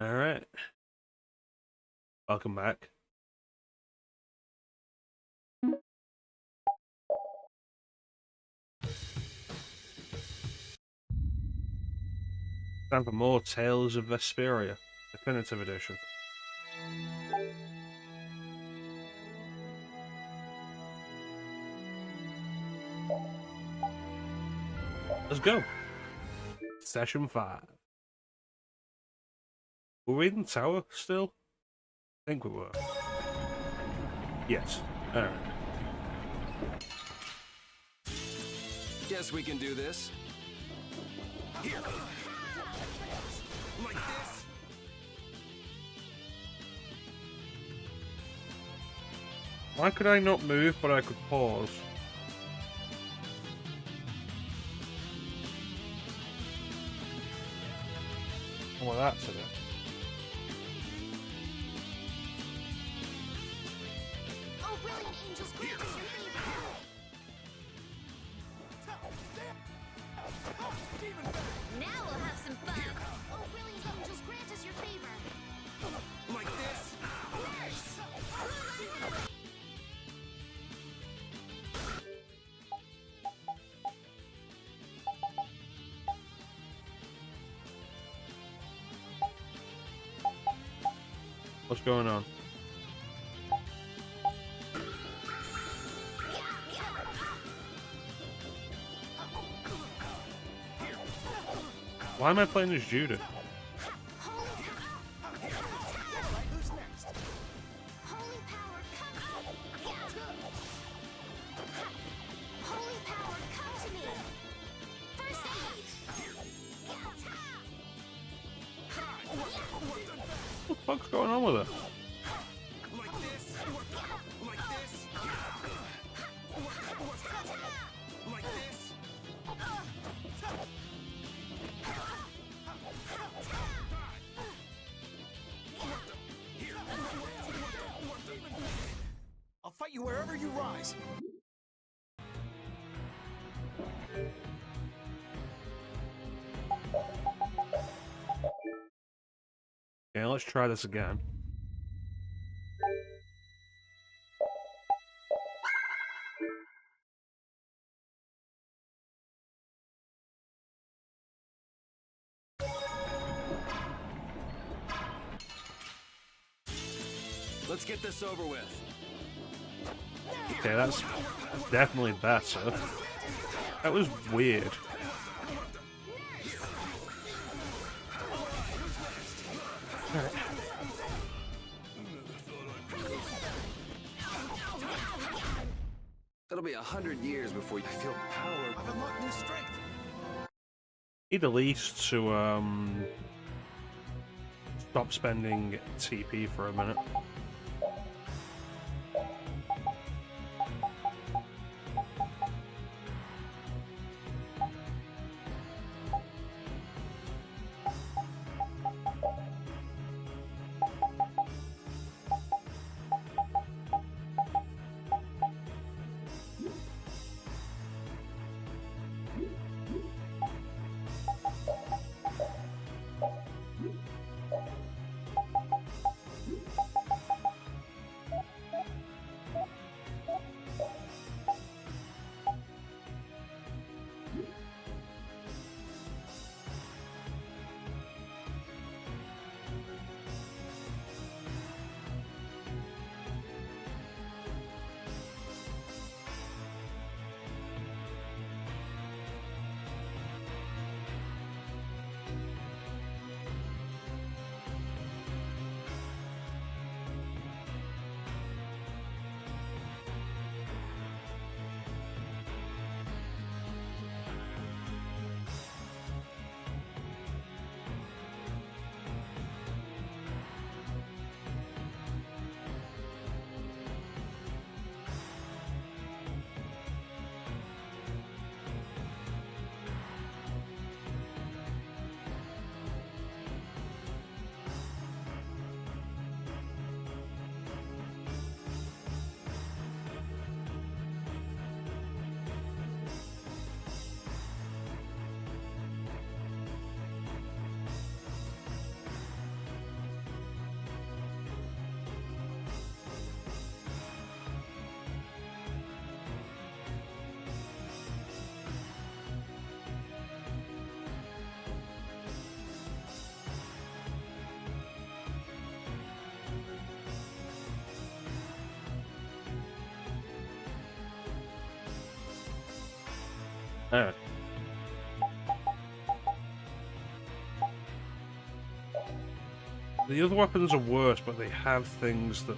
Alright. Welcome back. Time for more Tales of Vesperia, Definitive Edition. Let's go. Session 5. Were we in the tower still? I think we were. Yes. Alright. Guess we can do this. Here. Like this. Why could I not move, but I could pause? Well, that's it. Oh, brilliant angels, grant us your favor. Now we'll have some fun. Oh, brilliant angels, grant us your favor. Like this. What's going on? Why am I playing as Judah? Holy power, come. Holy power, come to me. First aid. What the fuck's going on with her? Like this. Like this. Like this. I'll fight you wherever you rise. Yeah, let's try this again. Let's get this over with. Okay, that's definitely better. That was weird. Alright. It'll be 100 years before you feel power. I've unlocked new strength. Need at least to stop spending TP for a minute. Alright. The other weapons are worse, but they have things that...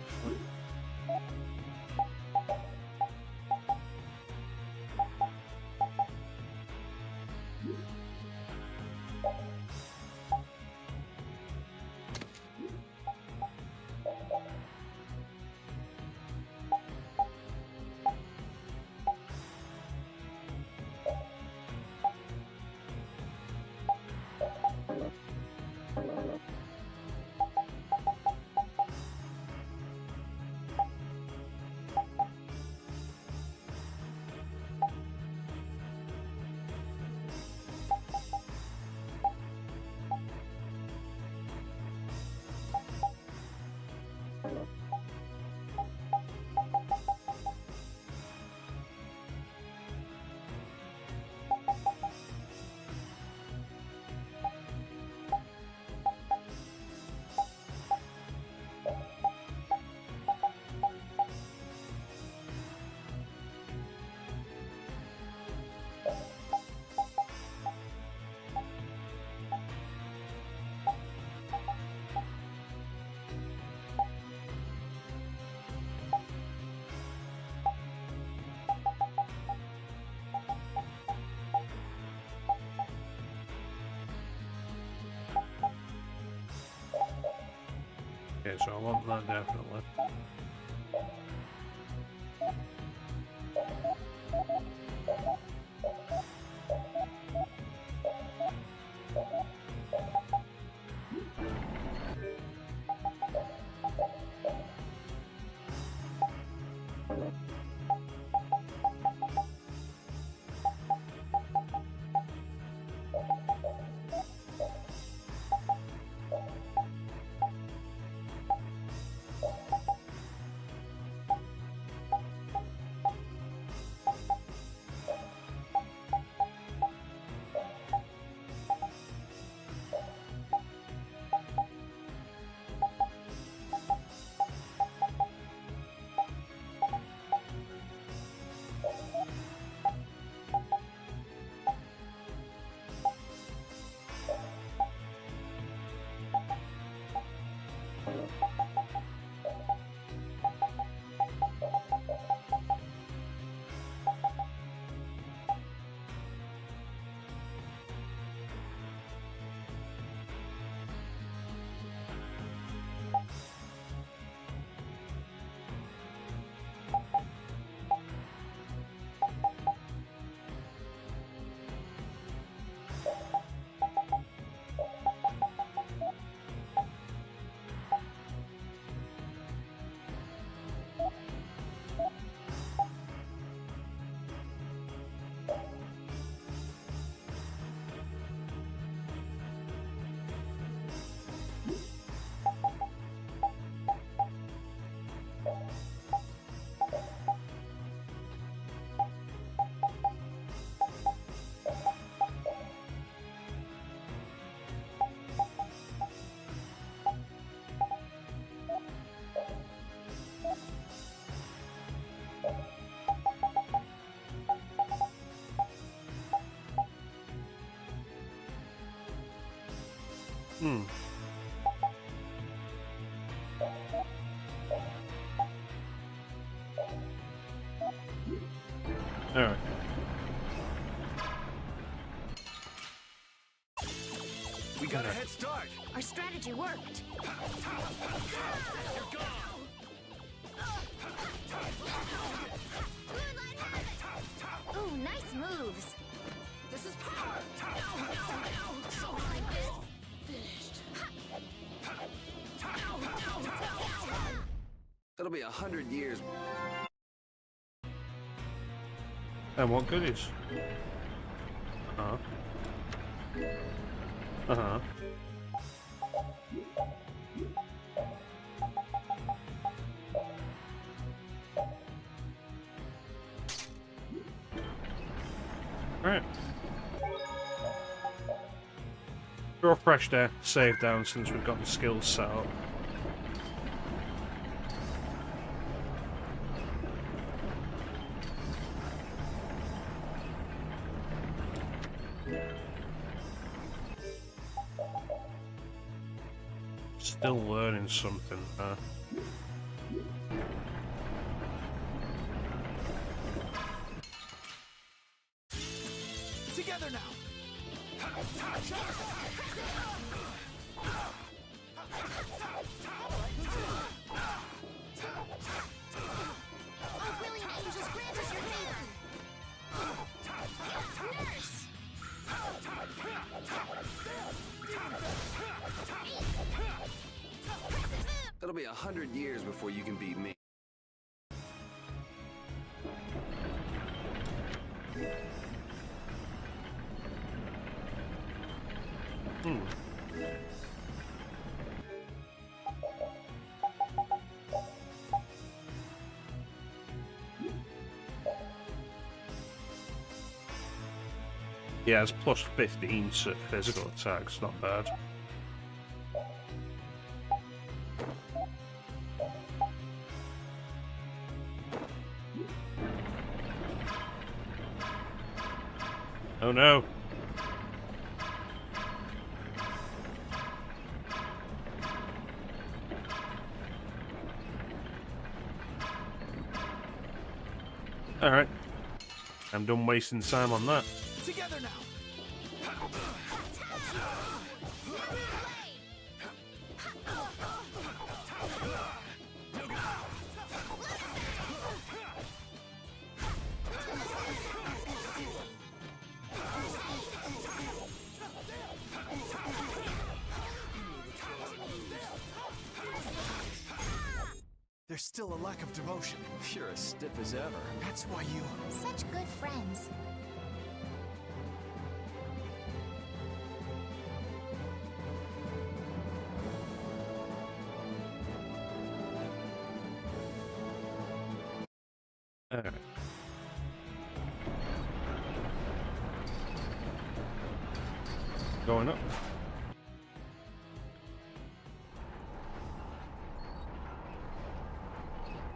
Okay, so I want that definitely. Alright. We got a head start. Our strategy worked. Ooh, nice moves. This is power. Like this. Finished. That'll be 100 years. And what goodies? Uh-huh. Uh-huh. Alright. Draw fresh there, save down since we've got the skills set up. Still learning something. Together now. Oh, brilliant angels, grant us your favor. Nurse! It'll be 100 years before you can beat me. Yeah, it's plus 15 to physical attacks, not bad. Oh no! Alright. I'm done wasting time on that. Together now. There's still a lack of devotion. You're as stiff as ever. That's why you... Such good friends. Alright. Going up.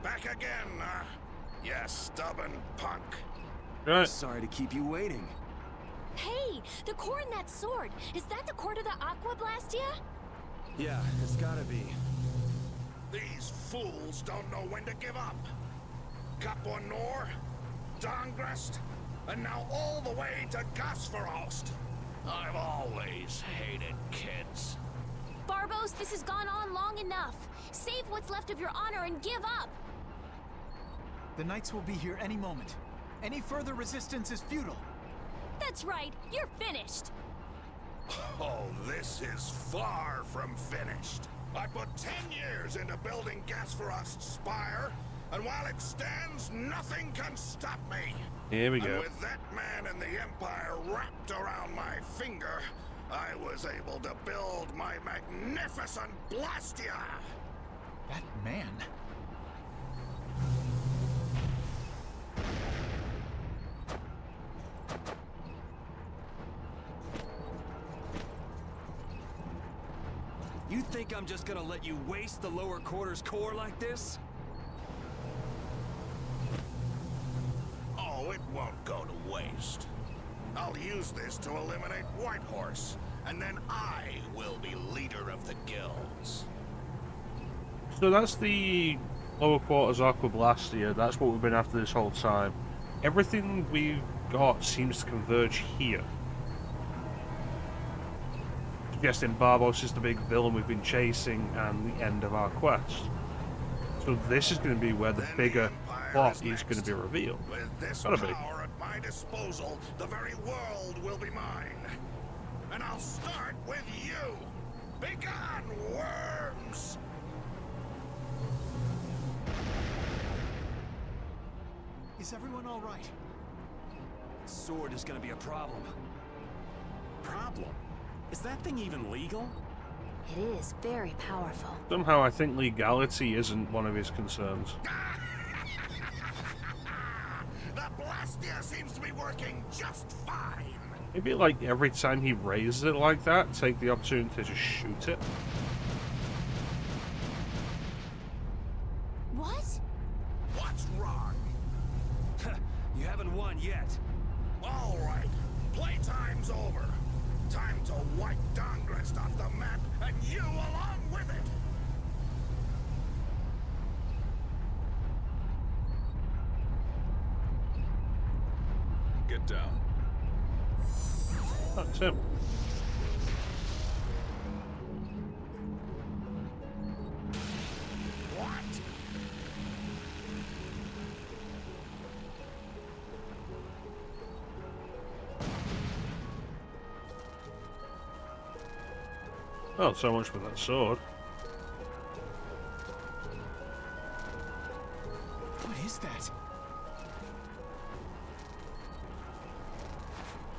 Back again, you stubborn punk. Right. Sorry to keep you waiting. Hey, the core in that sword. Is that the core to the Aqua Blastia? Yeah, it's gotta be. These fools don't know when to give up. Capua Nor, Dongrest, and now all the way to Gasferost. I've always hated kids. Barbos, this has gone on long enough. Save what's left of your honor and give up. The knights will be here any moment. Any further resistance is futile. That's right, you're finished. Oh, this is far from finished. I put 10 years into building Gasferost's spire, and while it stands, nothing can stop me. Here we go. And with that man and the Empire wrapped around my finger, I was able to build my magnificent Blastia. That man... You think I'm just gonna let you waste the lower quarters core like this? Oh, it won't go to waste. I'll use this to eliminate Whitehorse, and then I will be leader of the guilds. So that's the lower quarters Aqua Blastia. That's what we've been after this whole time. Everything we've got seems to converge here. Suggesting Barbos is the big villain we've been chasing and the end of our quest. So this is going to be where the Then bigger Empire plot is next. going to be revealed. With this Gotta be. power at my disposal, the very world will be mine. And I'll start with you. Begone, worms! Is everyone all right? Sword is gonna be a problem. Problem? Is that thing even legal? It is very powerful. Somehow I think legality isn't one of his concerns. The Blastia seems to be working just fine. Maybe like every time he raises it like that, take the opportunity to just shoot it. What? What's wrong? You haven't won yet. All right, playtime's over. Time to wipe Dongrest off the map, and you along with it! Get down. That's him. What? Oh, so much for that sword. What is that?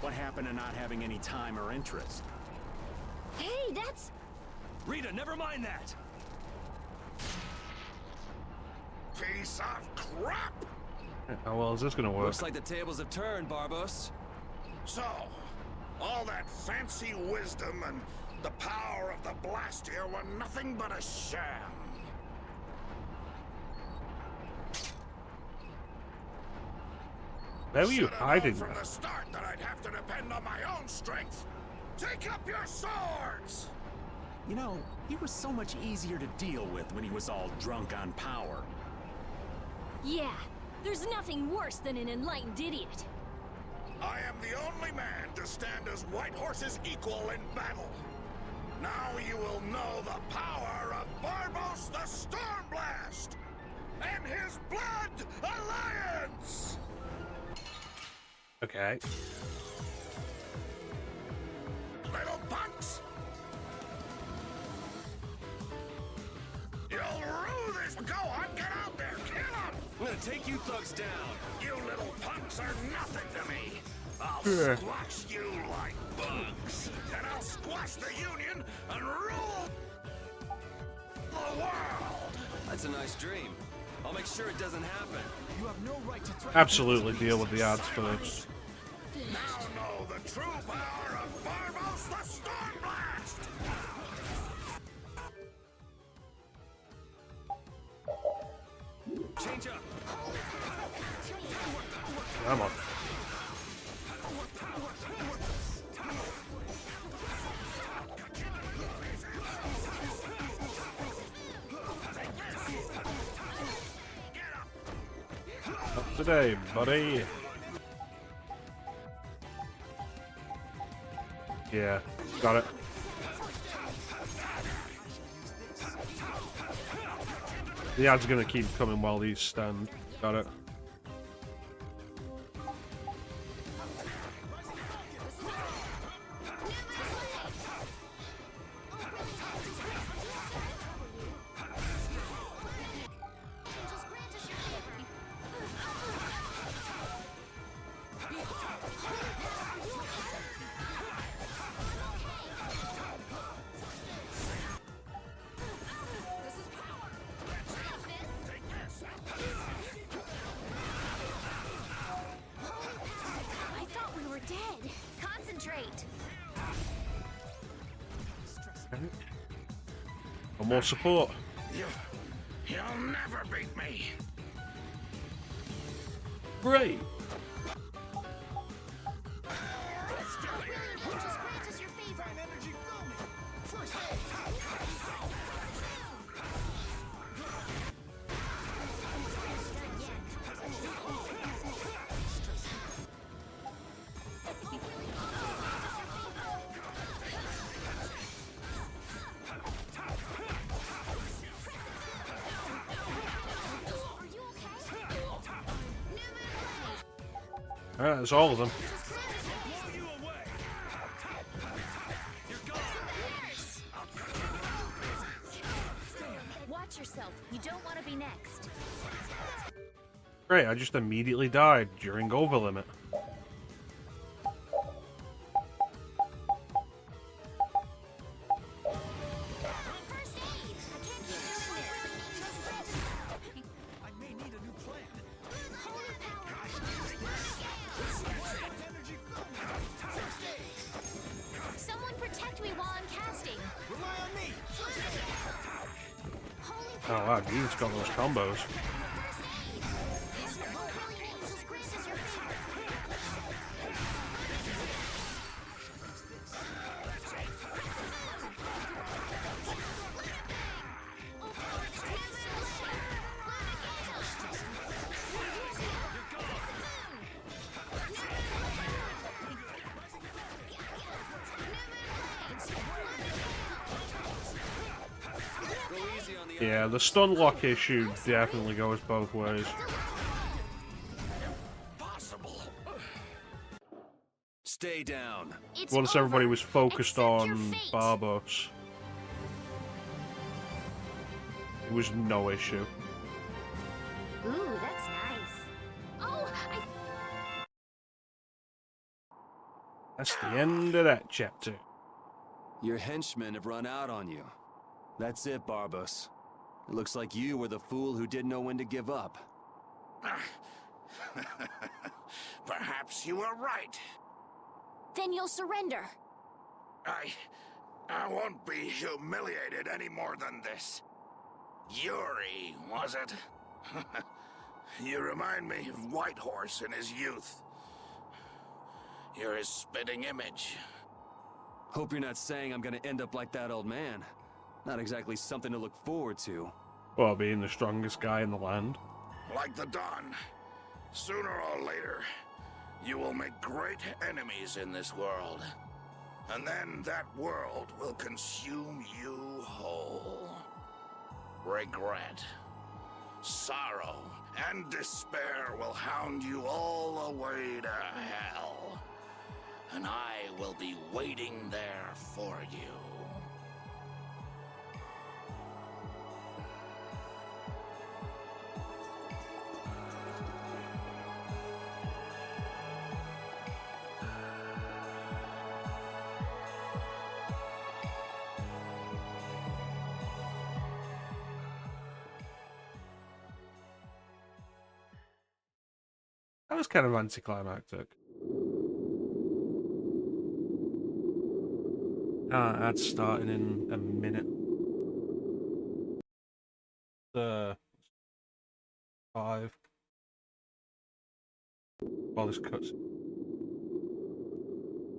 What happened to not having any time or interest? Hey, that's... Rita, never mind that! Piece of crap! How well is this gonna work? Looks like the tables have turned, Barbos. So, all that fancy wisdom and the power of the blast here were nothing but a sham. Where were you Should've known hiding from that? the start that I'd have to depend on my own strength. Take up your swords! You know, he was so much easier to deal with when he was all drunk on power. Yeah, there's nothing worse than an enlightened idiot. I am the only man to stand as White Horse's equal in battle. Now you will know the power of Barbos the Stormblast and his Blood Alliance! Okay. Little punks! You'll rue this! Go on, get out there! Kill him! I'm gonna take you thugs down. You little punks are nothing to me! I'll Yeah. squash you like bugs! And I'll squash the Union and rule the world! That's a nice dream. I'll make sure it doesn't happen. You have no right to threaten Absolutely deal with the ads first. Now know the true power of Barbos the Stormblast! Change up. Come on. Up today, buddy. Yeah, got it. The ad's gonna keep coming while these stand. Got it. I thought we were dead. Concentrate. And more support. You'll never beat me! Great. Just grant us your favor. energy filming. First aid. Are you okay? Alright, that's all of them. Blow you away. You're gone. Watch yourself. You don't want to be next. Great, I just immediately died during overlimit. First aid. I can't keep doing this. I may need a new plan. Holy power. Energy filming. First aid. Someone protect me while I'm casting. Rely on me. First aid. Holy Oh power. wow, Dean's got those combos. First aid. Holy angels grant us your favor. Yeah, the stun lock issue definitely goes both ways. Possible. Stay down. It's Once everybody over. was focused Accept your on fate. Barbos, it was no issue. Ooh, that's nice. Oh, That's the end of that chapter. Your henchmen have run out on you. That's it, Barbos. It looks like you were the fool who didn't know when to give up. Perhaps you were right. then you'll surrender. I won't be humiliated any more than this. Yuri, was it? You remind me of Whitehorse in his youth. You're his spitting image. Hope you're not saying I'm gonna end up like that old man. Not exactly something to look forward to. Well, being the strongest guy in the land. Like the Don. Sooner or later, you will make great enemies in this world. And then that world will consume you whole. Regret, sorrow, and despair will hound you all the way to hell. And I will be waiting there for you. That was kind of anticlimactic. That's starting in a minute. 5. While this cuts.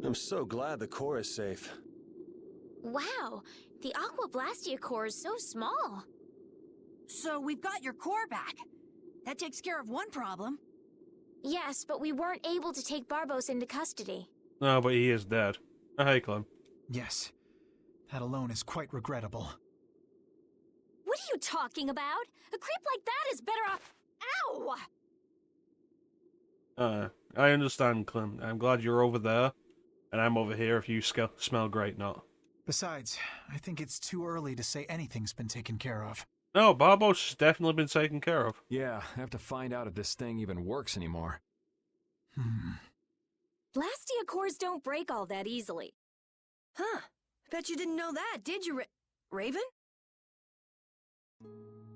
I'm so glad the core is safe. Wow, the Aqua Blastia core is so small. So we've got your core back. That takes care of one problem. Yes, but we weren't able to take Barbos into custody. No, but he is dead. Oh, hey, Clem. Yes. That alone is quite regrettable. What are you talking about? A creep like that is better off... Ow! I understand, Clem. I'm glad you're over there, and I'm over here if you smell great not. Besides, I think it's too early to say anything's been taken care of. No, Barbos has definitely been taken care of. Yeah, I have to find out if this thing even works anymore. Blastia cores don't break all that easily. Huh. Bet you didn't know that, did you, Raven?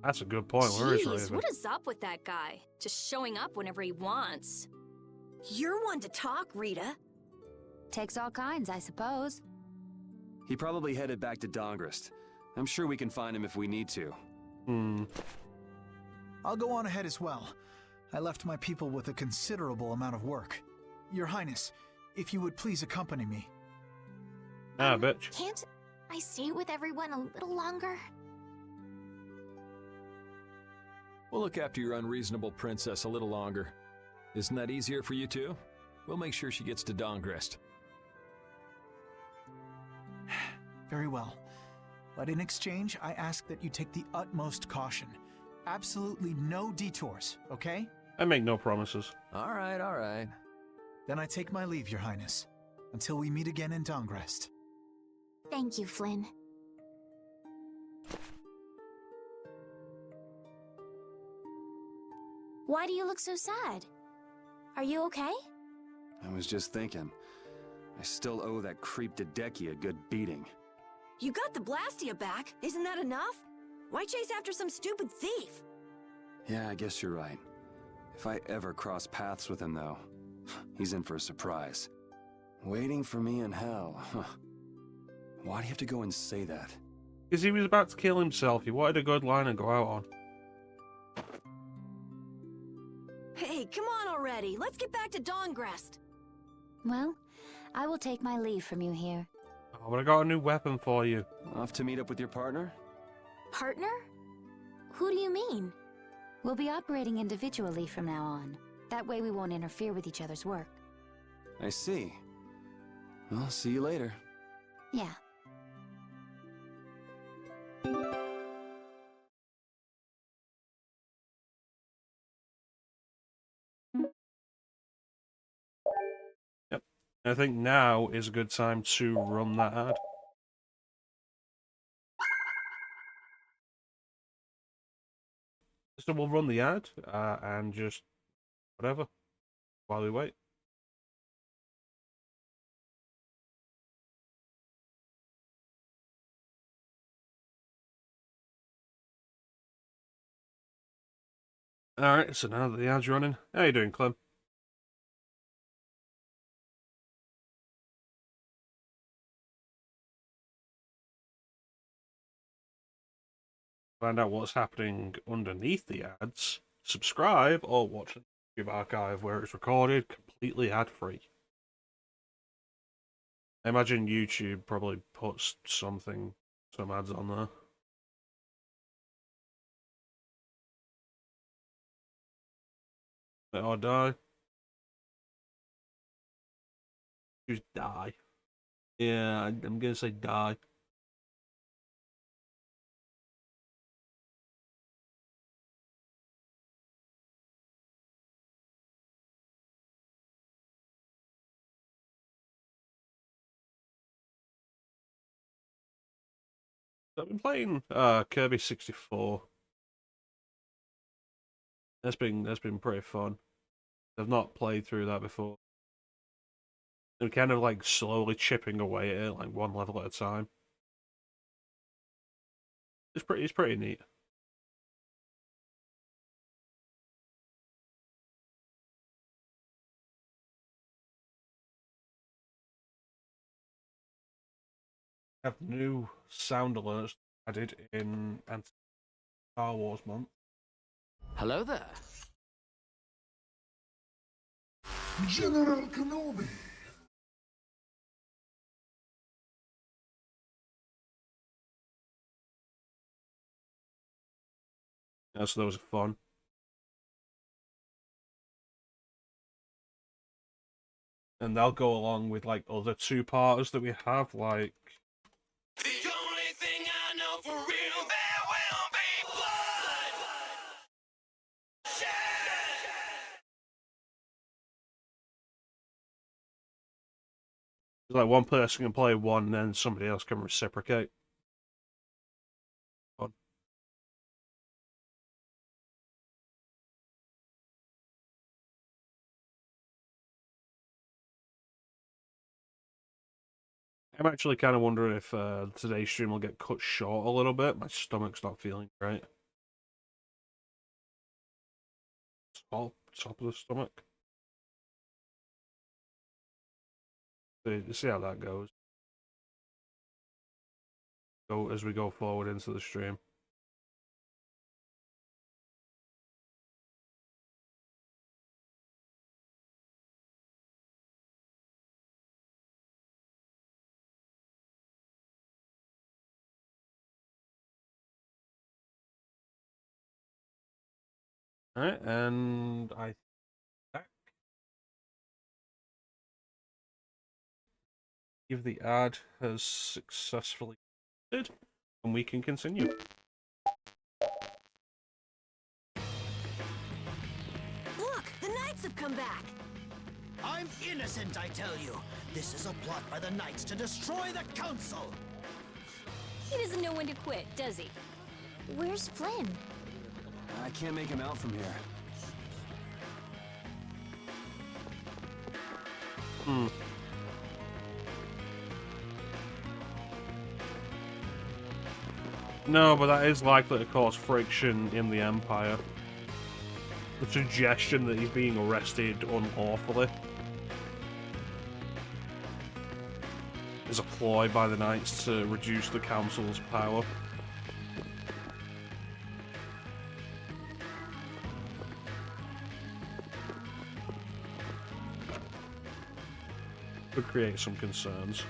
That's a good point. Where is Jeez, Raven? what is up with that guy? Just showing up whenever he wants. You're one to talk, Rita. Takes all kinds, I suppose. He probably headed back to Dongrist. I'm sure we can find him if we need to. I'll go on ahead as well. I left my people with a considerable amount of work. Your Highness, if you would please accompany me. Bitch. Can't I stay with everyone a little longer? We'll look after your unreasonable princess a little longer. Isn't that easier for you too? We'll make sure she gets to Dongrist. Very well. But in exchange, I ask that you take the utmost caution. Absolutely no detours, okay? I make no promises. All right. Then I take my leave, Your Highness. Until we meet again in Dongrest. Thank you, Flynn. Why do you look so sad? Are you okay? I was just thinking. I still owe that creep Hideki a good beating. You got the Blastia back. Isn't that enough? Why chase after some stupid thief? Yeah, I guess you're right. If I ever cross paths with him, though, he's in for a surprise. Waiting for me in hell, huh? Why do you have to go and say that? Because he was about to kill himself. He wanted a good line to go out on. Hey, come on already. Let's get back to Dongrest. Well, I will take my leave from you here. Oh, but I got a new weapon for you. Off to meet up with your partner? Partner? Who do you mean? We'll be operating individually from now on. That way we won't interfere with each other's work. I see. Well, see you later. Yeah. I think now is a good time to run that ad. So we'll run the ad and just whatever while we wait. Alright, so now that the ad's running, how you doing, Clem? Find out what's happening underneath the ads, subscribe, or watch the YouTube archive where it's recorded completely ad-free. I imagine YouTube probably puts some ads on there. Or die. Choose die. Yeah, I'm gonna say die. I've been playing Kirby 64. That's been pretty fun. I've not played through that before. I'm kind of like slowly chipping away at it, like one level at a time. It's pretty neat. Have new sound alerts added in Star Wars month. Hello there. General Kenobi. Yeah, so those are fun. And they'll go along with like other two-parters that we have, like The only thing I know for real, there will be blood! like one person can play one, and then somebody else can reciprocate. Fun. I'm actually kind of wondering if today's stream will get cut short a little bit. My stomach's not feeling great. Top of the stomach. See how that goes. Go as we go forward into the stream. Alright, and I believe the ad has successfully ended, and we can continue. Look, the Knights have come back. I'm innocent, I tell you. This is a plot by the Knights to destroy the Council. He doesn't know when to quit, does he? Where's Flynn? I can't make him out from here. No, but that is likely to cause friction in the Empire. The suggestion that he's being arrested unlawfully is a ploy by the Knights to reduce the Council's power. Could create some concerns.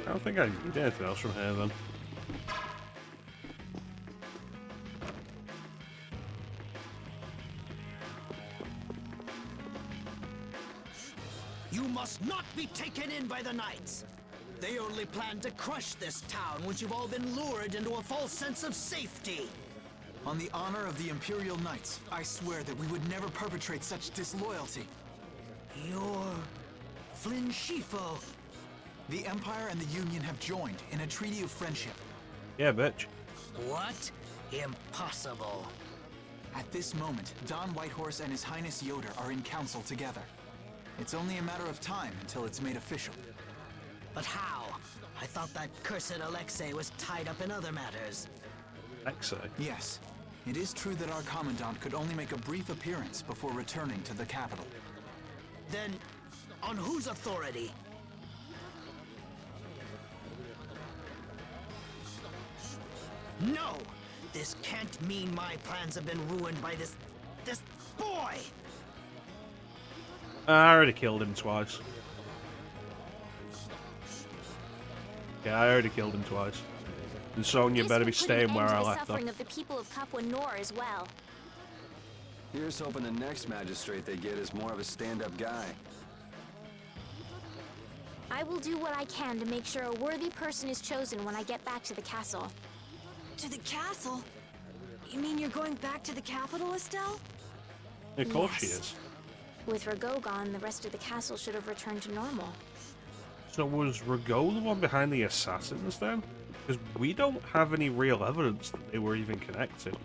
I don't think I need anything else from here then. You must not be taken in by the Knights. They only plan to crush this town once you've all been lured into a false sense of safety. On the honor of the Imperial Knights, I swear that we would never perpetrate such disloyalty. You're Flynn Shifo. The Empire and the Union have joined in a treaty of friendship. Yeah, bitch. What? Impossible. At this moment, Don Whitehorse and His Highness Yoder are in council together. It's only a matter of time until it's made official. But how? I thought that cursed Alexei was tied up in other matters. Alexei? Yes. It is true that our Commandant could only make a brief appearance before returning to the capital. Then, on whose authority? No! This can't mean my plans have been ruined by this boy! I already killed him twice. Yeah, I already killed him twice. And Sonya better be staying where I left her. Suffering of the people of Capua Nor as well. Here's hoping the next magistrate they get is more of a stand-up guy. I will do what I can to make sure a worthy person is chosen when I get back to the castle. To the castle? You mean you're going back to the capital, Estelle? Of course she is. With Rago gone, the rest of the castle should have returned to normal. So was Rago the one behind the assassins then? Because we don't have any real evidence that they were even connected.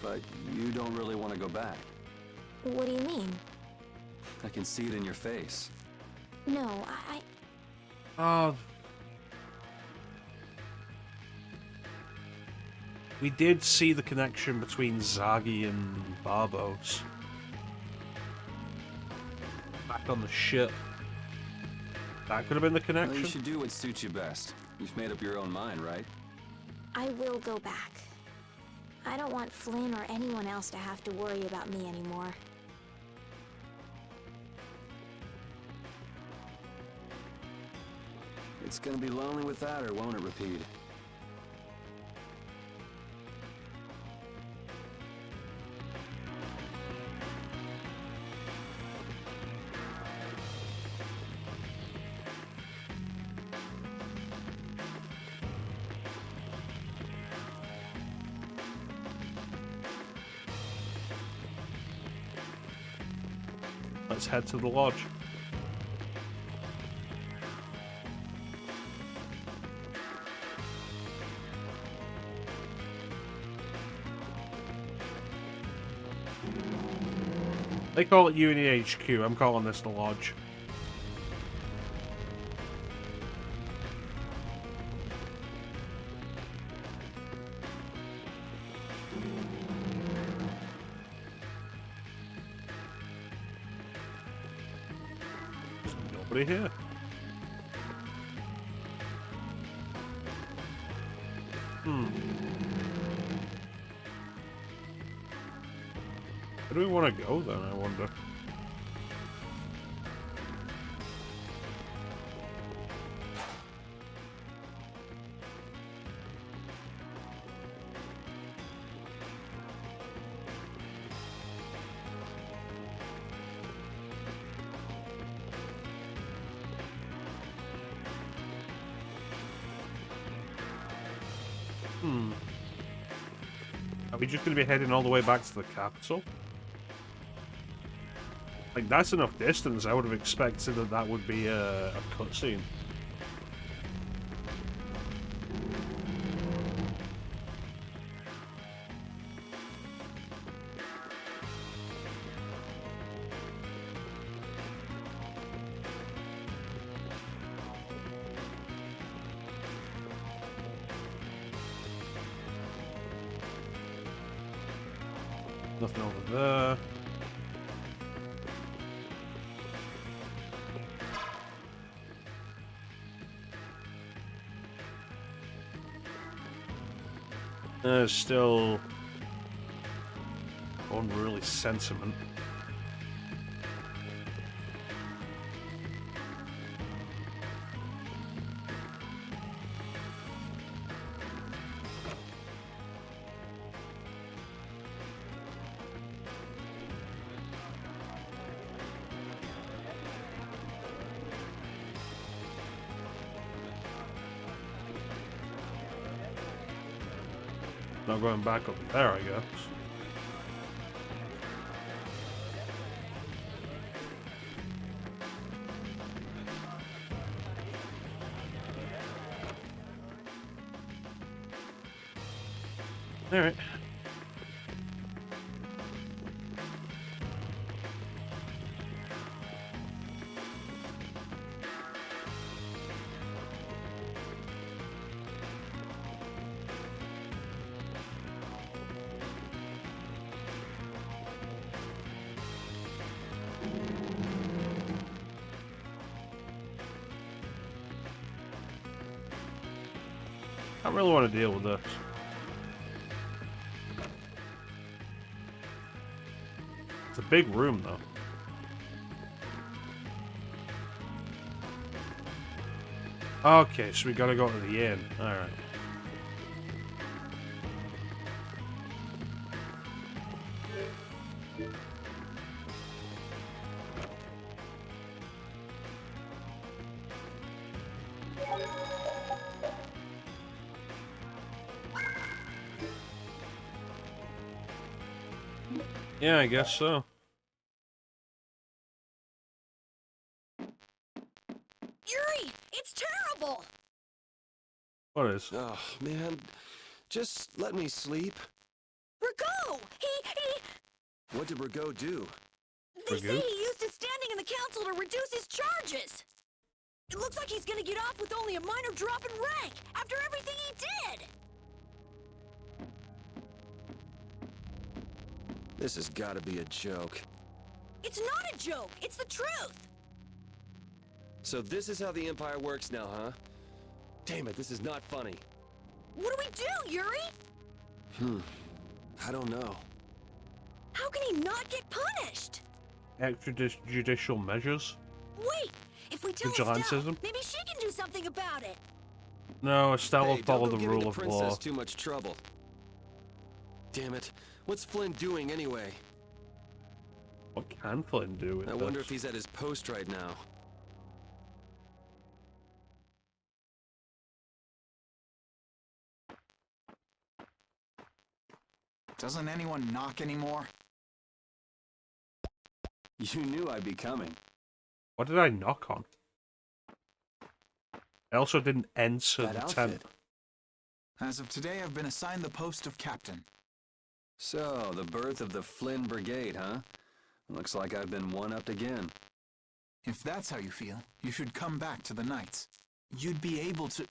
But you don't really want to go back. What do you mean? I can see it in your face. No, we did see the connection between Zagi and Barbos. Back on the ship. That could have been the connection. Well, you should do what suits you best. You've made up your own mind, right? I will go back. I don't want Flynn or anyone else to have to worry about me anymore. It's gonna be lonely without her, won't it, Repeat? Let's head to the lodge. They call it Uni HQ, I'm calling this the lodge. There's nobody here. Where do we want to go then, I wonder? Are we just going to be heading all the way back to the capital? Like, that's enough distance. I would have expected that that would be a cutscene. Nothing over there. There's still unruly sentiment. Not going back up there, I guess. Alright. I don't really want to deal with this. It's a big room, though. Okay, so we gotta go to the inn. Alright. Yeah, I guess so. Yuri, it's terrible! What is? Oh, man. Just let me sleep. Rigo! What did Rigo do? They say Rigo? he used his standing in the council to reduce his charges! It looks like he's gonna get off with only a minor drop in rank, after everything he did! This has got to be a joke. It's not a joke, it's the truth! So this is how the Empire works now, huh? Damn it, this is not funny. What do we do, Yuri? I don't know. How can he not get punished? Extrajudicial measures? Wait, if we tell Vigilantism? Estelle, maybe she can do something about it! No, Estelle will Hey, follow don't the go rule giving of the law. princess too much trouble. Damn it. What's Flynn doing anyway? What can Flynn do with I this? wonder if he's at his post right now. Doesn't anyone knock anymore? You knew I'd be coming. What did I knock on? I also didn't enter That the outfit. tent. As of today, I've been assigned the post of captain. So, the birth of the Flynn Brigade, huh? Looks like I've been one-upped again. If that's how you feel, you should come back to the Knights. You'd be able to...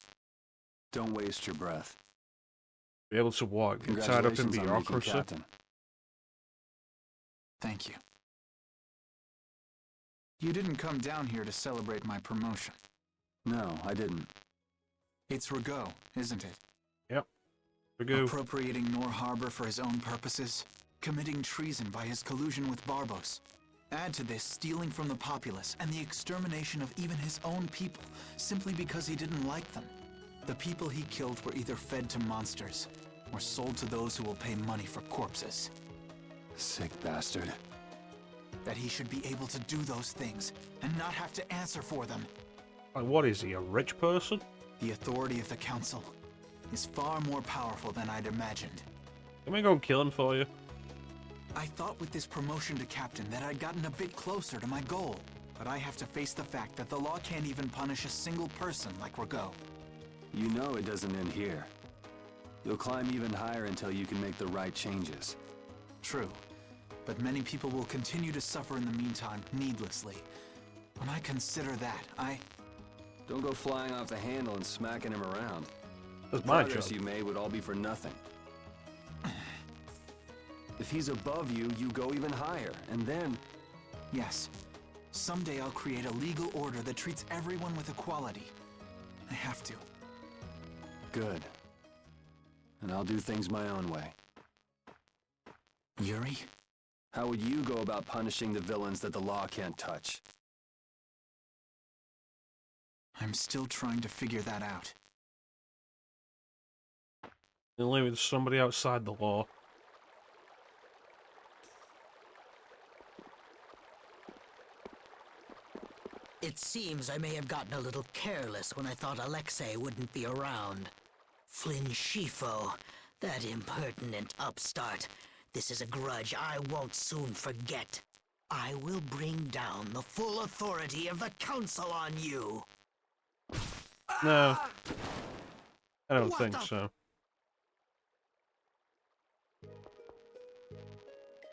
Don't waste your breath. Be able to walk tied up in Congratulations on making bureaucracy. captain. Thank you. You didn't come down here to celebrate my promotion. No, I didn't. It's Rigo, isn't it? Yep. Rigo. Appropriating Nor Harbor for his own purposes, committing treason by his collusion with Barbos. Add to this stealing from the populace and the extermination of even his own people, simply because he didn't like them. The people he killed were either fed to monsters, or sold to those who will pay money for corpses. Sick bastard. That he should be able to do those things, and not have to answer for them. Like, what is he, a rich person? The authority of the Council is far more powerful than I'd imagined. Let me go and kill him for you. I thought with this promotion to captain that I'd gotten a bit closer to my goal, but I have to face the fact that the law can't even punish a single person like Rigo. You know it doesn't end here. You'll climb even higher until you can make the right changes. True, but many people will continue to suffer in the meantime, needlessly. When I consider that, Don't go flying off the handle and smacking him around. That's The my progress job. you made would all be for nothing. If he's above you, you go even higher, and then... Yes, someday I'll create a legal order that treats everyone with equality. I have to. Good. And I'll do things my own way. Yuri? How would you go about punishing the villains that the law can't touch? I'm still trying to figure that out. Only with somebody outside the law. It seems I may have gotten a little careless when I thought Alexei wouldn't be around. Flynn Shifo, That impertinent upstart. This is a grudge I won't soon forget. I will bring down the full authority of the Council on you. No. I don't What think the- so.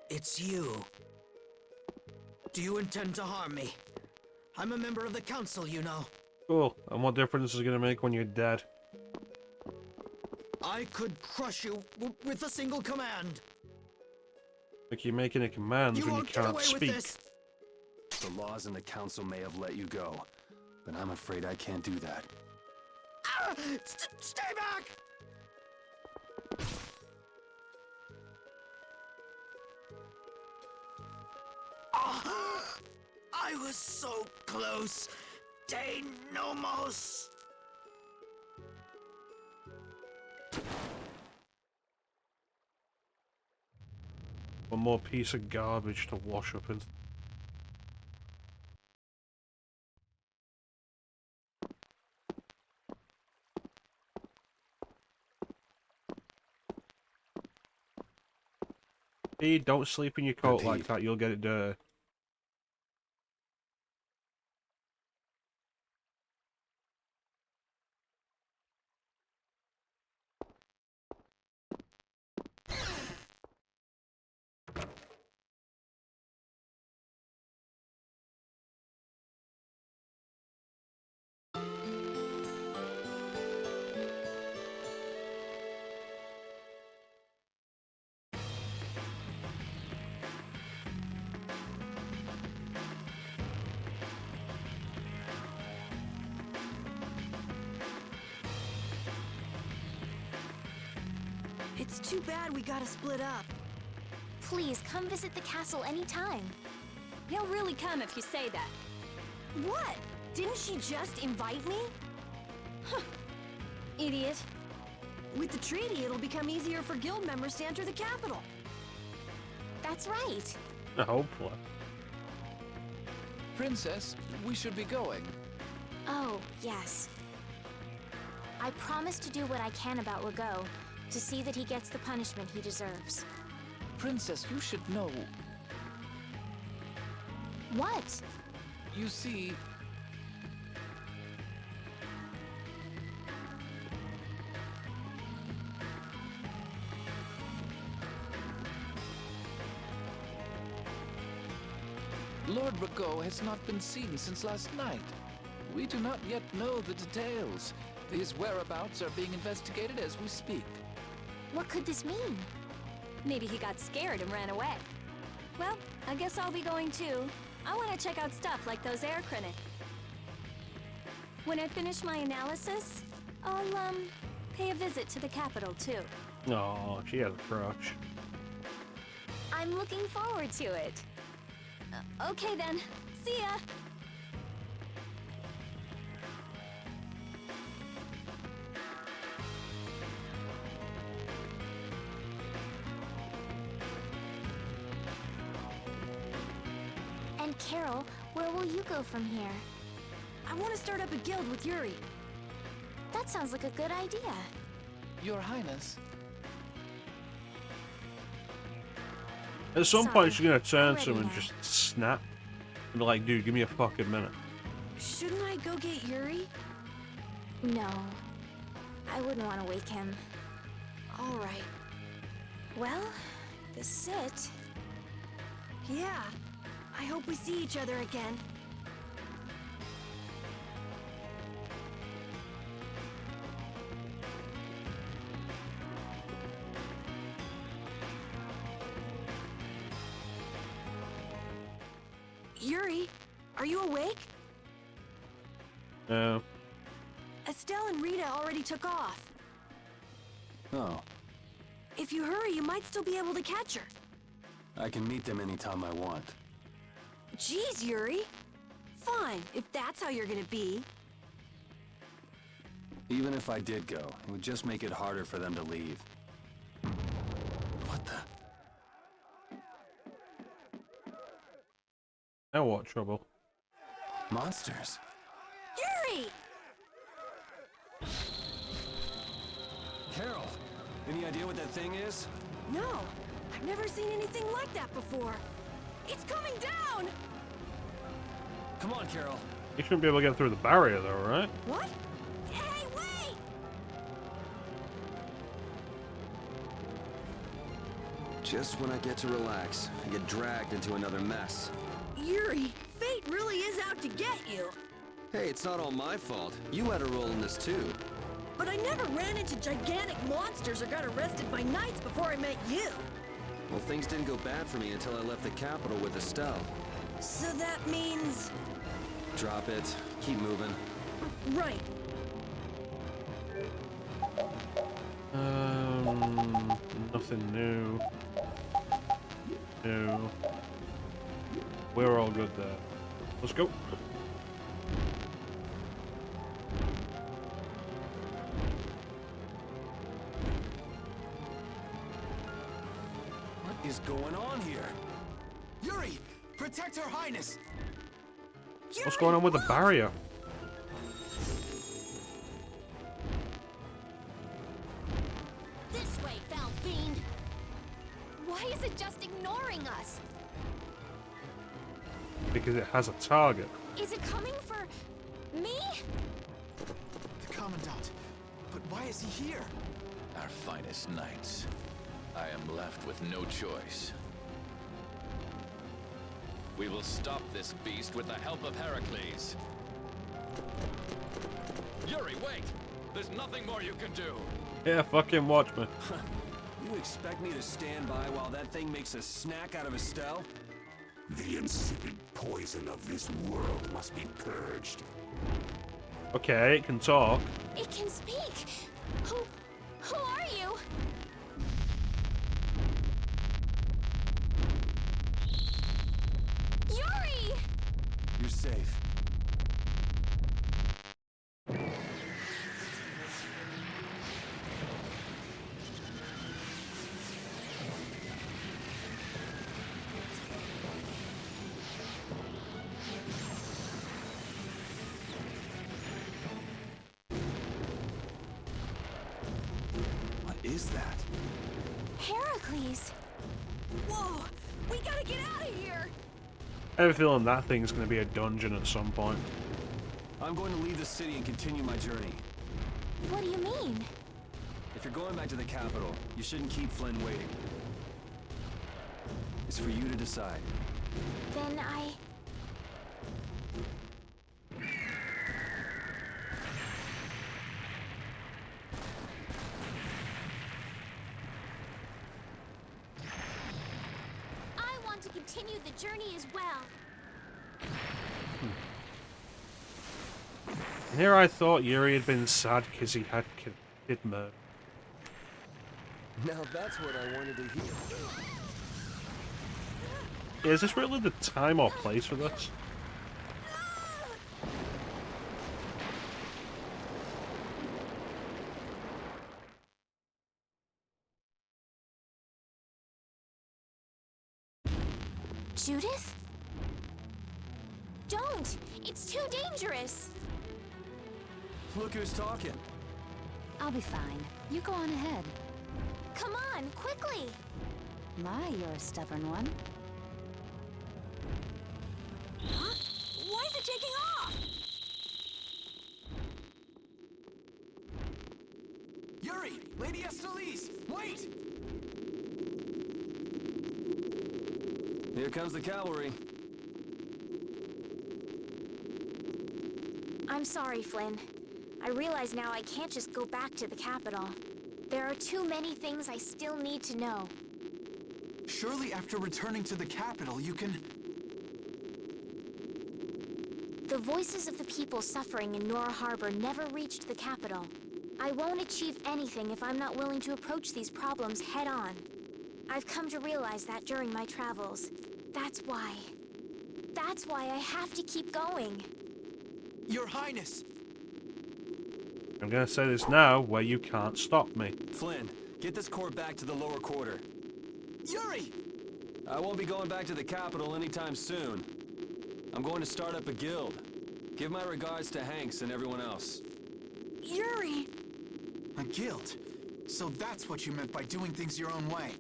It's you. Do you intend to harm me? I'm a member of the Council, you know. Cool. And what difference is it gonna make when you're dead? I could crush you with a single command. Like you're making a command You when you won't get can't away with speak. this. The laws and the council may have let you go, but I'm afraid I can't do that. Ah! Stay back! Ah! I was so close. De nomos. One more piece of garbage to wash up in. Hey, don't sleep in your coat like Repeat. that, you'll get it dirty. It's too bad we gotta split up. Please, come visit the castle anytime. He'll really come if you say that. What? Didn't she just invite me? Huh. Idiot. With the treaty, it'll become easier for guild members to enter the capital. That's right. Hopefully. Princess, we should be going. Oh, yes. I promise to do what I can about Legault, to see that he gets the punishment he deserves. Princess, you should know. What? You see, Lord Legault has not been seen since last night. We do not yet know the details. His whereabouts are being investigated as we speak. What could this mean? Maybe he got scared and ran away. Well, I guess I'll be going too. I want to check out stuff like those air critics. When I finish my analysis, I'll, pay a visit to the capital too. Oh, she has a crutch. I'm looking forward to it. Okay then. See ya! And Carol, where will you go from here? I want to start up a guild with Yuri. That sounds like a good idea. Your Highness. At some Sorry, point, she's gonna turn I'm to him ready and now. just snap. And be like, dude, give me a fucking minute. Shouldn't I go get Yuri? No. I wouldn't want to wake him. All right. Well, this is it. Yeah. I hope we see each other again. Yuri, are you awake? No. Estelle and Rita already took off. Oh, If you hurry, you might still be able to catch her. I can meet them anytime I want. Jeez, Yuri. Fine, if that's how you're gonna be. Even if I did go, it would just make it harder for them to leave. What the? Now what trouble? Monsters? Yuri! Carol! Any idea what that thing is? No, I've never seen anything like that before. It's coming down! Come on, Carol. You shouldn't be able to get through the barrier, though, right? What? Hey, wait! Just when I get to relax, I get dragged into another mess. Yuri, fate really is out to get you. Hey, it's not all my fault. You had a role in this too. But I never ran into gigantic monsters or got arrested by knights before I met you. Well, things didn't go bad for me until I left the capital with Estelle. So that means... Drop it. Keep moving. Right. Nothing new. No. We're all good there. Let's go. What is going on here? Yuri! Protect Her Highness! What's going on with the barrier? This way, foul fiend! Why is it just ignoring us? Because it has a target. Is it coming for me? The Commandant. But why is he here? Our finest knights. I am left with no choice. We will stop this beast with the help of Heracles. Yuri, wait! There's nothing more you can do! Yeah, fucking watch me. You expect me to stand by while that thing makes a snack out of Estelle? The insipid poison of this world must be purged. Okay, it can talk. It can speak! Who are you? Yuri! You're safe. What is that? Heracles! Whoa! We gotta get out of here! I have a feeling that thing's going to be a dungeon at some point. I'm going to leave the city and continue my journey. What do you mean? If you're going back to the capital, you shouldn't keep Flynn waiting. It's for you to decide. Then I... I want to continue the journey as well. And here I thought Yuri had been sad because he had kid murder. Now that's what I wanted to hear. Yeah, is this really the time or place for this? Judith? Don't! It's too dangerous! Look who's talking. I'll be fine. You go on ahead. Come on, quickly! My, you're a stubborn one. Huh? Why is it taking off? Yuri! Lady Estellise! Wait! Here comes the cavalry. I'm sorry, Flynn. I realize now I can't just go back to the capital. There are too many things I still need to know. Surely after returning to the capital, you can... The voices of the people suffering in Nora Harbor never reached the capital. I won't achieve anything if I'm not willing to approach these problems head-on. I've come to realize that during my travels. That's why I have to keep going. Your Highness! I'm going to say this now where you can't stop me. Flynn, get this core back to the lower quarter. Yuri! I won't be going back to the capital anytime soon. I'm going to start up a guild. Give my regards to Hanks and everyone else. Yuri! A guild? So that's what you meant by doing things your own way.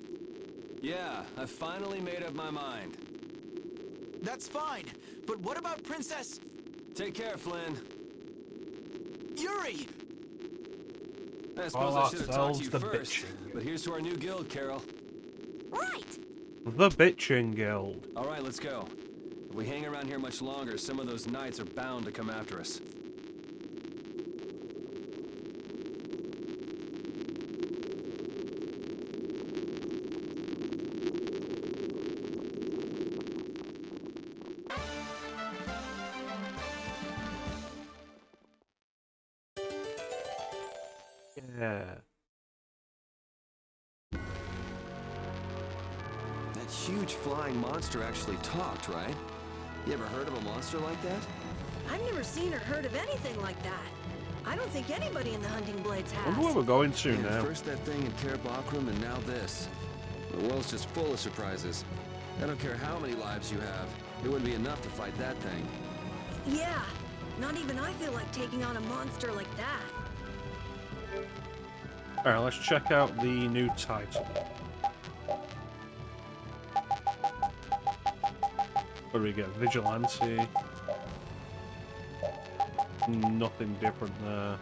Yeah, I finally made up my mind. That's fine, but what about Princess... Take care, Flynn. Yuri! I suppose I should have talked to you the first, bitching. but here's to our new guild, Carol. Right! The Bitching Guild. All right, let's go. If we hang around here much longer, some of those knights are bound to come after us. Yeah. That huge flying monster actually talked, right? You ever heard of a monster like that? I've never seen or heard of anything like that. I don't think anybody in the Hunting Blades I wonder where has. we're going to Man, now. first that thing in Care Bakram and now this. The world's just full of surprises. I don't care how many lives you have. It wouldn't be enough to fight that thing. Yeah, not even I feel like taking on a monster like that. Alright, let's check out the new title. What do we get? Vigilante. Nothing different there.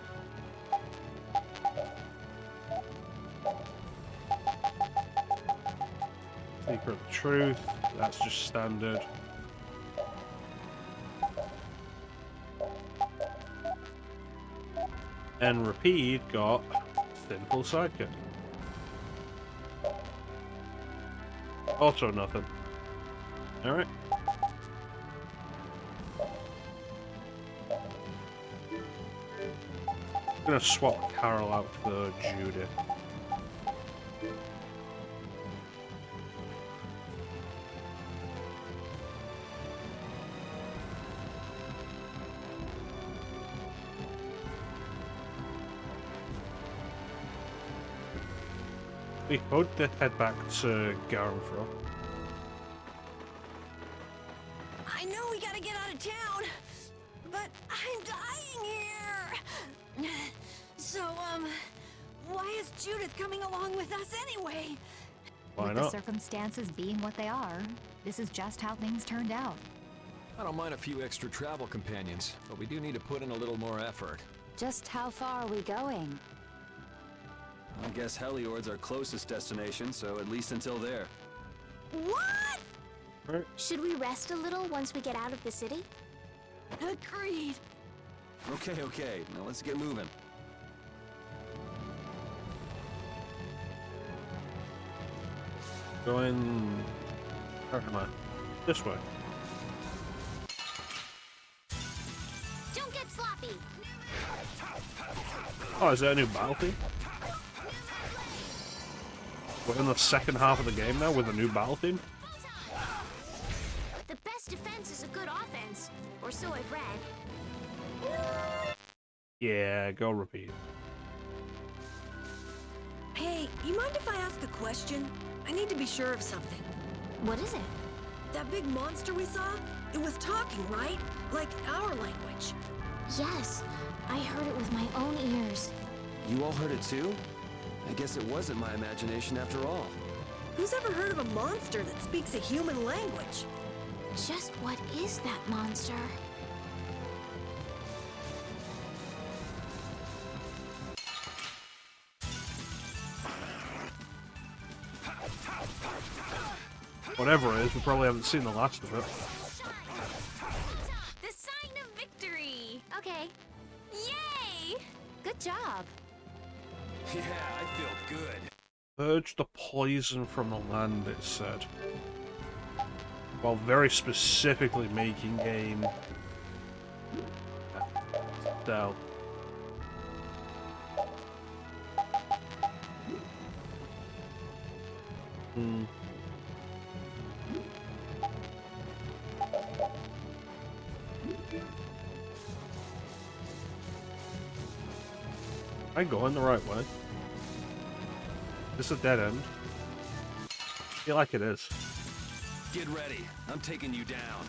Seeker of the Truth. That's just standard. And Repeat got Sinful Sidekick. Also nothing. Alright. I'm gonna swap Carol out for Judith. We both head back to Garenfro. I know we gotta get out of town, but I'm dying here. So, why is Judith coming along with us anyway? Why With not? the circumstances being what they are, this is just how things turned out. I don't mind a few extra travel companions, but we do need to put in a little more effort. Just how far are we going? I guess Heliord's our closest destination, so at least until there. What? Should we rest a little once we get out of the city? Agreed. Okay, now let's get moving. Going... Where am I? This way. Don't get sloppy! Oh, is that a new battle theme? We're in the second half of the game now with a new battle theme? The best defense is a good offense, or so I've read. Yeah, go Repeat. Hey, you mind if I ask a question? I need to be sure of something. What is it? That big monster we saw, it was talking, right? Like our language. Yes, I heard it with my own ears. You all heard it too? I guess it wasn't my imagination after all. Who's ever heard of a monster that speaks a human language? Just what is that monster? Whatever it is, we probably haven't seen the last of it. The sign of victory! Okay. Yay! Good job. Yeah, I feel good. Purge the poison from the land, it said. While very specifically making game. Down. Am I going the right way? This is a dead end. I feel like it is. Get ready. I'm taking you down.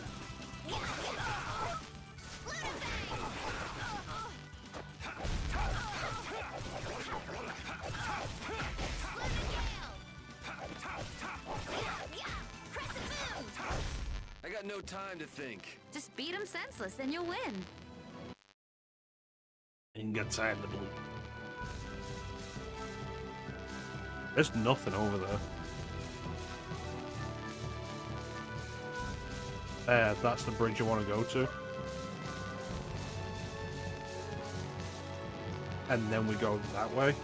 time to think. Just beat him senseless and you'll win. Ain't got time to bleed. There's nothing over there. That's the bridge you want to go to. And then we go that way.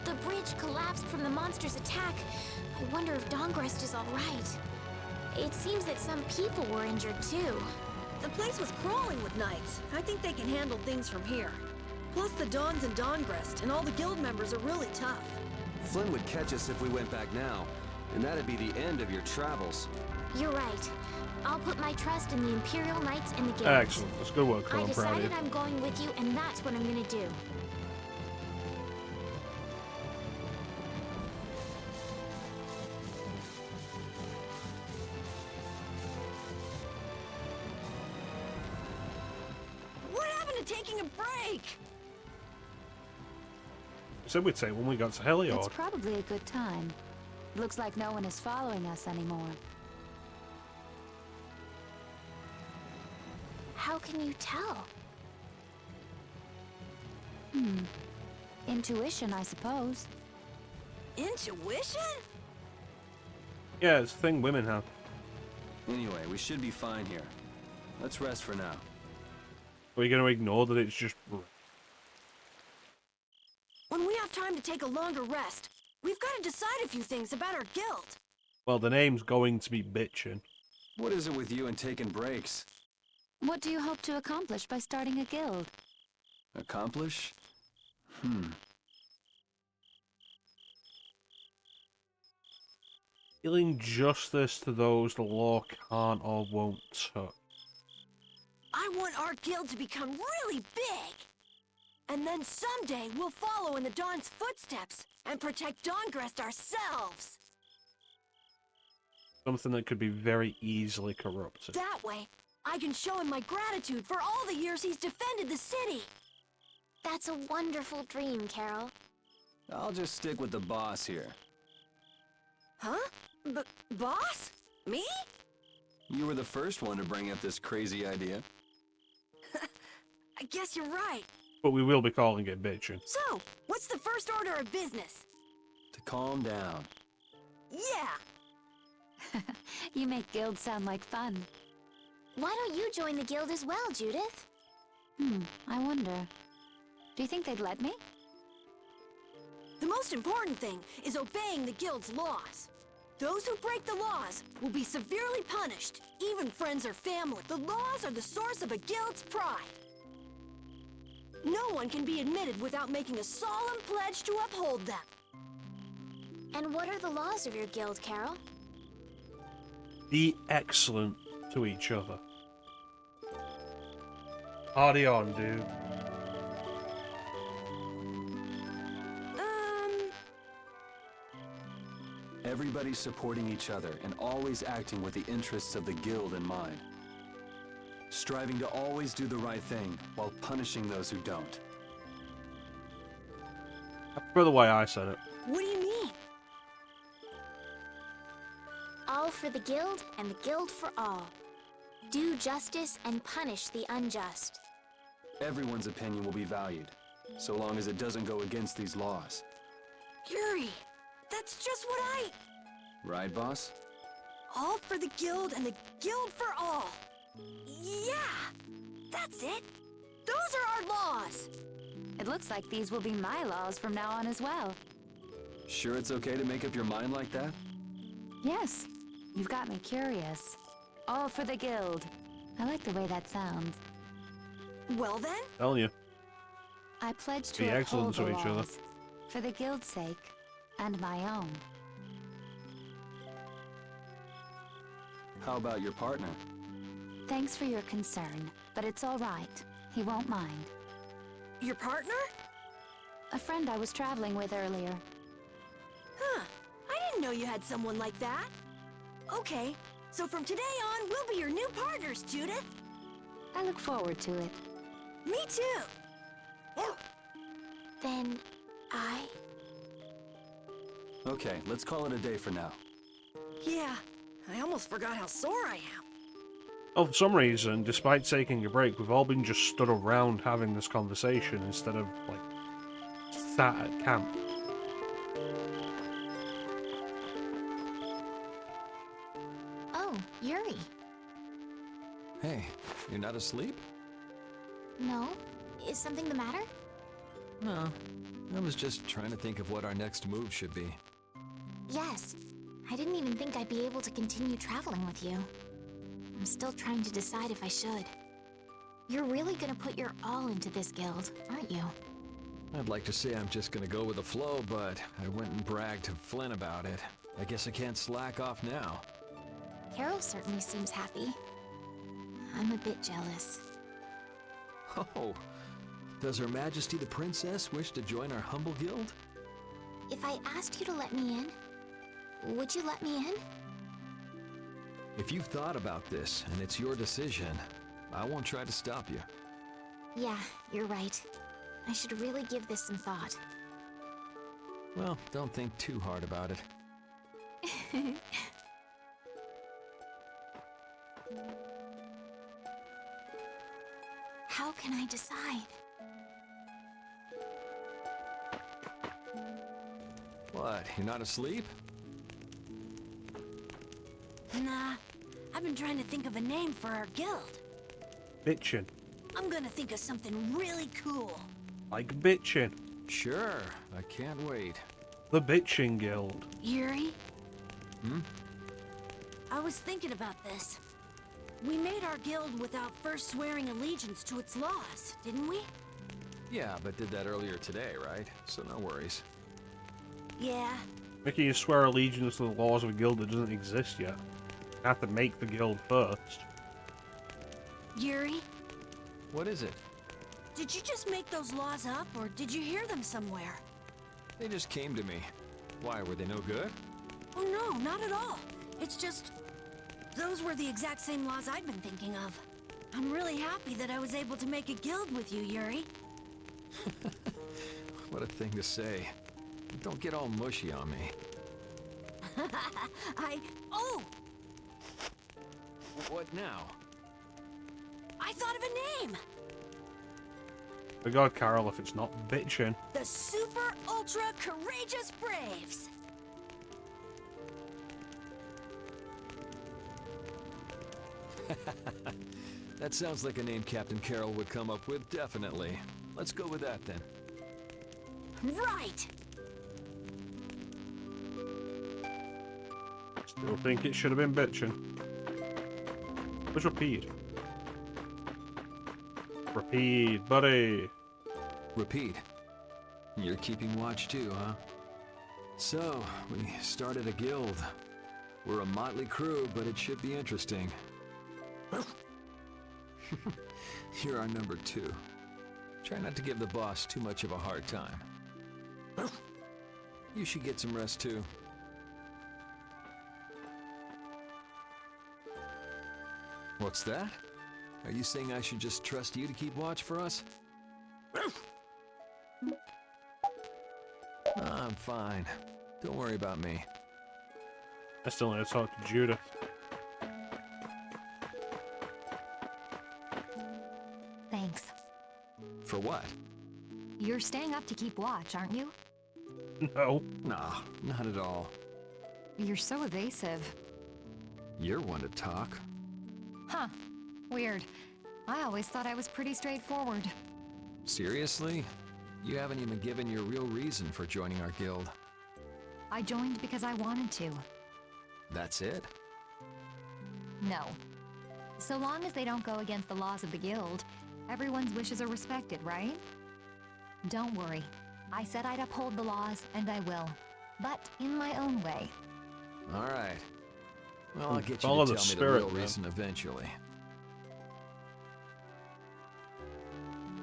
The bridge collapsed from the monster's attack. I wonder if Dongrest is all right. It seems that some people were injured too. The place was crawling with knights. I think they can handle things from here. Plus the Dons and Dongrest and all the guild members are really tough. Flynn would catch us if we went back now, and that'd be the end of your travels. You're right. I'll put my trust in the Imperial Knights and the Guilds. Excellent. That's good work, Carl. I I'm proud of you. decided I'm going with you, and that's what I'm gonna do. What happened to taking a break? Said we'd say when we got to It's Heliod. probably a good time. Looks like no one is following us anymore. How can you tell? Intuition, I suppose. Intuition? Yeah, it's a thing women have. Anyway, we should be fine here. Let's rest for now. Are you going to ignore that it's just... When we have time to take a longer rest, we've got to decide a few things about our guild. Well, the name's going to be bitchin'. What is it with you and taking breaks? What do you hope to accomplish by starting a guild? Accomplish? Healing justice to those the law can't or won't touch. I want our guild to become really big. And then someday we'll follow in the Dawn's footsteps and protect Dongrest ourselves. Something that could be very easily corrupted. That way, I can show him my gratitude for all the years he's defended the city. That's a wonderful dream, Carol. I'll just stick with the boss here. Huh? Boss? Me? You were the first one to bring up this crazy idea. I guess you're right. But we will be calling it bitchin'. So, what's the first order of business? To calm down. Yeah! You make guilds sound like fun. Why don't you join the guild as well, Judith? I wonder. Do you think they'd let me? The most important thing is obeying the guild's laws. Those who break the laws will be severely punished, even friends or family. The laws are the source of a guild's pride. No one can be admitted without making a solemn pledge to uphold them. And what are the laws of your guild, Carol? Be excellent to each other. Party on, dude. Everybody supporting each other and always acting with the interests of the guild in mind. Striving to always do the right thing while punishing those who don't. I prefer the way I said it. What do you mean? All for the guild and the guild for all. Do justice and punish the unjust. Everyone's opinion will be valued, so long as it doesn't go against these laws. Yuri, that's just what I... Right, boss? All for the guild and the guild for all. Yeah, that's it. Those are our laws. It looks like these will be my laws from now on as well. Sure it's okay to make up your mind like that? Yes, you've got me curious. All for the guild. I like the way that sounds. Well then, Telling you. I pledge to Be uphold excellent the to each other. laws, for the guild's sake, and my own. How about your partner? Thanks for your concern, but it's all right. He won't mind. your partner? A friend I was traveling with earlier. Huh, I didn't know you had someone like that. Okay, so from today on, we'll be your new partners, Judith. I look forward to it. Me too. Then I... Okay, let's call it a day for now. Yeah, I almost forgot how sore I am. Oh, for some reason, despite taking a break, we've all been just stood around having this conversation instead of, like, sat at camp. Oh, Yuri. Hey, you're not asleep? No? Is something the matter? No. I was just trying to think of what our next move should be. Yes. I didn't even think I'd be able to continue traveling with you. I'm still trying to decide if I should. You're really gonna put your all into this guild, aren't you? I'd like to say I'm just gonna go with the flow, but I went and bragged to Flynn about it. I guess I can't slack off now. Carol certainly seems happy. I'm a bit jealous. Oh, does Her Majesty the Princess wish to join our humble guild? If I asked you to let me in, would you let me in? If you've thought about this, and it's your decision, I won't try to stop you. Yeah, you're right. I should really give this some thought. Well, don't think too hard about it. How can I decide? What, you're not asleep? Nah, I've been trying to think of a name for our guild. Bitchin'. I'm gonna think of something really cool. Like bitchin'. Sure, I can't wait. The Bitchin' Guild. Yuri? Hmm? I was thinking about this. We made our guild without first swearing allegiance to its laws, didn't we? Yeah, but did that earlier today, right? So no worries. Yeah. Making you swear allegiance to the laws of a guild that doesn't exist yet. You have to make the guild first. Yuri? What is it? Did you just make those laws up, or did you hear them somewhere? They just came to me. Why, were they no good? Oh no, not at all. It's just... those were the exact same laws I'd been thinking of. I'm really happy that I was able to make a guild with you, Yuri. What a thing to say. Don't get all mushy on me. Oh! What now? I thought of a name! For God, Carol, if it's not bitchin'. The Super Ultra Courageous Braves! That sounds like a name Captain Carroll would come up with, definitely. Let's go with that, then. Right! Still think it should have been bitchin'. Where's Repeat? Repeat, buddy. Repeat. You're keeping watch too, huh? So, we started a guild. We're a motley crew, but it should be interesting. You're our number 2. Try not to give the boss too much of a hard time. You should get some rest too. What's that? Are you saying I should just trust you to keep watch for us? I'm fine. Don't worry about me. I still need to talk to Judah. Thanks. For what? You're staying up to keep watch, aren't you? No. Nah, not at all. You're so evasive. You're one to talk. Huh. Weird. I always thought I was pretty straightforward. Seriously? You haven't even given your real reason for joining our guild. I joined because I wanted to. That's it? No. So long as they don't go against the laws of the guild, everyone's wishes are respected, right? Don't worry. I said I'd uphold the laws, and I will. But in my own way. All right. Well, I'll get Follow you the to tell me spirit, the real man. reason eventually.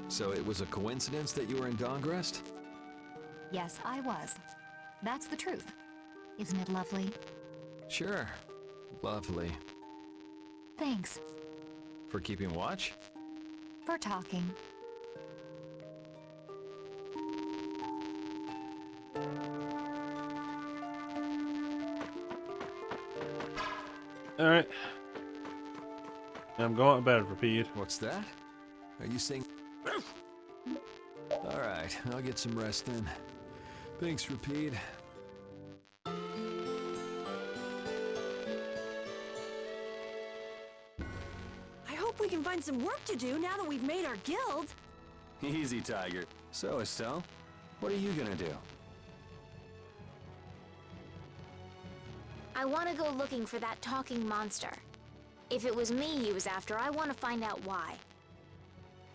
So it was a coincidence that you were in Dongrest? Yes, I was. That's the truth. Isn't it lovely? Sure. Lovely. Thanks. For keeping watch? For talking. Alright. I'm going to bed, repeat. What's that? Are you saying... Alright, I'll get some rest then. Thanks, Repeat. I hope we can find some work to do now that we've made our guild. Easy, Tiger. So, Estelle, what are you gonna do? I want to go looking for that talking monster. If it was me he was after, I want to find out why.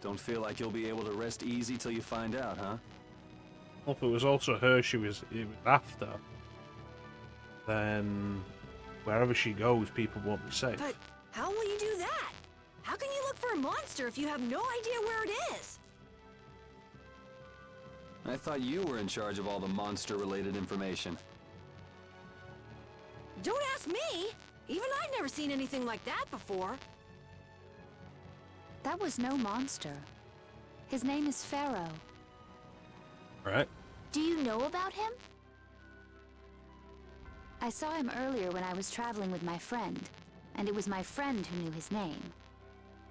Don't feel like you'll be able to rest easy till you find out, huh? Well, if it was also her he was after, then wherever she goes, people won't be safe. But how will you do that? How can you look for a monster if you have no idea where it is? I thought you were in charge of all the monster-related information. Don't ask me! Even I've never seen anything like that before. That was no monster. His name is Pharaoh. Right? Do you know about him? I saw him earlier when I was traveling with my friend, and it was my friend who knew his name.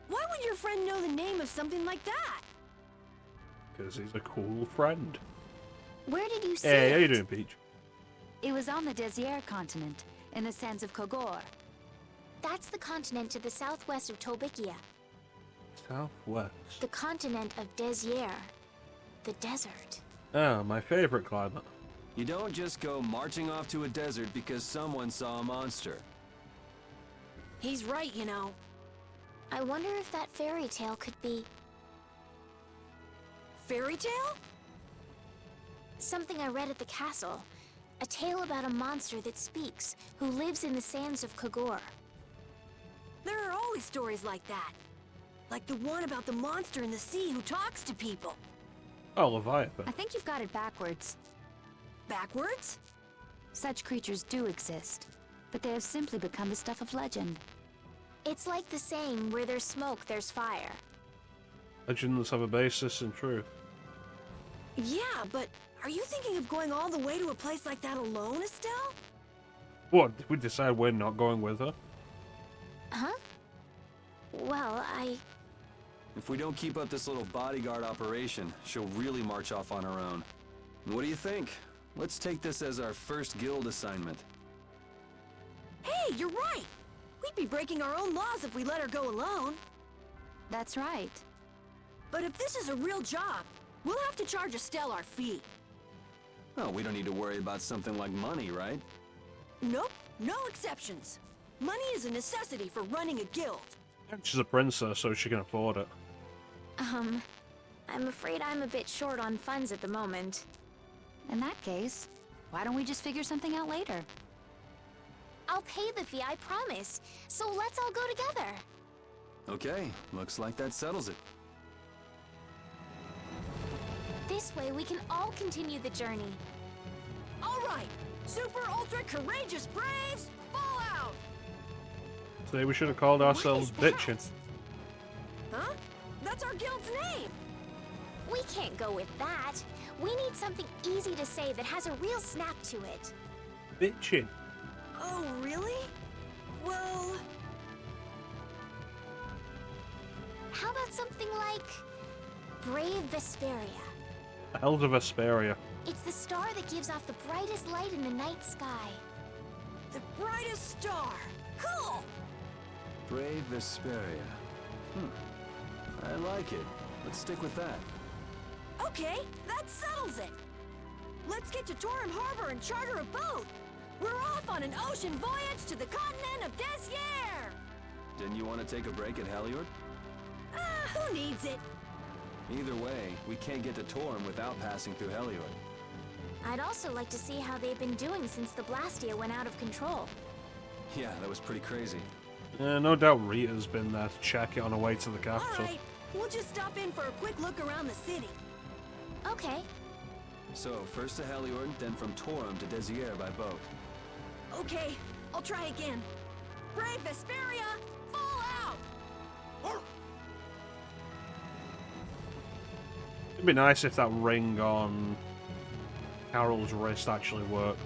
Why would your friend know the name of something like that? Because he's a cool friend. Where did you see Hey, how it? you doing, Peach? It was on the Désir continent, in the sands of Kogor. That's the continent to the southwest of Tolbikia. Southwest. The continent of Désir. The desert. Ah, my favorite climate. You don't just go marching off to a desert because someone saw a monster. He's right, you know. I wonder if that fairy tale could be... Fairy tale? something I read at the castle. A tale about a monster that speaks, who lives in the sands of Kogor. There are always stories like that. Like the one about the monster in the sea who talks to people. Oh, Leviathan. I think you've got it backwards. Backwards? Such creatures do exist, but they have simply become the stuff of legend. It's like the saying, where there's smoke, there's fire. Legends have a basis in truth. Yeah, but are you thinking of going all the way to a place like that alone, Estelle? What, did we decide we're not going with her? Huh? Well, If we don't keep up this little bodyguard operation, she'll really march off on her own. What do you think? Let's take this as our first guild assignment. Hey, you're right! We'd be breaking our own laws if we let her go alone. That's right. But if this is a real job, we'll have to charge Estelle our fee. Well, we don't need to worry about something like money, right? Nope, no exceptions. Money is a necessity for running a guild. She's a princess, so she can afford it. I'm afraid I'm a bit short on funds at the moment. In that case, why don't we just figure something out later? I'll pay the fee, I promise. So let's all go together. Okay, looks like that settles it. This way we can all continue the journey. All right, super ultra courageous braves, fall out! Today we should have called ourselves What is bitchin'. that? Huh? That's our guild's name! We can't go with that. We need something easy to say that has a real snap to it. Bitchin'. Oh, really? Well... How about something like... Brave Vesperia? The hell's a Vesperia? It's the star that gives off the brightest light in the night sky. The brightest star! Cool! Brave Vesperia. I like it. Let's stick with that. Okay, that settles it! Let's get to Torum Harbor and charter a boat! We're off on an ocean voyage to the continent of Désir! Didn't you want to take a break at Heliord? Who needs it? Either way, we can't get to Torum without passing through Heliord. I'd also like to see how they've been doing since the Blastia went out of control. Yeah, that was pretty crazy. No doubt Rita's been there to check it on her way to the capital. Alright, we'll just stop in for a quick look around the city. Okay. So, first to Heliord, then from Torum to Désir by boat. Okay, I'll try again. Brave Vesperia, fall out! It'd be nice if that ring on Carol's wrist actually worked.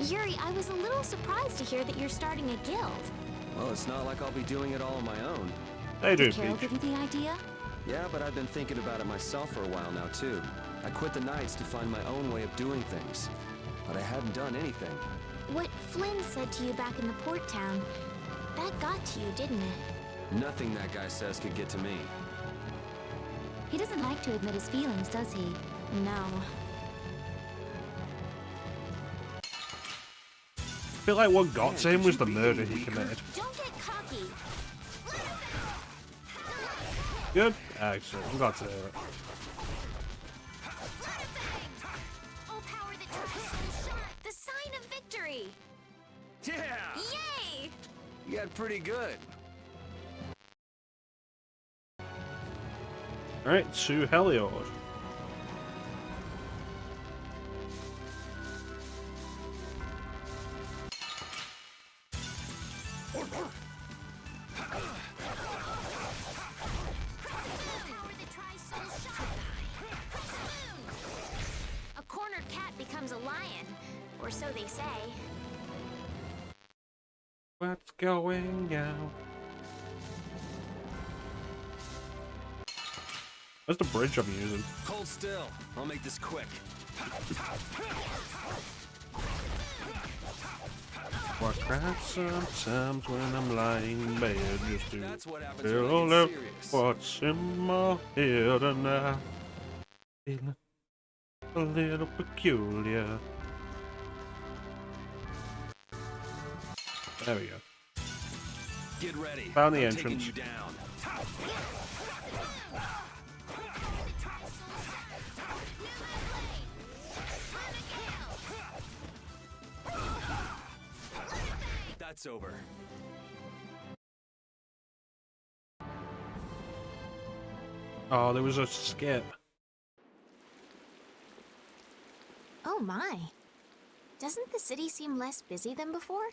Yuri, I was a little surprised to hear that you're starting a guild. Well, it's not like I'll be doing it all on my own. Hey, Did dude, Carol Peach. give you the idea? Yeah, but I've been thinking about it myself for a while now, too. I quit the Knights to find my own way of doing things. But I hadn't done anything. What Flynn said to you back in the port town, that got to you, didn't it? Nothing that guy says could get to me. He doesn't like to admit his feelings, does he? No. I feel like what got to him was the murder he committed. Don't get cocky. Good? Excellent. I'm glad to hear it. Oh, power that tries shot. The sign of victory. Yeah! Yay! You got pretty good. Alright, to Heliod. A cornered cat becomes a lion, or so they say. What's going on? Where's the bridge I'm using? Hold still. I'll make this quick. I cry sometimes when I'm lying in bed just to That's what happens when I feel get up serious. what's in my head, and I'm feeling a little peculiar. There we go. Get ready. Found the I'm taking entrance. you down. That's over. Oh, there was a skip. Oh my. Doesn't the city seem less busy than before?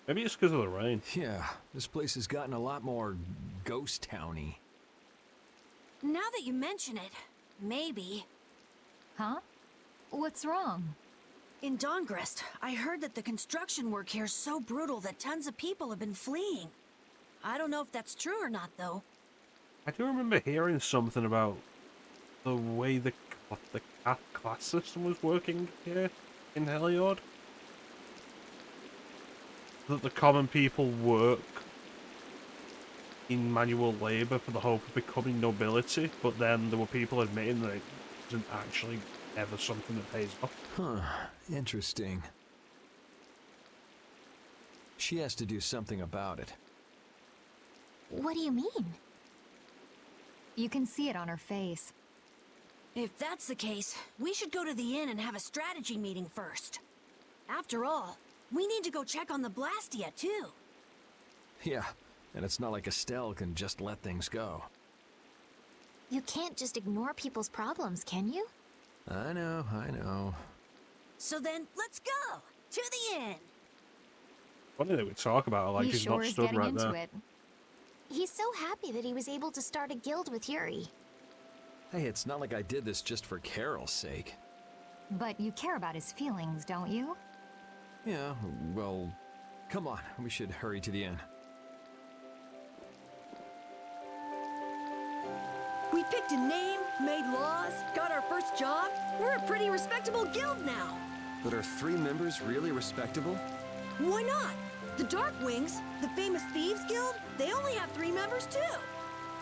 Maybe it's because of the rain. Yeah, this place has gotten a lot more ghost towny. Now that you mention it, maybe. Huh? What's wrong? In Dongrest, I heard that the construction work here is so brutal that tons of people have been fleeing. I don't know if that's true or not, though. I do remember hearing something about the way the class system was working here in Heliod. That the common people work in manual labour for the hope of becoming nobility, but then there were people admitting that it isn't actually ever something that pays off. Huh, interesting. She has to do something about it. What do you mean? You can see it on her face. If that's the case, we should go to the inn and have a strategy meeting first. After all, we need to go check on the Blastia, too. Yeah, and it's not like Estelle can just let things go. You can't just ignore people's problems, can you? I know, I know. So then, let's go! To the inn! Funny that we talk about it like He he's sure not is stood getting right into there. it. He's so happy that he was able to start a guild with Yuri. Hey, it's not like I did this just for Carol's sake. But you care about his feelings, don't you? Yeah, well, come on, we should hurry to the inn. We picked a name, made laws, got our first job. We're a pretty respectable guild now. But are 3 members really respectable? Why not? The Darkwings, the famous thieves guild, they only have 3 members too.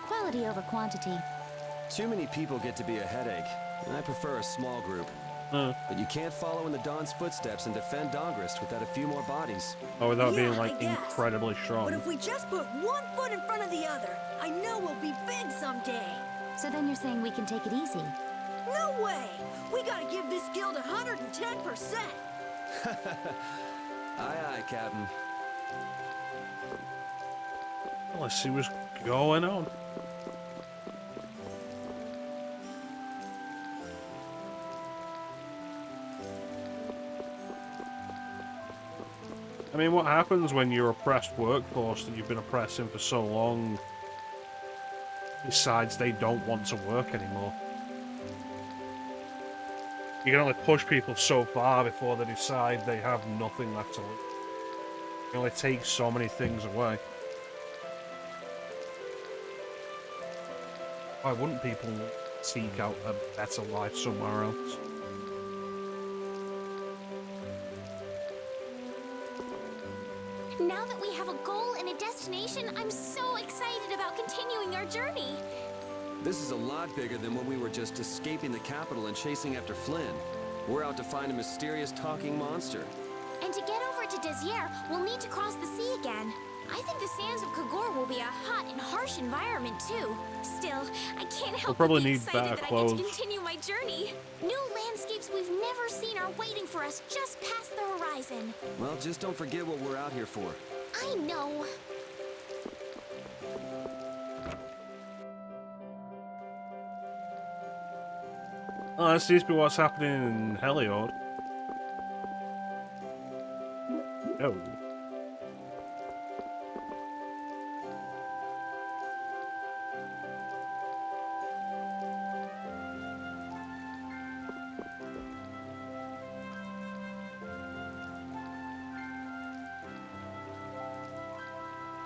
Quality over quantity. Too many people get to be a headache, and I prefer a small group. But you can't follow in the Dawn's footsteps and defend Dongrest without a few more bodies. Oh, without being Yeah, like I guess. incredibly strong. But if we just put one foot in front of the other, I know we'll be big someday. So then you're saying we can take it easy? No way! We gotta give this guild 110%! Aye, aye, Captain. Well, let's see what's going on. I mean, what happens when your oppressed workforce that you've been oppressing for so long decides they don't want to work anymore? You can only push people so far before they decide they have nothing left to lose. You can only take so many things away. Why wouldn't people seek out a better life somewhere else? Now that we have a goal and a destination, I'm so excited about continuing our journey. This is a lot bigger than when we were just escaping the capital and chasing after Flynn. We're out to find a mysterious talking monster. And to get over to Desir, we'll need to cross the sea again. I think the sands of Kagor will be a hot and harsh environment too. Still, I can't help but probably be need excited better that I clothes. get to continue my journey. New landscapes we've never seen are waiting for us just past the horizon. Well, just don't forget what we're out here for. I know. Oh, that seems to be what's happening in Heliod. Oh.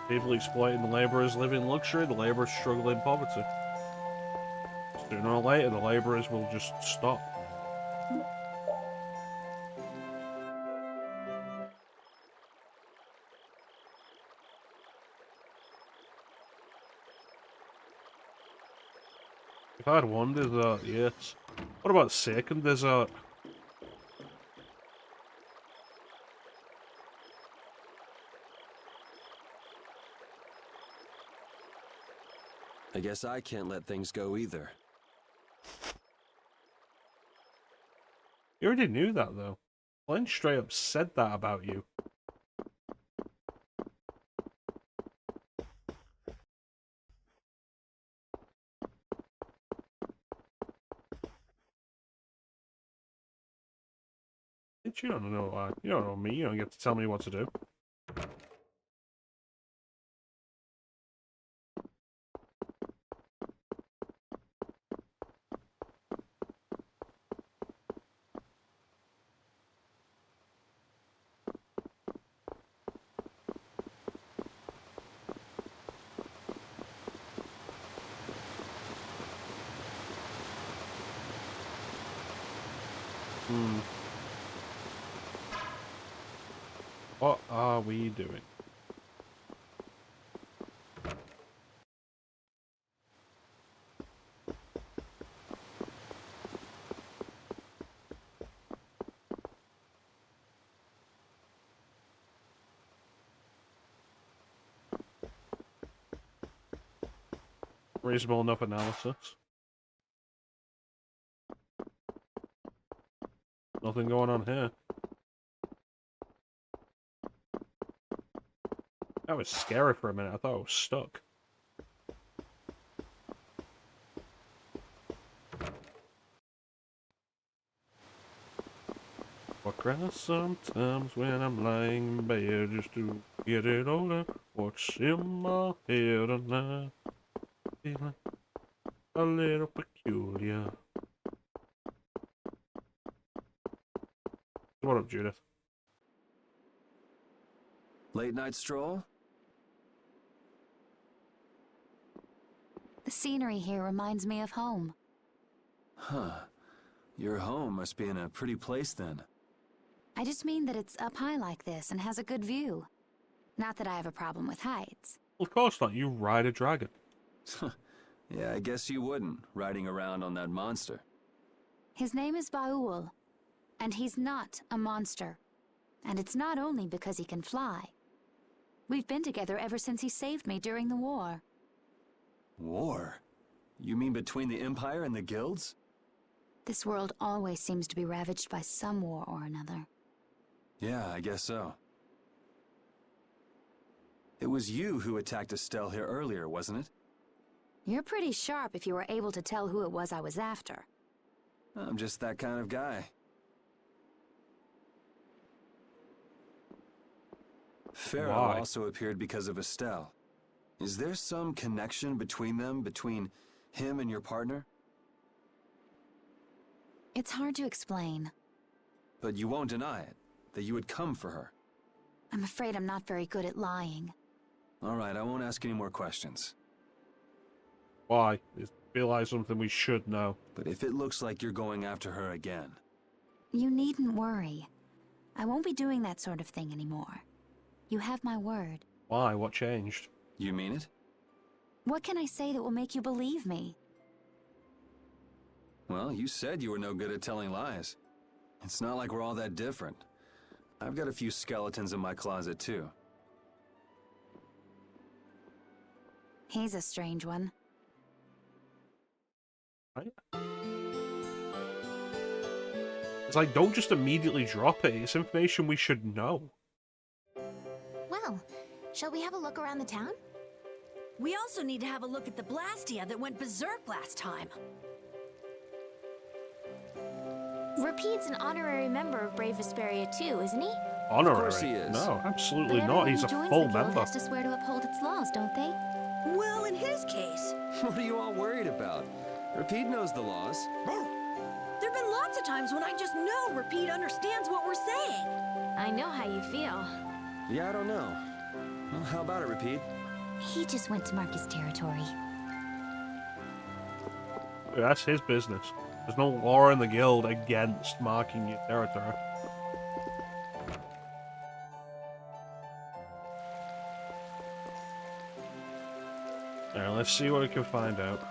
People exploiting the laborers live in luxury, the laborers struggle in poverty. Sooner or later, the laborers will just stop. If I had one dessert, yes. What about second dessert? I guess I can't let things go either. You already knew that, though. Flynn straight up said that about you. You don't know. You don't know me. You don't get to tell me what to do. What are we doing? Reasonable enough analysis. Nothing going on here. That was scary for a minute. I thought I was stuck. Walk around sometimes when I'm lying in bed just to get it over. What's in my head tonight? Feeling a little peculiar. What up, Judith? Late night stroll? The scenery here reminds me of home. Huh. Your home must be in a pretty place then. I just mean that it's up high like this and has a good view. Not that I have a problem with heights. Of course not. You ride a dragon. Yeah, I guess you wouldn't, riding around on that monster. His name is Baul, and he's not a monster. And it's not only because he can fly. We've been together ever since he saved me during the war. War? You mean between the Empire and the guilds? This world always seems to be ravaged by some war or another. Yeah, I guess so. It was you who attacked Estelle here earlier, wasn't it? You're pretty sharp if you were able to tell who it was I was after. I'm just that kind of guy. Pharaoh Why? also appeared because of Estelle. Is there some connection between them, between him and your partner? It's hard to explain. But you won't deny it, that you would come for her. I'm afraid I'm not very good at lying. All right, I won't ask any more questions. Why? Is realize something we should know. But if it looks like you're going after her again... You needn't worry. I won't be doing that sort of thing anymore. You have my word. Why? What changed? You mean it? What can I say that will make you believe me? Well, you said you were no good at telling lies. It's not like we're all that different. I've got a few skeletons in my closet, too. He's a strange one. Right? It's like, don't just immediately drop it. It's information we should know. Well, shall we have a look around the town? We also need to have a look at the Blastia that went berserk last time. Rapide's an honorary member of Brave Vesperia too, isn't he? Honorary? Of course he is. No, absolutely But not. everyone He's a who joins full the guild member. has to swear to uphold its laws, don't they? Well, in his case, What are you all worried about? Rapide knows the laws. there've been lots of times when I just know Rapide understands what we're saying. I know how you feel. Yeah, I don't know. Well, how about it, Rapide? He just went to mark his territory. That's his business. There's no law in the guild against marking your territory. Alright, let's see what we can find out.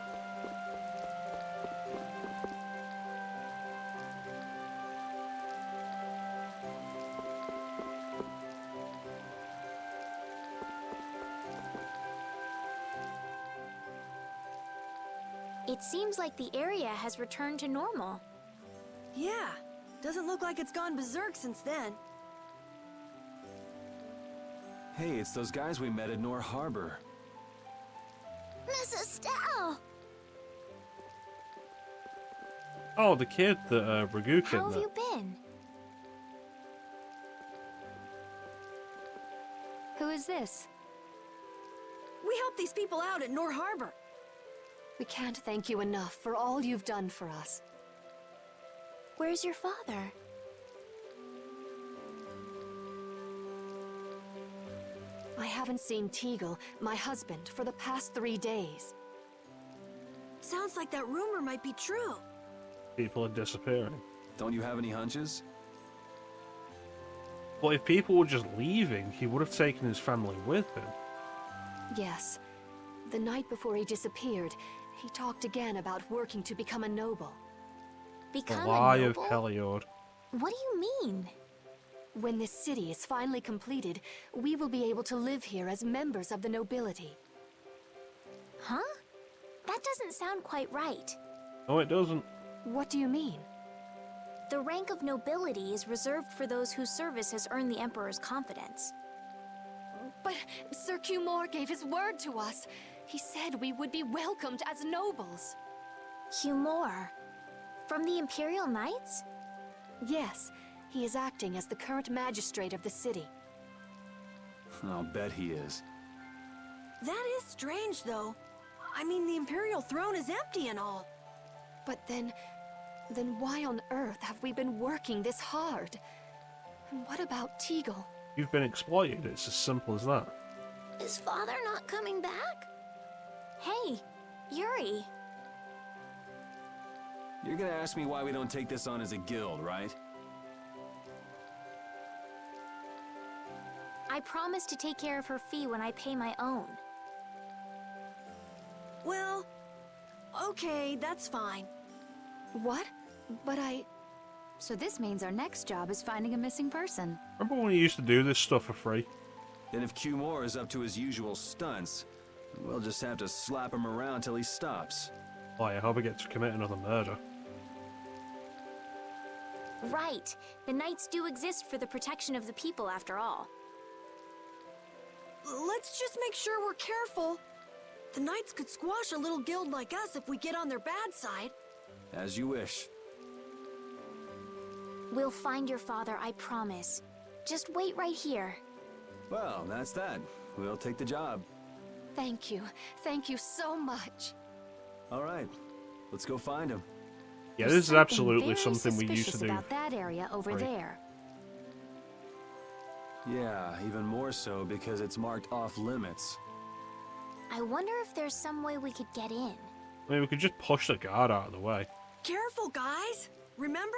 It seems like the area has returned to normal. Yeah, doesn't look like it's gone berserk since then. Hey, it's those guys we met at Nor Harbor. Miss Estelle! Oh, the kid that Ragu How kidnapped. have you been? Who is this? We helped these people out at Nor Harbor. We can't thank you enough for all you've done for us. Where's your father? I haven't seen Teagle, my husband, for the past 3 days. Sounds like that rumor might be true. People are disappearing. Don't you have any hunches? But if people were just leaving, he would have taken his family with him. Yes. The night before he disappeared, he talked again about working to become a noble. The Become lie a of noble? Heliod. What do you mean? When this city is finally completed, we will be able to live here as members of the nobility. Huh? That doesn't sound quite right. No, it doesn't. What do you mean? The rank of nobility is reserved for those whose service has earned the Emperor's confidence. But Sir Cumore gave his word to us. He said we would be welcomed as nobles. Cumore? From the Imperial Knights? Yes, he is acting as the current magistrate of the city. I'll bet he is. That is strange, though. I mean, the Imperial throne is empty and all. But then why on earth have we been working this hard? And what about Teagle? You've been exploited. It's as simple as that. Is father not coming back? Hey, Yuri. You're gonna ask me why we don't take this on as a guild, right? I promise to take care of her fee when I pay my own. Well, okay, that's fine. What? But So this means our next job is finding a missing person. Remember when we used to do this stuff for free? Then if Cumore is up to his usual stunts, we'll just have to slap him around till he stops. Oh, I hope I get to commit another murder. Right. The Knights do exist for the protection of the people, after all. Let's just make sure we're careful. The Knights could squash a little guild like us if we get on their bad side. As you wish. We'll find your father, I promise. Just wait right here. Well, that's that. We'll take the job. thank you. Thank you so much. All right, let's go find him. Yeah, There's this is absolutely very something we used to suspicious do. about that area over Right. there. Yeah, even more so because it's marked off limits. I wonder if there's some way we could get in. I mean, we could just push the guard out of the way. Careful, guys! Remember?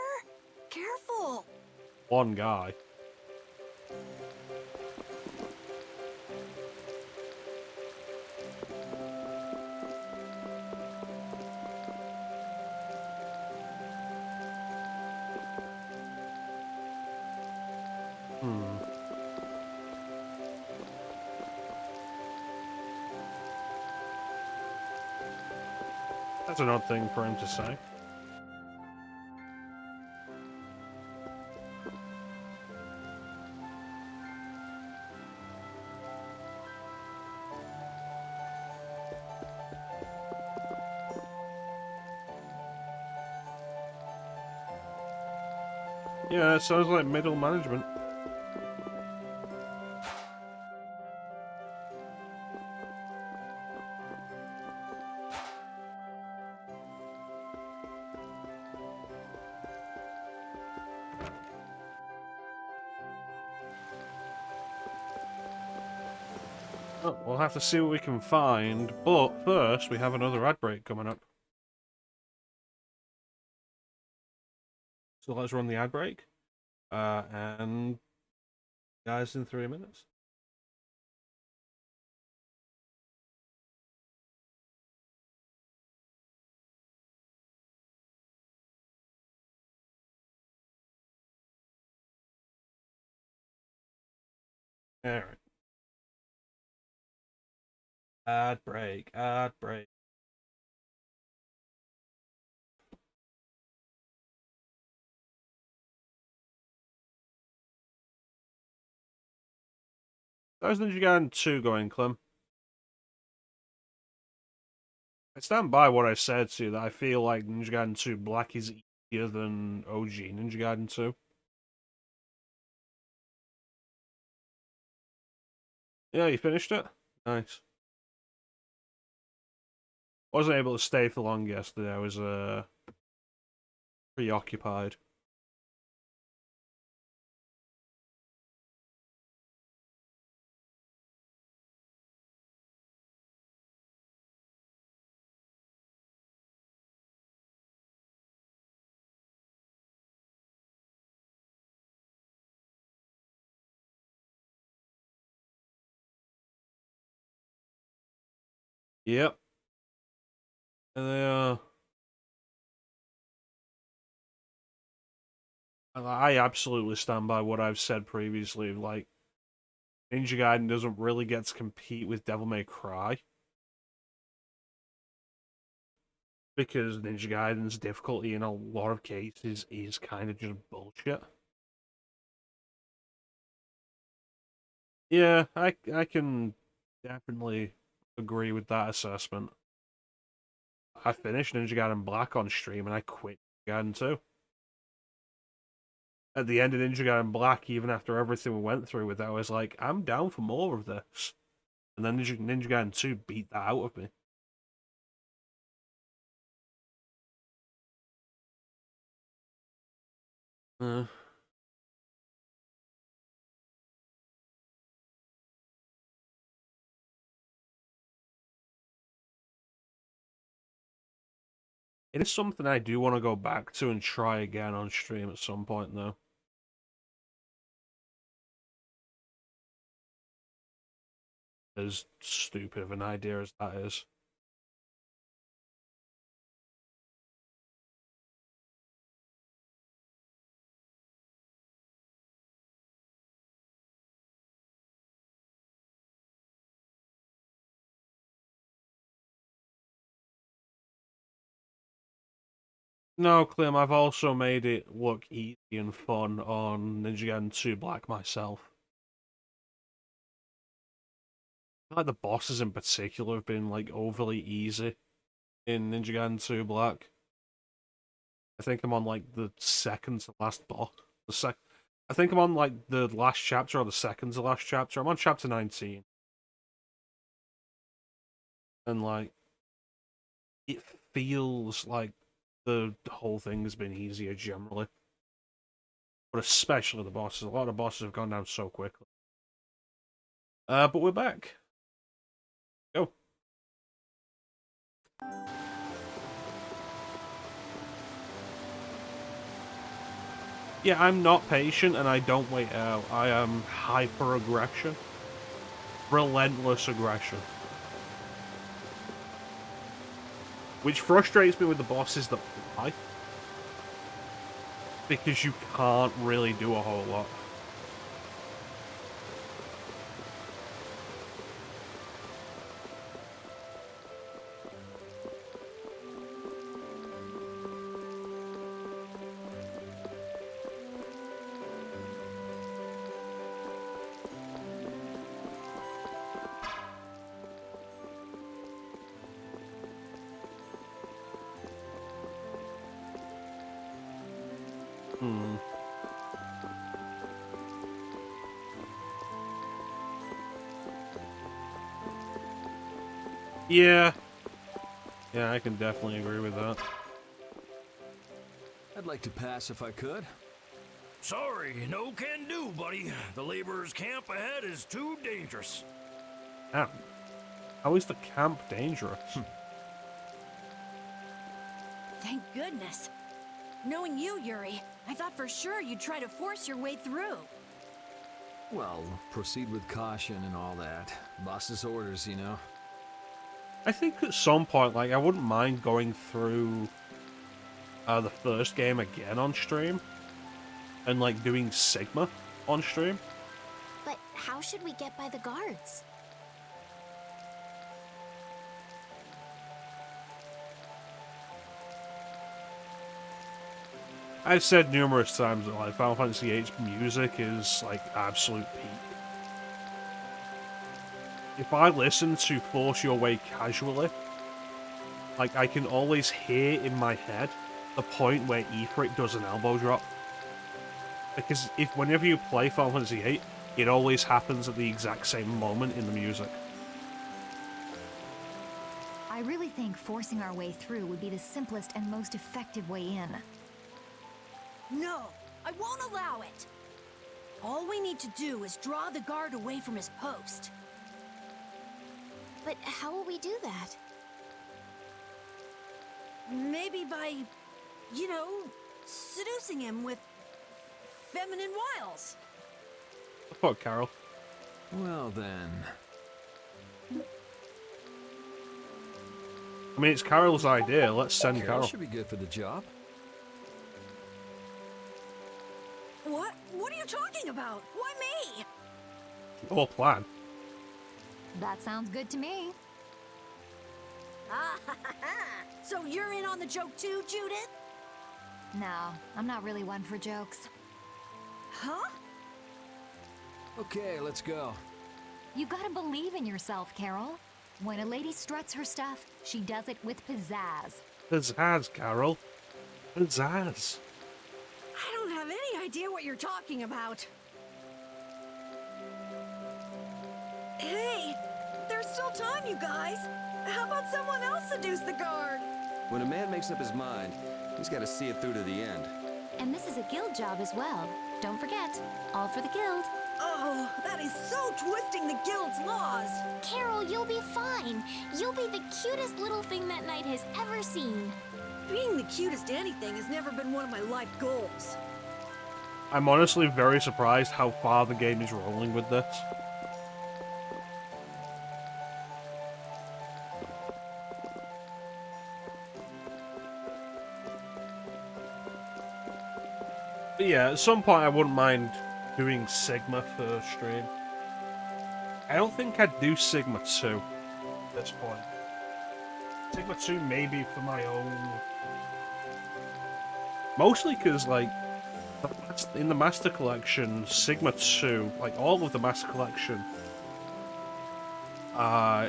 Careful! One guy. That's an odd thing for him to say. Yeah, it sounds like middle management. Well, we'll have to see what we can find, but first we have another ad break coming up. So let's run the ad break. And guys, in 3 minutes. Alright. Ad break, ad break. How's Ninja Gaiden 2 going, Clem? I stand by what I said to you, that I feel like Ninja Gaiden 2 Black is easier than OG Ninja Gaiden 2. Yeah, you finished it? Nice. Wasn't able to stay for long yesterday, I was preoccupied. Yep. And I absolutely stand by what I've said previously. Like, Ninja Gaiden doesn't really get to compete with Devil May Cry. Because Ninja Gaiden's difficulty in a lot of cases is kind of just bullshit. Yeah, I can definitely agree with that assessment. I finished Ninja Gaiden Black on stream and I quit Ninja Gaiden 2. At the end of Ninja Gaiden Black, even after everything we went through with it, I was like, I'm down for more of this. And then Ninja Gaiden 2 beat that out of me. It is something I do want to go back to and try again on stream at some point, though. As stupid of an idea as that is. No, Clem, I've also made it look easy and fun on Ninja Gaiden 2 Black myself. Like the bosses in particular have been like overly easy in Ninja Gaiden 2 Black. I think I'm on like the second to last boss. I think I'm on like the last chapter or the second to last chapter. I'm on chapter 19. And like it feels like the whole thing has been easier generally. But especially the bosses. A lot of bosses have gone down so quickly. But we're back. Go. Yeah, I'm not patient and I don't wait out. I am hyper-aggression. Relentless aggression. Which frustrates me with the bosses that fly. Because you can't really do a whole lot. Yeah. Yeah, I can definitely agree with that. I'd like to pass if I could. Sorry, no can do, buddy. The laborers' camp ahead is too dangerous. Camp? How is the camp dangerous? Thank goodness. Knowing you, Yuri, I thought for sure you'd try to force your way through. Well, proceed with caution and all that. Boss's orders, you know. I think at some point, like, I wouldn't mind going through the first game again on stream. And, like, doing Sigma on stream. But how should we get by the guards? I've said numerous times that, like, Final Fantasy VIII's music is, like, absolute peak. If I listen to Force Your Way casually, like, I can always hear in my head the point where Ifrit does an elbow drop. Because whenever you play Final Fantasy VIII, it always happens at the exact same moment in the music. I really think forcing our way through would be the simplest and most effective way in. No, I won't allow it. All we need to do is draw the guard away from his post. But how will we do that? Maybe by, you know, seducing him with feminine wiles. Fuck, Carol. Well then. I mean, it's Carol's idea. Let's send Carol Carol. should be good for the job. What? What are you talking about? Why me? Your plan. That sounds good to me. Ah, ha, ha, ha. So you're in on the joke too, Judith? No, I'm not really one for jokes. Huh? Okay, let's go. You gotta believe in yourself, Carol. When a lady struts her stuff, she does it with pizzazz. Pizzazz, Carol. Pizzazz. I don't have any idea what you're talking about. Hey, there's still time, you guys. How about someone else seduce the guard? When a man makes up his mind, he's got to see it through to the end. And this is a guild job as well. Don't forget, all for the guild. Oh, that is so twisting the guild's laws. Carol, you'll be fine. You'll be the cutest little thing that knight has ever seen. Being the cutest anything has never been one of my life goals. I'm honestly very surprised how far the game is rolling with this. But yeah, at some point I wouldn't mind doing Sigma for stream. I don't think I'd do Sigma 2 at this point. Sigma 2 maybe for my own... Mostly because, like, in the Master Collection, Sigma 2, like all of the Master Collection,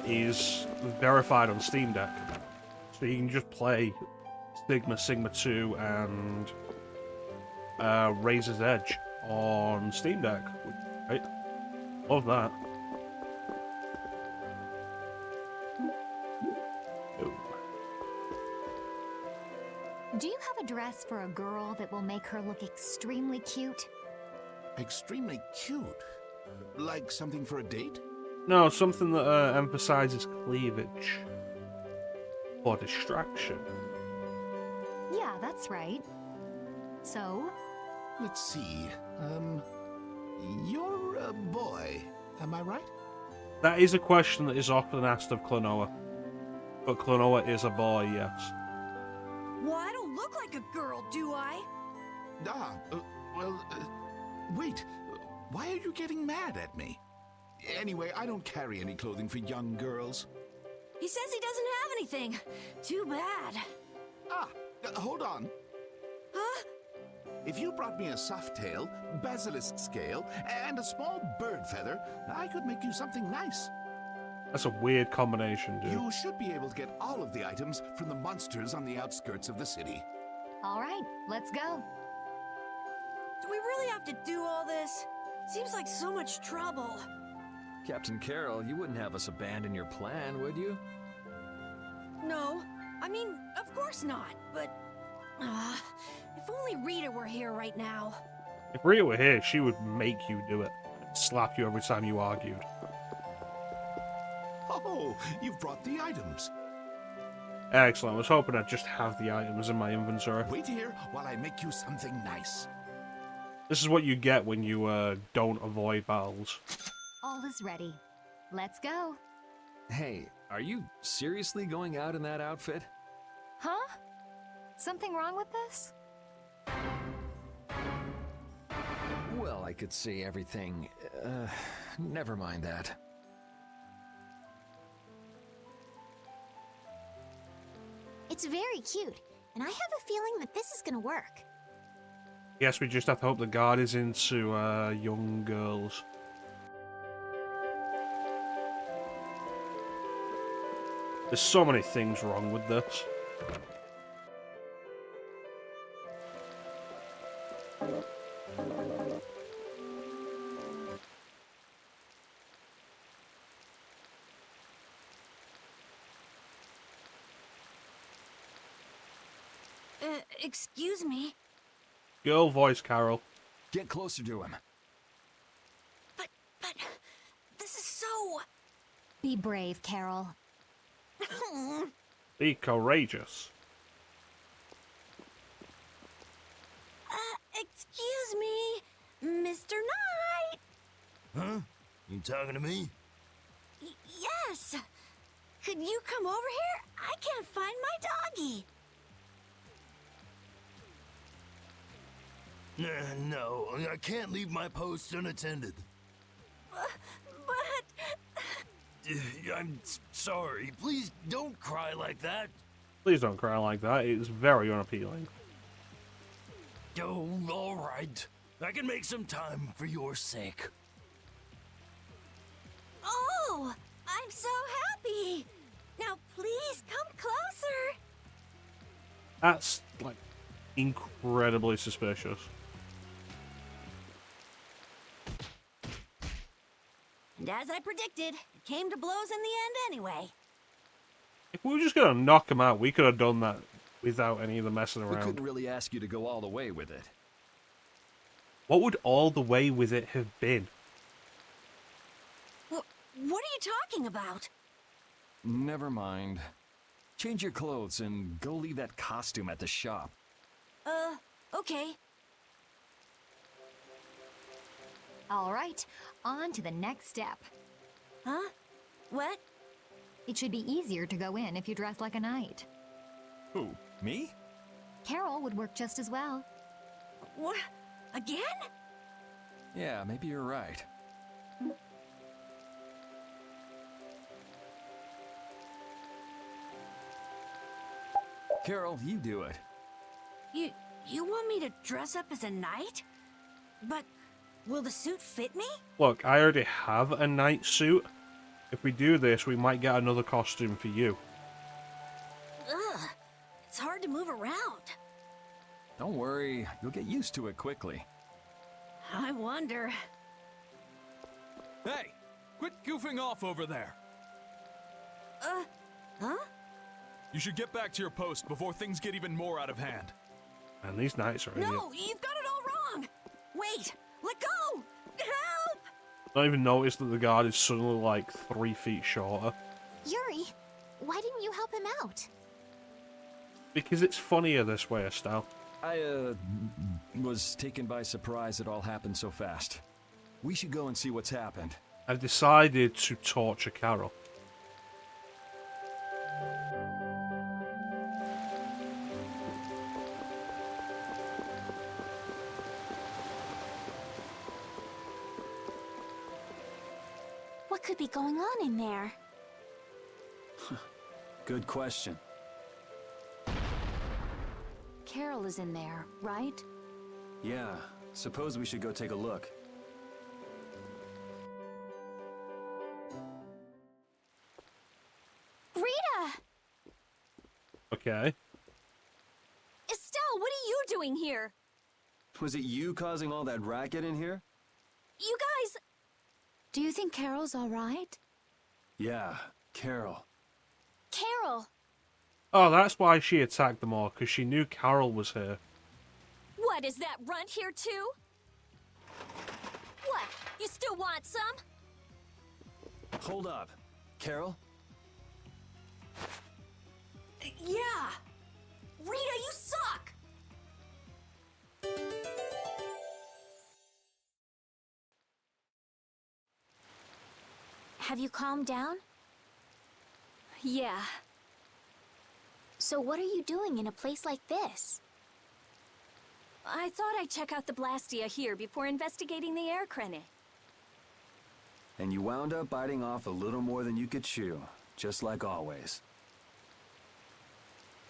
is verified on Steam Deck. So you can just play Sigma 2, and Razor's Edge on Steam Deck. Right? Love that. Do you have a dress for a girl that will make her look extremely cute? Extremely cute? Like something for a date? No, something that emphasizes cleavage. Or distraction. Yeah, that's right. So? Let's see. You're a boy, am I right? That is a question that is often asked of Klonoa. But Klonoa is a boy, yes. Well, I don't look like a girl, do I? Wait. Why are you getting mad at me? Anyway, I don't carry any clothing for young girls. He says he doesn't have anything. Too bad. Hold on. Huh? If you brought me a soft tail, basilisk scale, and a small bird feather, I could make you something nice. That's a weird combination, dude. You should be able to get all of the items from the monsters on the outskirts of the city. All right, let's go. Do we really have to do all this? Seems like so much trouble. Captain Carroll, you wouldn't have us abandon your plan, would you? No, I mean, of course not, but... if only Rita were here right now. If Rita were here, she would make you do it. Slap you every time you argued. Oh, you've brought the items. Excellent. I was hoping I'd just have the items in my inventory. Wait here while I make you something nice. This is what you get when you don't avoid battles. All is ready. Let's go. Hey, are you seriously going out in that outfit? Huh? Something wrong with this? Well, I could see everything. Never mind that. It's very cute, and I have a feeling that this is gonna work. Yes, we just have to hope the guard is into young girls. There's so many things wrong with this. Excuse me? Girl voice, Carol. Get closer to him. But, this is so... Be brave, Carol. Be courageous. Excuse me, Mr. Knight? Huh? You talking to me? Yes! Could you come over here? I can't find my doggy. No, I can't leave my post unattended. But... I'm sorry. Please don't cry like that. Please don't cry like that. It is very unappealing. Oh, all right. I can make some time for your sake. Oh, I'm so happy. Now please come closer. That's, like, incredibly suspicious. And as I predicted, it came to blows in the end anyway. If we were just gonna knock him out, we could have done that without any of the messing We around. couldn't really ask you to go all the way with it. What would all the way with it have been? What are you talking about? Never mind. Change your clothes and go leave that costume at the shop. Okay. All right, on to the next step. Huh? What? It should be easier to go in if you dress like a knight. Who? Me? Carol would work just as well. What? Again? Yeah, maybe you're right. Carol, you do it. You want me to dress up as a knight? But will the suit fit me? Look, I already have a knight suit. If we do this, we might get another costume for you. Ugh, it's hard to move around. Don't worry, you'll get used to it quickly. I wonder. Hey, quit goofing off over there. Huh? You should get back to your post before things get even more out of hand. And these knights are idiots. No, you've got it all wrong! Wait! Let go! Help! Not even noticed that the guard is suddenly like 3 feet shorter. Yuri, why didn't you help him out? Because it's funnier this way, Estelle. I, was taken by surprise it all happened so fast. We should go and see what's happened. I've decided to torture Carol. What could be going on in there? Good question. Carol is in there, right? Yeah, suppose we should go take a look. Rita! Okay. Estelle, what are you doing here? Was it you causing all that racket in here? You guys... Do you think Carol's all right? Yeah, Carol. Carol! Oh, that's why she attacked them all, because she knew Carol was here. What, is that runt here too? What, you still want some? Hold up. Carol? Yeah! Rita, you suck! Have you calmed down? Yeah. So what are you doing in a place like this? I thought I'd check out the Blastia here before investigating the air crenny. And you wound up biting off a little more than you could chew, just like always.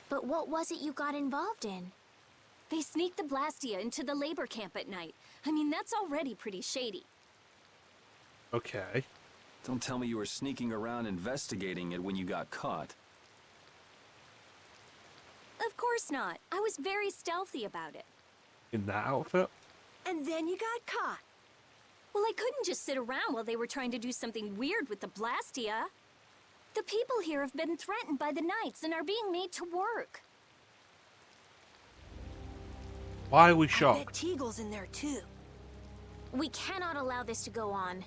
But what was it you got involved in? They sneaked the Blastia into the labor camp at night. I mean, that's already pretty shady. Okay. Don't tell me you were sneaking around investigating it when you got caught. Of course not. I was very stealthy about it. In that outfit? And then you got caught. Well, I couldn't just sit around while they were trying to do something weird with the Blastia. The people here have been threatened by the Knights and are being made to work. Why are we I bet shocked? Teagle's in there too. We cannot allow this to go on.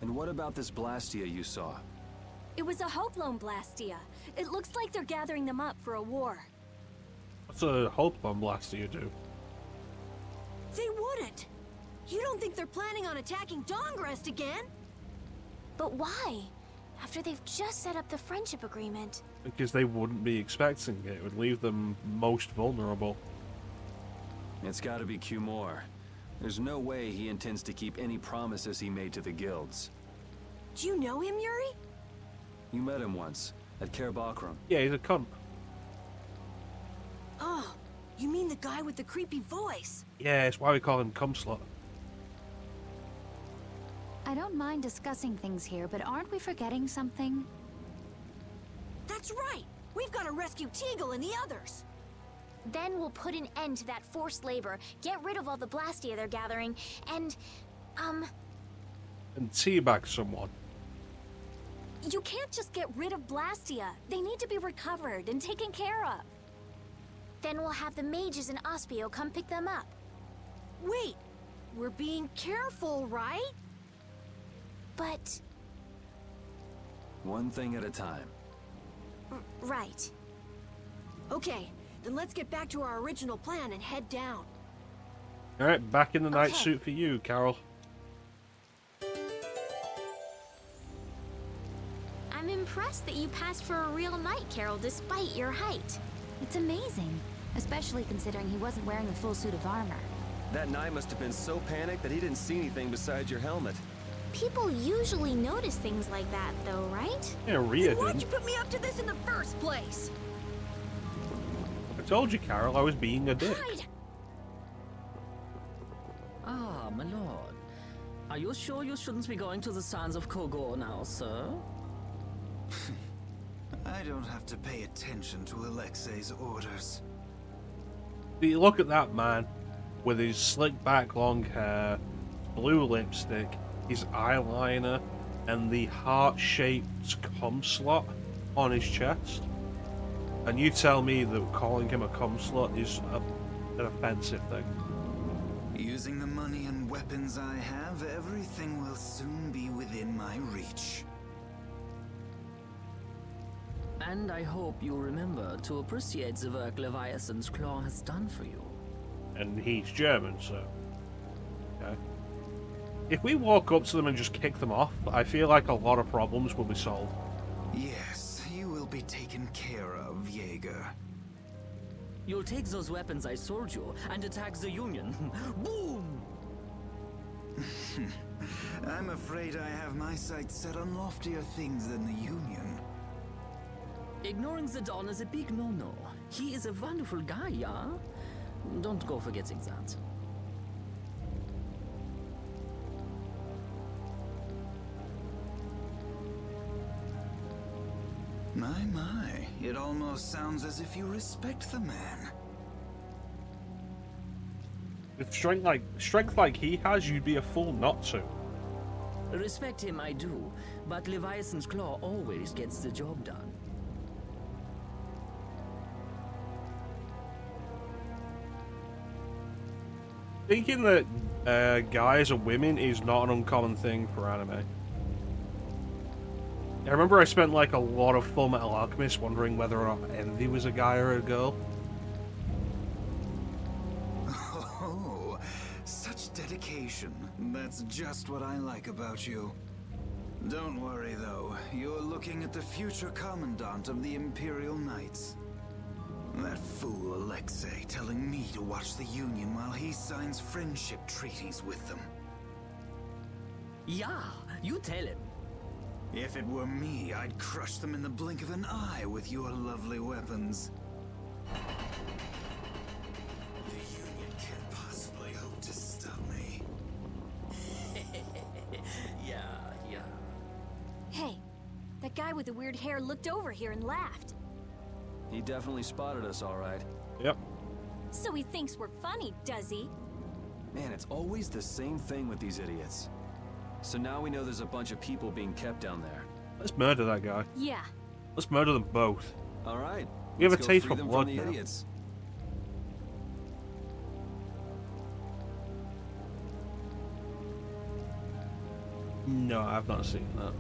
And what about this Blastia you saw? It was a Hope Loan Blastia. It looks like they're gathering them up for a war. What's a Hope Bomb Blastia do? They wouldn't. You don't think they're planning on attacking Dawngrest again? But why? After they've just set up the friendship agreement. Because they wouldn't be expecting it. It would leave them most vulnerable. It's gotta be Q-More. There's no way he intends to keep any promises he made to the guilds. Do you know him, Yuri? You met him once, at Kerbakram. Yeah, he's a cunt. Oh, you mean the guy with the creepy voice? Yeah, it's why we call him Cumslut. I don't mind discussing things here, but aren't we forgetting something? That's right! We've got to rescue Teagle and the others! Then we'll put an end to that forced labor, get rid of all the Blastia they're gathering, and, And teabag someone. You can't just get rid of Blastia. They need to be recovered and taken care of. Then we'll have the mages and Ospio come pick them up. Wait, we're being careful, right? But... One thing at a time. Right. Okay, then let's get back to our original plan and head down. Alright, back in the night Okay. suit for you, Carol. I'm impressed that you passed for a real knight, Carol, despite your height. It's amazing, especially considering he wasn't wearing a full suit of armor. That knight must have been so panicked that he didn't see anything besides your helmet. People usually notice things like that, though, right? Yeah, Rhea Then why'd you didn't. put me up to this in the first place? I told you, Carol, I was being a dick. Hide! Ah, my lord. Are you sure you shouldn't be going to the Sands of Kogor now, sir? I don't have to pay attention to Alexei's orders. See, look at that man with his slick back long hair, blue lipstick, his eyeliner, and the heart-shaped cum slot on his chest. And you tell me that calling him a cum slut is an offensive thing. Using the money and weapons I have, everything will soon be within my reach. And I hope you remember to appreciate the work Leviathan's Claw has done for you. And he's German, so... Okay. If we walk up to them and just kick them off, I feel like a lot of problems will be solved. Yes, you will be taken care of, Jaeger. You'll take those weapons I sold you and attack the Union. Boom! I'm afraid I have my sights set on loftier things than the Union. Ignoring the Don is a big no-no. He is a wonderful guy, yeah? Don't go forgetting that. My, it almost sounds as if you respect the man. With strength like he has, you'd be a fool not to. Respect him, I do, but Leviathan's Claw always gets the job done. Thinking that guys and women is not an uncommon thing for anime. I remember I spent like a lot of Full Metal Alchemist wondering whether or not Envy was a guy or a girl. Oh, such dedication. That's just what I like about you. Don't worry though, you're looking at the future commandant of the Imperial Knights. That fool Alexei telling me to watch the Union while he signs friendship treaties with them. Yeah, you tell him. If it were me, I'd crush them in the blink of an eye with your lovely weapons. The Union can't possibly hope to stop me. Yeah. Hey, that guy with the weird hair looked over here and laughed. He definitely spotted us, all right. Yep. So he thinks we're funny, does he? Man, it's always the same thing with these idiots. So now we know there's a bunch of people being kept down there. Let's murder that guy. Yeah. Let's murder them both. All right. We have a let's go taste free for them blood from the now. idiots. No, I've not seen that.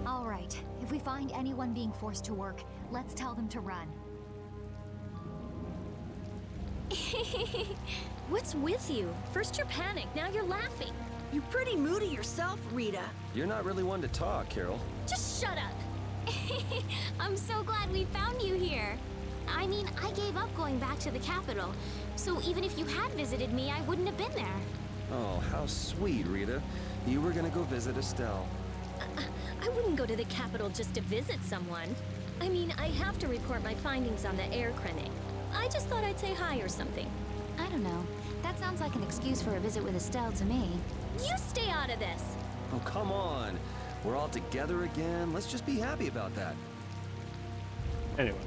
All right. If we find anyone being forced to work, let's tell them to run. What's with you? First you're panicked, now you're laughing. You're pretty moody yourself, Rita. You're not really one to talk, Carol. Just shut up. I'm so glad we found you here. I mean, I gave up going back to the capital, so even if you had visited me, I wouldn't have been there. Oh, how sweet, Rita. You were gonna go visit Estelle. I wouldn't go to the capital just to visit someone. I mean, I have to report my findings on the air clinic. I just thought I'd say hi or something. I don't know. That sounds like an excuse for a visit with Estelle to me. You stay out of this! Oh, come on. We're all together again. Let's just be happy about that. Anyway.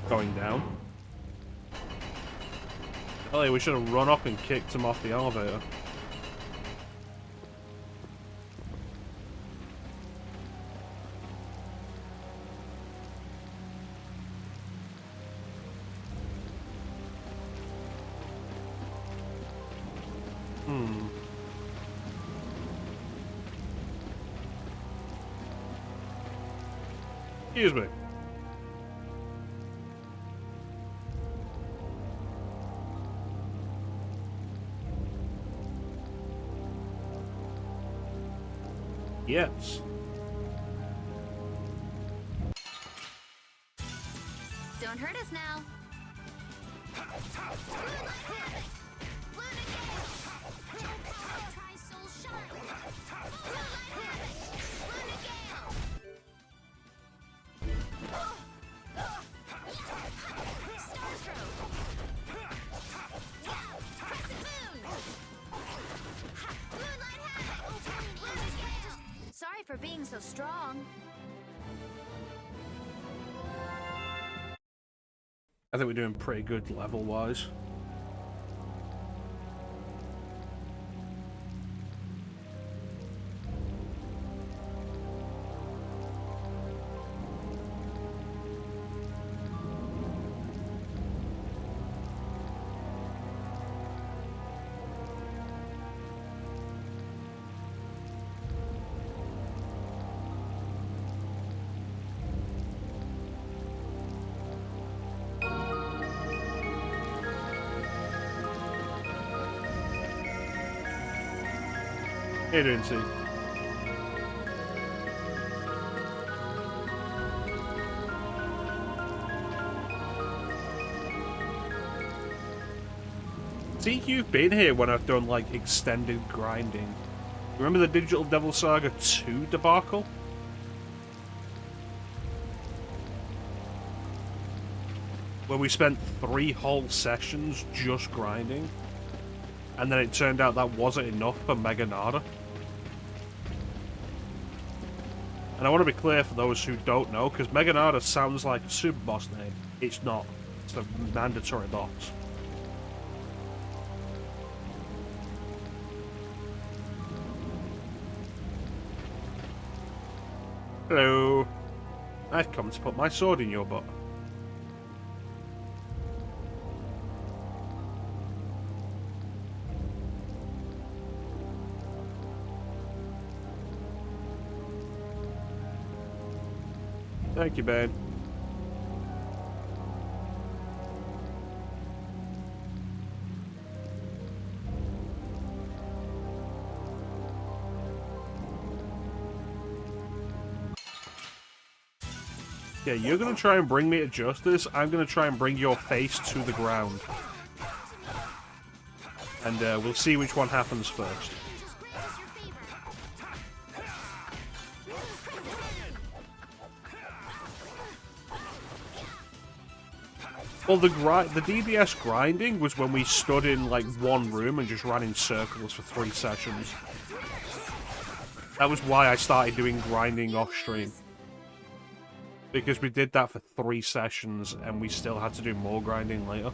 Going down. Ellie, we should have run up and kicked him off the elevator. Excuse me. Yes. Don't hurt us now. Sorry for being so strong. I think we're doing pretty good level-wise. How you doing, T? See, you've been here when I've done, like, extended grinding. Remember the Digital Devil Saga 2 debacle? Where we spent 3 whole sessions just grinding. And then it turned out that wasn't enough for Mega Nada. And I want to be clear for those who don't know, because Mega Nada sounds like a super boss name. It's not. It's a mandatory boss. Hello. I've come to put my sword in your butt. Thank you, Ben. Yeah, you're gonna try and bring me to justice. I'm gonna try and bring your face to the ground. And we'll see which one happens first. Well, the DBS grinding was when we stood in, like, one room and just ran in circles for 3 sessions. That was why I started doing grinding off-stream. Because we did that for 3 sessions, and we still had to do more grinding later.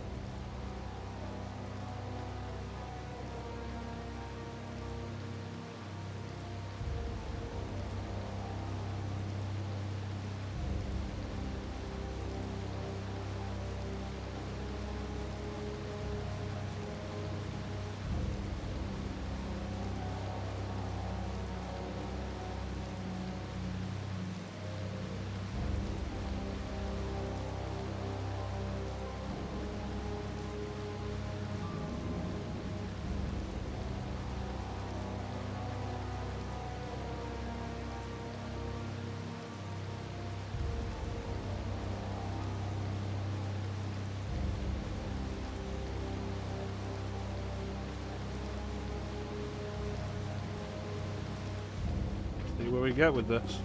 See where we get with this.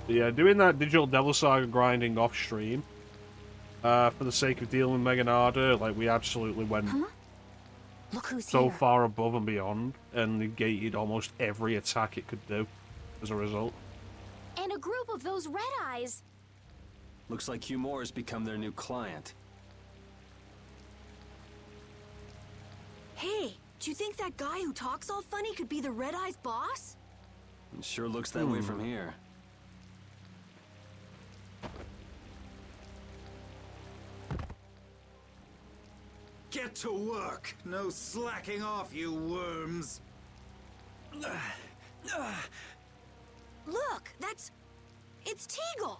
But yeah, doing that Digital Devil Saga grinding off stream, for the sake of dealing with Mega Nada, like, we absolutely went Look who's so here. far above and beyond, and negated almost every attack it could do as a result. And a group of those red eyes. Looks like Hugh Moore has become their new client. Hey, do you think that guy who talks all funny could be the Red Eye's boss? It sure looks that way from here. Get to work! No slacking off, you worms! Look, it's Teagle!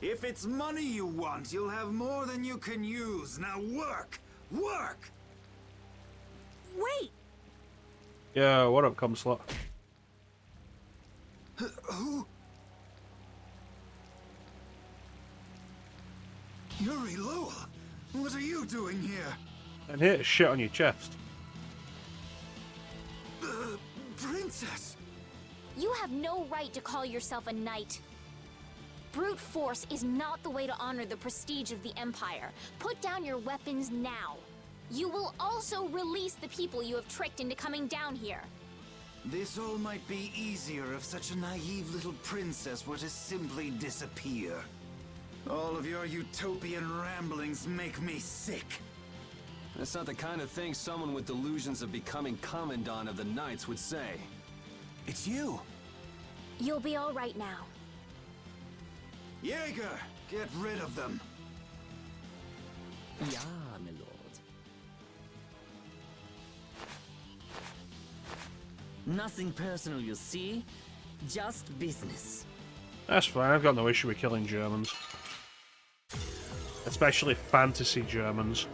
If it's money you want, you'll have more than you can use. Now work! Work! Wait! Yeah, what up, Cumslot? Who? Yuri Lowell! What are you doing here? And here to shit on your chest. Princess! You have no right to call yourself a knight. Brute force is not the way to honor the prestige of the Empire. Put down your weapons now. You will also release the people you have tricked into coming down here. This all might be easier if such a naive little princess were to simply disappear. All of your utopian ramblings make me sick. That's not the kind of thing someone with delusions of becoming Commandant of the Knights would say. It's you! You'll be all right now. Jaeger, get rid of them. Yeah, my lord. Nothing personal, you see? Just business. That's fine, I've got no issue with killing Germans. Especially fantasy Germans.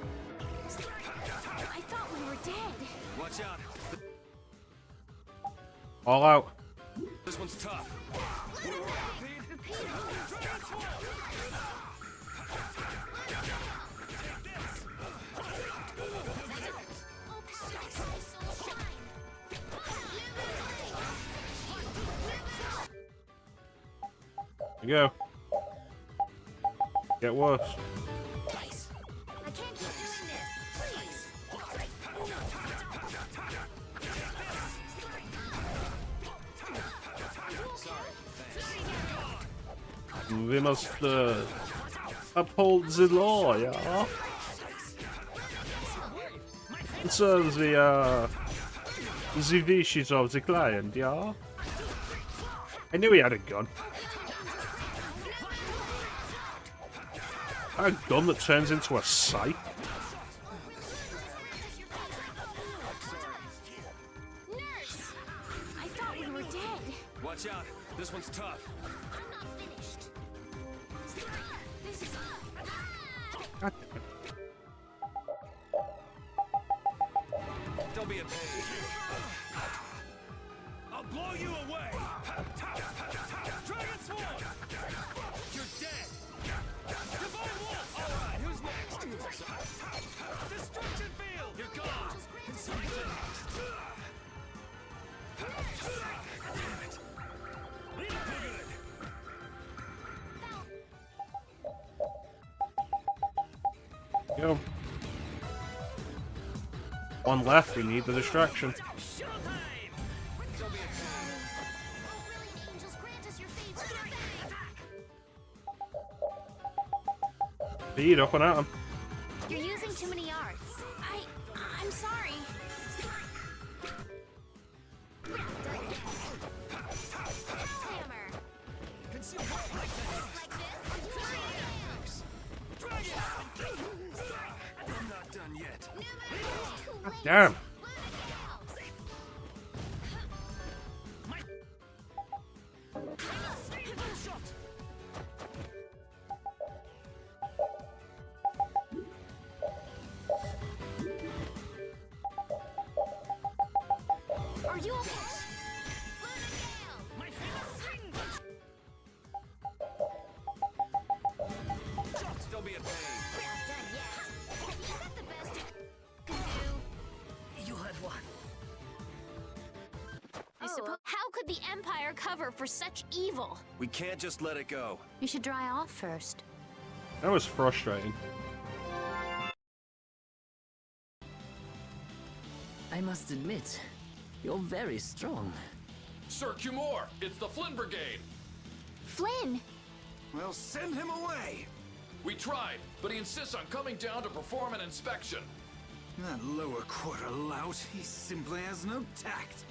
I thought we were dead. Watch out. All out. This one's tough. There you go. Get worse. I can't keep doing this. We must uphold the law, yeah. It serves the wishes of the client, yeah. I knew he had a gun. A gun that turns into a scythe. Nurse! I thought we were dead. Watch out. This one's tough. I'm not finished. This is... God Don't be a pain. I'll blow you away. Dragon Swarm! You're dead. Divine Wolf! Alright, who's next? Destruction Field! You're gone. Consumption! Damn it. Leave it for good. Go. One left, we need the distraction. Speed up and at him. You're using too many arts. I'm sorry. I'm not done yet. Damn. Are you okay? Don't be a pain. We're not done yet. Is that the best you can do? You have won. I suppose. How could the Empire cover for such evil? We can't just let it go. You should dry off first. That was frustrating. I must admit, you're very strong. Sir Cumore, it's the Flynn Brigade. Flynn! Well, send him away! We tried, but he insists on coming down to perform an inspection. That lower quarter lout, he simply has no tact.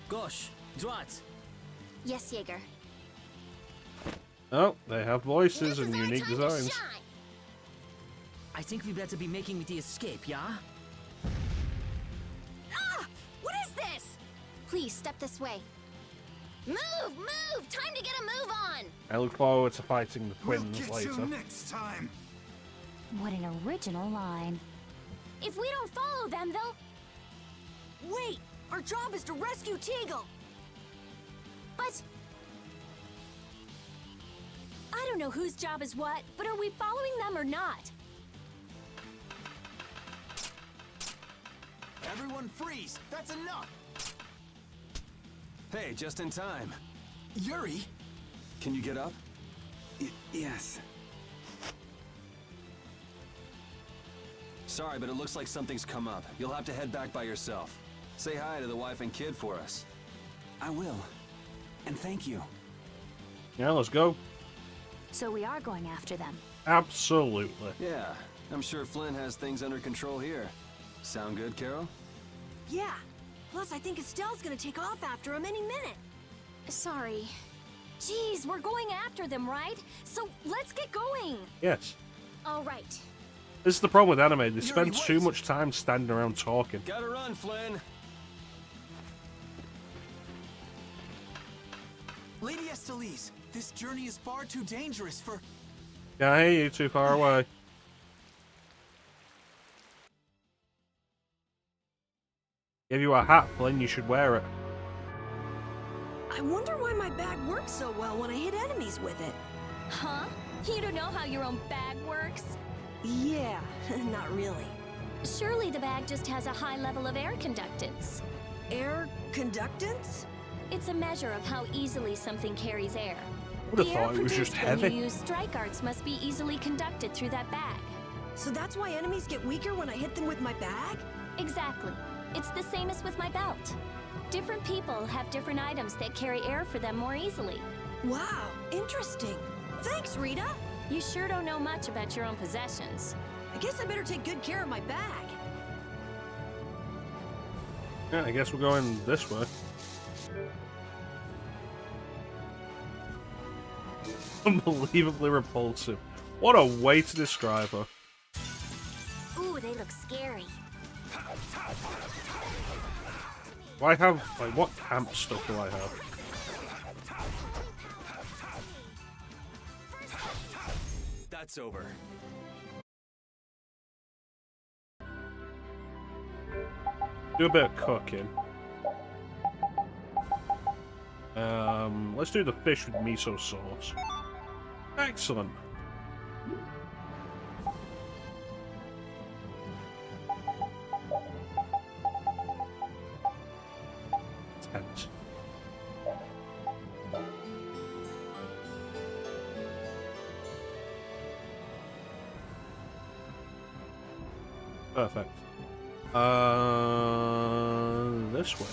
Gosh, Drat. Yes, Jaeger. Oh, they have voices and unique designs. I think we better be making the escape, yeah? Ah! What is this? Please, step this way. Move! Move! Time to get a move on! I look forward to fighting the We'll twins get later. you next time. What an original line. If we don't follow them, they'll... Wait! Our job is to rescue Teagle! But... I don't know whose job is what, but are we following them or not? Everyone freeze! That's enough! Hey, just in time. Yuri? Can you get up? Yes. Sorry, but it looks like something's come up. You'll have to head back by yourself. Say hi to the wife and kid for us. I will. And thank you. Yeah, let's go. So we are going after them. Absolutely. Yeah, I'm sure Flynn has things under control here. Sound good, Carol? Yeah. Plus, I think Estelle's gonna take off after him any minute. Sorry. Jeez, we're going after them, right? So let's get going. Yes. All right. This is the problem with anime. They spend too much time standing around talking. Gotta run, Flynn. Lady Estellise, this journey is far too dangerous for... Can't hear you, too far away. Give you a hat, Flynn. You should wear it. I wonder why my bag works so well when I hit enemies with it. Huh? You don't know how your own bag works? Yeah, not really. Surely the bag just has a high level of air conductance. Air conductance? It's a measure of how easily something carries air. I would have The air thought it was just produced when heavy. you use strike arts must be easily conducted through that bag. So that's why enemies get weaker when I hit them with my bag? Exactly. It's the same as with my belt. Different people have different items that carry air for them more easily. Wow, interesting. Thanks, Rita. You sure don't know much about your own possessions. I guess I better take good care of my bag. Yeah, I guess we're going this way. Unbelievably repulsive. What a way to describe her. Ooh, they look scary. Do I have, like, what camp stuff do I have? That's over. Do a bit of cooking. Let's do the fish with miso sauce. Excellent. Tense. Perfect. This way.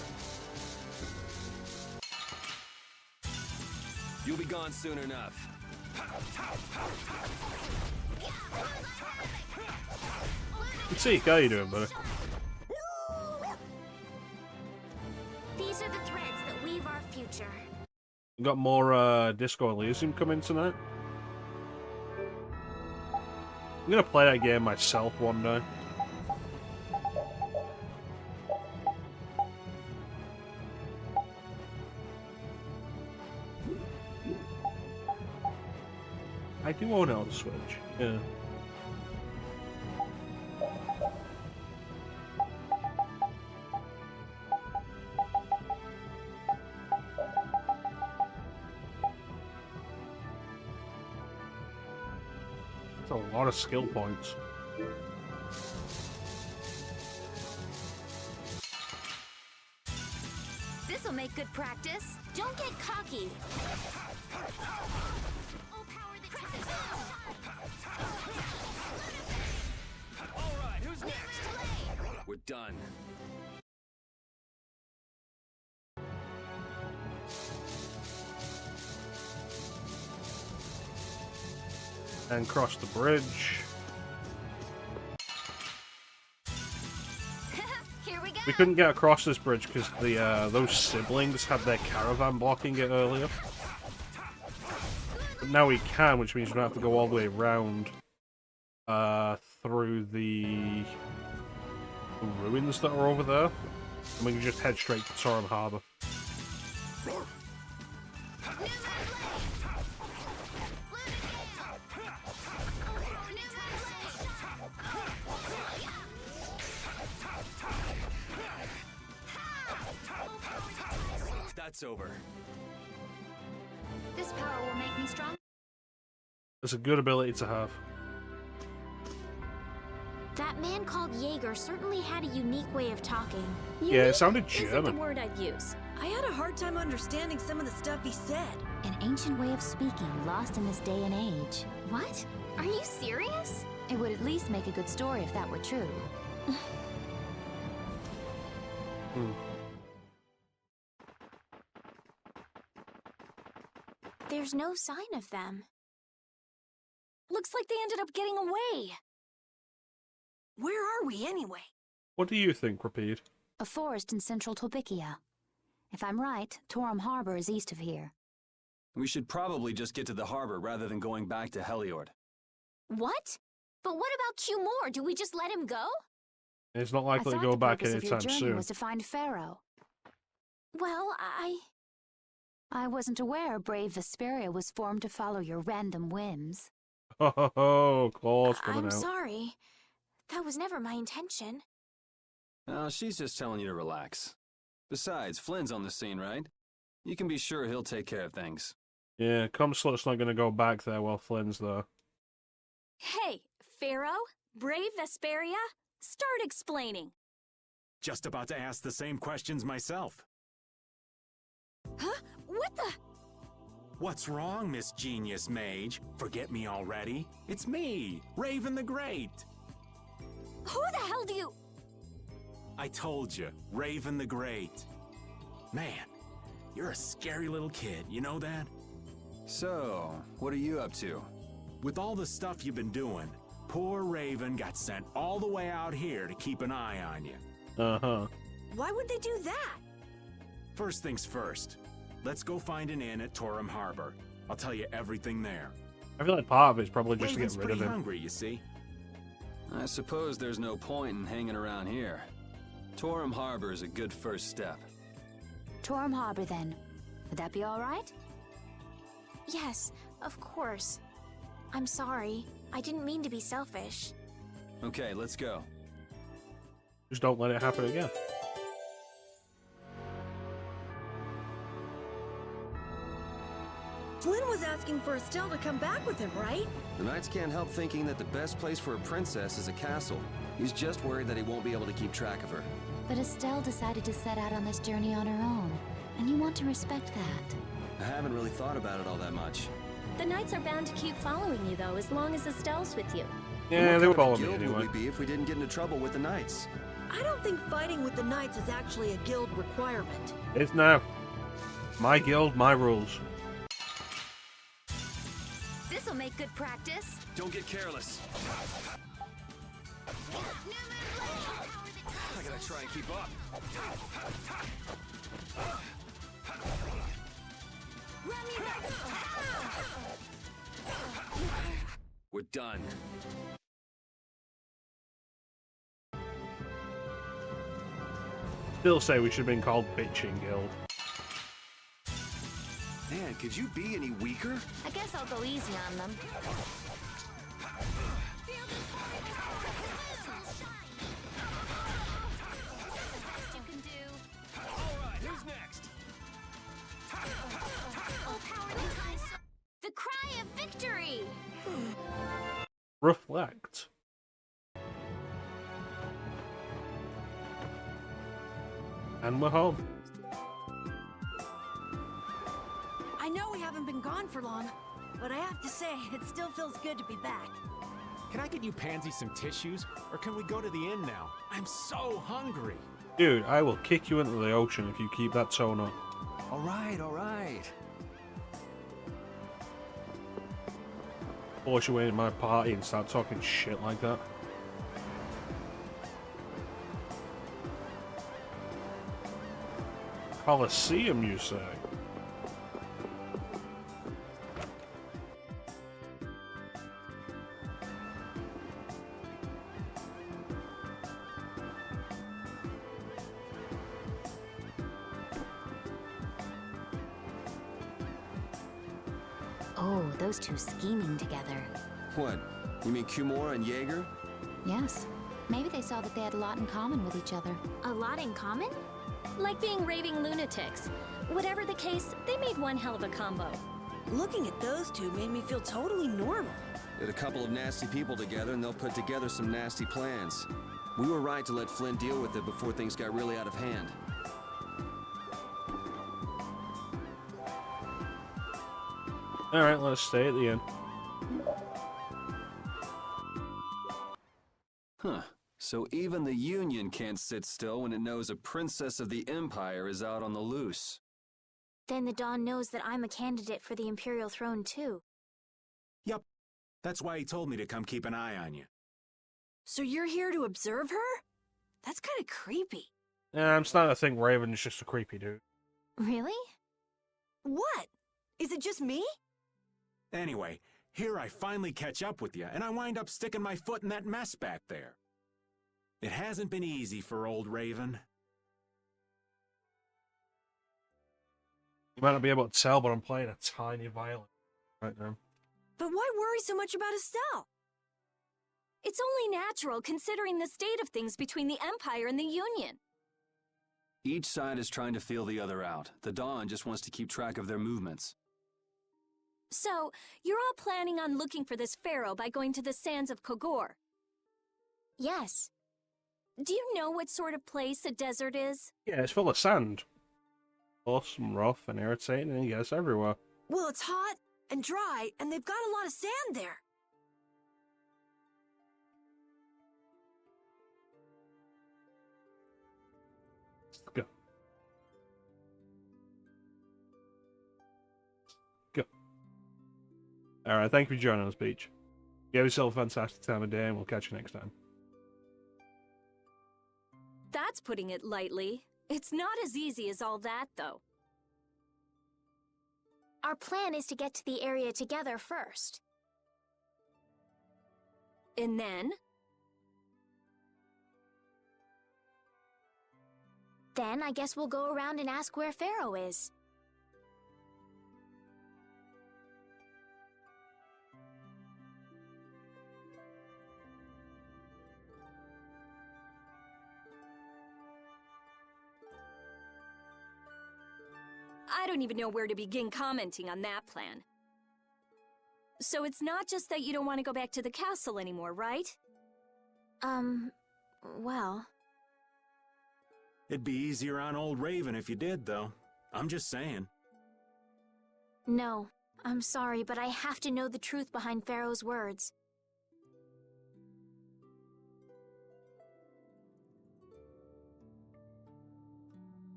You'll be gone soon enough. Let's see, how you doing, buddy? These are the threads that weave our future. We got more Disco Elysium coming tonight. I'm gonna play that game myself one day. I do own it on Switch, yeah. That's a lot of skill points. This'll make good practice. Don't get cocky. Alright, who's next? We're done. And cross the bridge. Here we go. We couldn't get across this bridge because the those siblings had their caravan blocking it earlier. But now we can, which means we don't have to go all the way around through the ruins that are over there. And we can just head straight to Torum Harbor. That's over. This power will make me strong. It's a good ability to have. That man called Jaeger certainly had a unique way of talking. Yeah, it sounded Isn't German. the word I'd use. I had a hard time understanding some of the stuff he said. An ancient way of speaking lost in this day and age. What? Are you serious? It would at least make a good story if that were true. There's no sign of them. Looks like they ended up getting away. Where are we anyway? What do you think, Rapide? A forest in central Topikia. If I'm right, Torum Harbor is east of here. We should probably just get to the harbor rather than going back to Heliord. What? But what about Q-More? Do we just let him go? It's not likely to I thought go the back purpose of your anytime journey soon. was to find Pharaoh. Well, I wasn't aware brave Vesperia was formed to follow your random whims. Oh, claws coming I'm out. sorry. That was never my intention. Oh, she's just telling you to relax. Besides, Flynn's on the scene, right? You can be sure he'll take care of things. Yeah, Comslot's not going to go back there while Flynn's there. Hey, Pharaoh? Brave Vesperia? Start explaining. Just about to ask the same questions myself. Huh? What the? What's wrong, Miss Genius Mage? Forget me already? It's me, Raven the Great. Who the hell do you... I told you, Raven the Great. Man, you're a scary little kid, you know that? So, what are you up to? With all the stuff you've been doing, poor Raven got sent all the way out here to keep an eye on you. Uh-huh. Why would they do that? First things first, let's go find an inn at Torum Harbor. I'll tell you everything there. I feel like part of it's probably just Raven's to get rid of pretty him. hungry, you see. I suppose there's no point in hanging around here. Torum Harbor is a good first step. Torum Harbor, then. Would that be all right? Yes, of course. I'm sorry. I didn't mean to be selfish. Okay, let's go. Just don't let it happen again. Flynn was asking for Estelle to come back with him, right? The Knights can't help thinking that the best place for a princess is a castle. He's just worried that he won't be able to keep track of her. But Estelle decided to set out on this journey on her own, and you want to respect that. I haven't really thought about it all that much. The Knights are bound to keep following you, though, as long as Estelle's with you. Yeah, they would follow me What anyway. would we be if we didn't get into trouble with the Knights? I don't think fighting with the Knights is actually a guild requirement. It's now. My guild, my rules. This'll make good practice. Don't get careless. I gotta try and keep up. We're done. Still say we should have been called Bitching Guild. Man, could you be any weaker? I guess I'll go easy on them. Alright, who's next? The cry of victory! Reflect. And we're home. I know we haven't been gone for long, but I have to say, it still feels good to be back. Can I get you Pansy some tissues, or can we go to the inn now? I'm so hungry. Dude, I will kick you into the ocean if you keep that tone up. Alright, alright. Force your way into my party and start talking shit like that. Colosseum, you say? Oh, those two scheming together. What? You mean Kumora and Jaeger? Yes. Maybe they saw that they had a lot in common with each other. A lot in common? Like being raving lunatics. Whatever the case, they made one hell of a combo. Looking at those two made me feel totally normal. Get a couple of nasty people together and they'll put together some nasty plans. We were right to let Flynn deal with it before things got really out of hand. Alright, let's stay at the inn. Huh. So even the Union can't sit still when it knows a princess of the Empire is out on the loose. Then the Dawn knows that I'm a candidate for the Imperial throne, too. Yup. That's why he told me to come keep an eye on you. So you're here to observe her? That's kind of creepy. Yeah, I'm starting to think Raven's just a creepy dude. Really? What? Is it just me? Anyway, here I finally catch up with you, and I wind up sticking my foot in that mess back there. It hasn't been easy for old Raven. You might not be able to tell, but I'm playing a tiny violin right now. But why worry so much about Estelle? It's only natural considering the state of things between the Empire and the Union. Each side is trying to feel the other out. The Dawn just wants to keep track of their movements. So, you're all planning on looking for this pharaoh by going to the sands of Kogor? Yes. Do you know what sort of place a desert is? Yeah, it's full of sand. Awesome, rough, and irritating, and yes, everywhere. Well, it's hot and dry, and they've got a lot of sand there. Go. Go. Alright, thank you for joining us, Peach. You have yourself a fantastic time of day, and we'll catch you next time. That's putting it lightly. It's not as easy as all that, though. Our plan is to get to the area together first. And then? Then I guess we'll go around and ask where Pharaoh is. I don't even know where to begin commenting on that plan. So it's not just that you don't want to go back to the castle anymore, right? Well... It'd be easier on old Raven if you did, though. I'm just saying. No, I'm sorry, but I have to know the truth behind Pharaoh's words.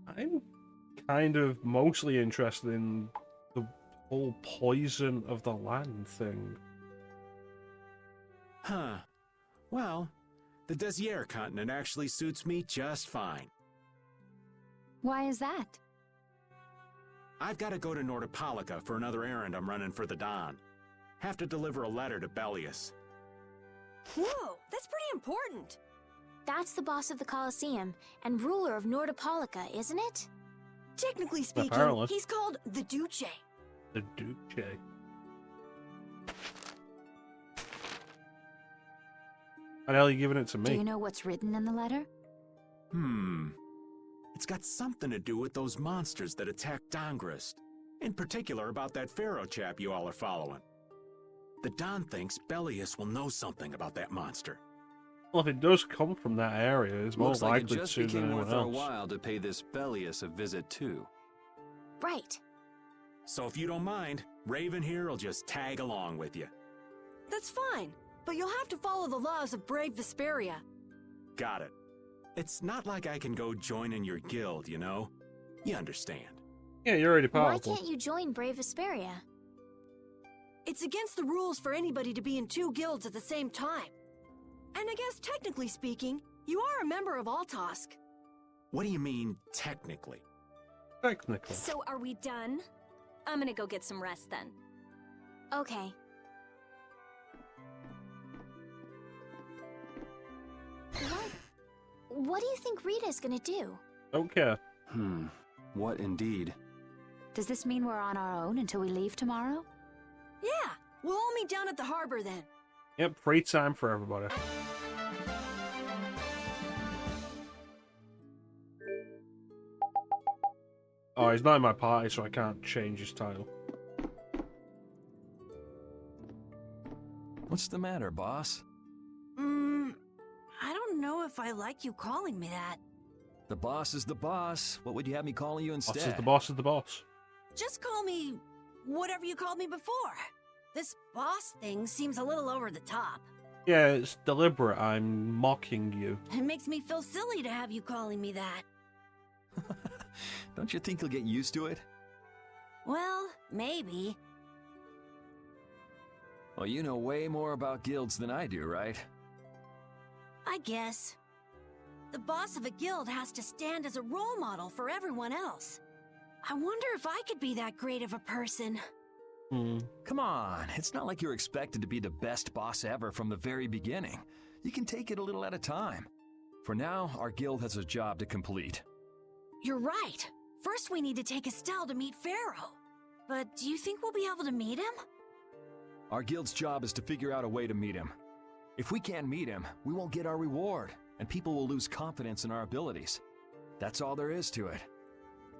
I'm kind of mostly interested in the whole poison of the land thing. Huh. Well, the Desier continent actually suits me just fine. Why is that? I've got to go to Nordopolica for another errand I'm running for the Don. Have to deliver a letter to Bellius. Whoa, that's pretty important. That's the boss of the Colosseum and ruler of Nordopolica, isn't it? Technically speaking, Apparently. he's called the Duce. The Duce. Why the hell are you giving it to me? Do you know what's written in the letter? It's got something to do with those monsters that attacked Dongrist. In particular about that Pharaoh chap you all are following. The Don thinks Bellius will know something about that monster. Well, if it does come from that area, it's more Looks like it likely just to than became anyone worth our else. while to pay this Bellius a visit too. Right. So if you don't mind, Raven here will just tag along with you. That's fine, but you'll have to follow the laws of brave Vesperia. Got it. It's not like I can go join in your guild, you know? You understand. Yeah, you're already Why powerful. can't you join Brave Vesperia? It's against the rules for anybody to be in two guilds at the same time. And I guess technically speaking, you are a member of Altosk. What do you mean, technically? Technically. So are we done? I'm gonna go get some rest then. Okay. What do you think Rita's gonna do? Don't care. What indeed? Does this mean we're on our own until we leave tomorrow? Yeah, we'll all meet down at the harbor then. Yep, free time for everybody. Oh, he's not in my party, so I can't change his title. What's the matter, boss? I don't know if I like you calling me that. The boss is the boss. What would you have me calling you instead? Boss is the boss is the boss. Just call me whatever you called me before. This boss thing seems a little over the top. Yeah, it's deliberate. I'm mocking you. It makes me feel silly to have you calling me that. Don't you think you'll get used to it? Well, maybe. Well, you know way more about guilds than I do, right? I guess. The boss of a guild has to stand as a role model for everyone else. I wonder if I could be that great of a person. Come on, it's not like you're expected to be the best boss ever from the very beginning. You can take it a little at a time. For now, our guild has a job to complete. You're right. First we need to take Estelle to meet Pharaoh. But do you think we'll be able to meet him? Our guild's job is to figure out a way to meet him. If we can't meet him, we won't get our reward, and people will lose confidence in our abilities. That's all there is to it.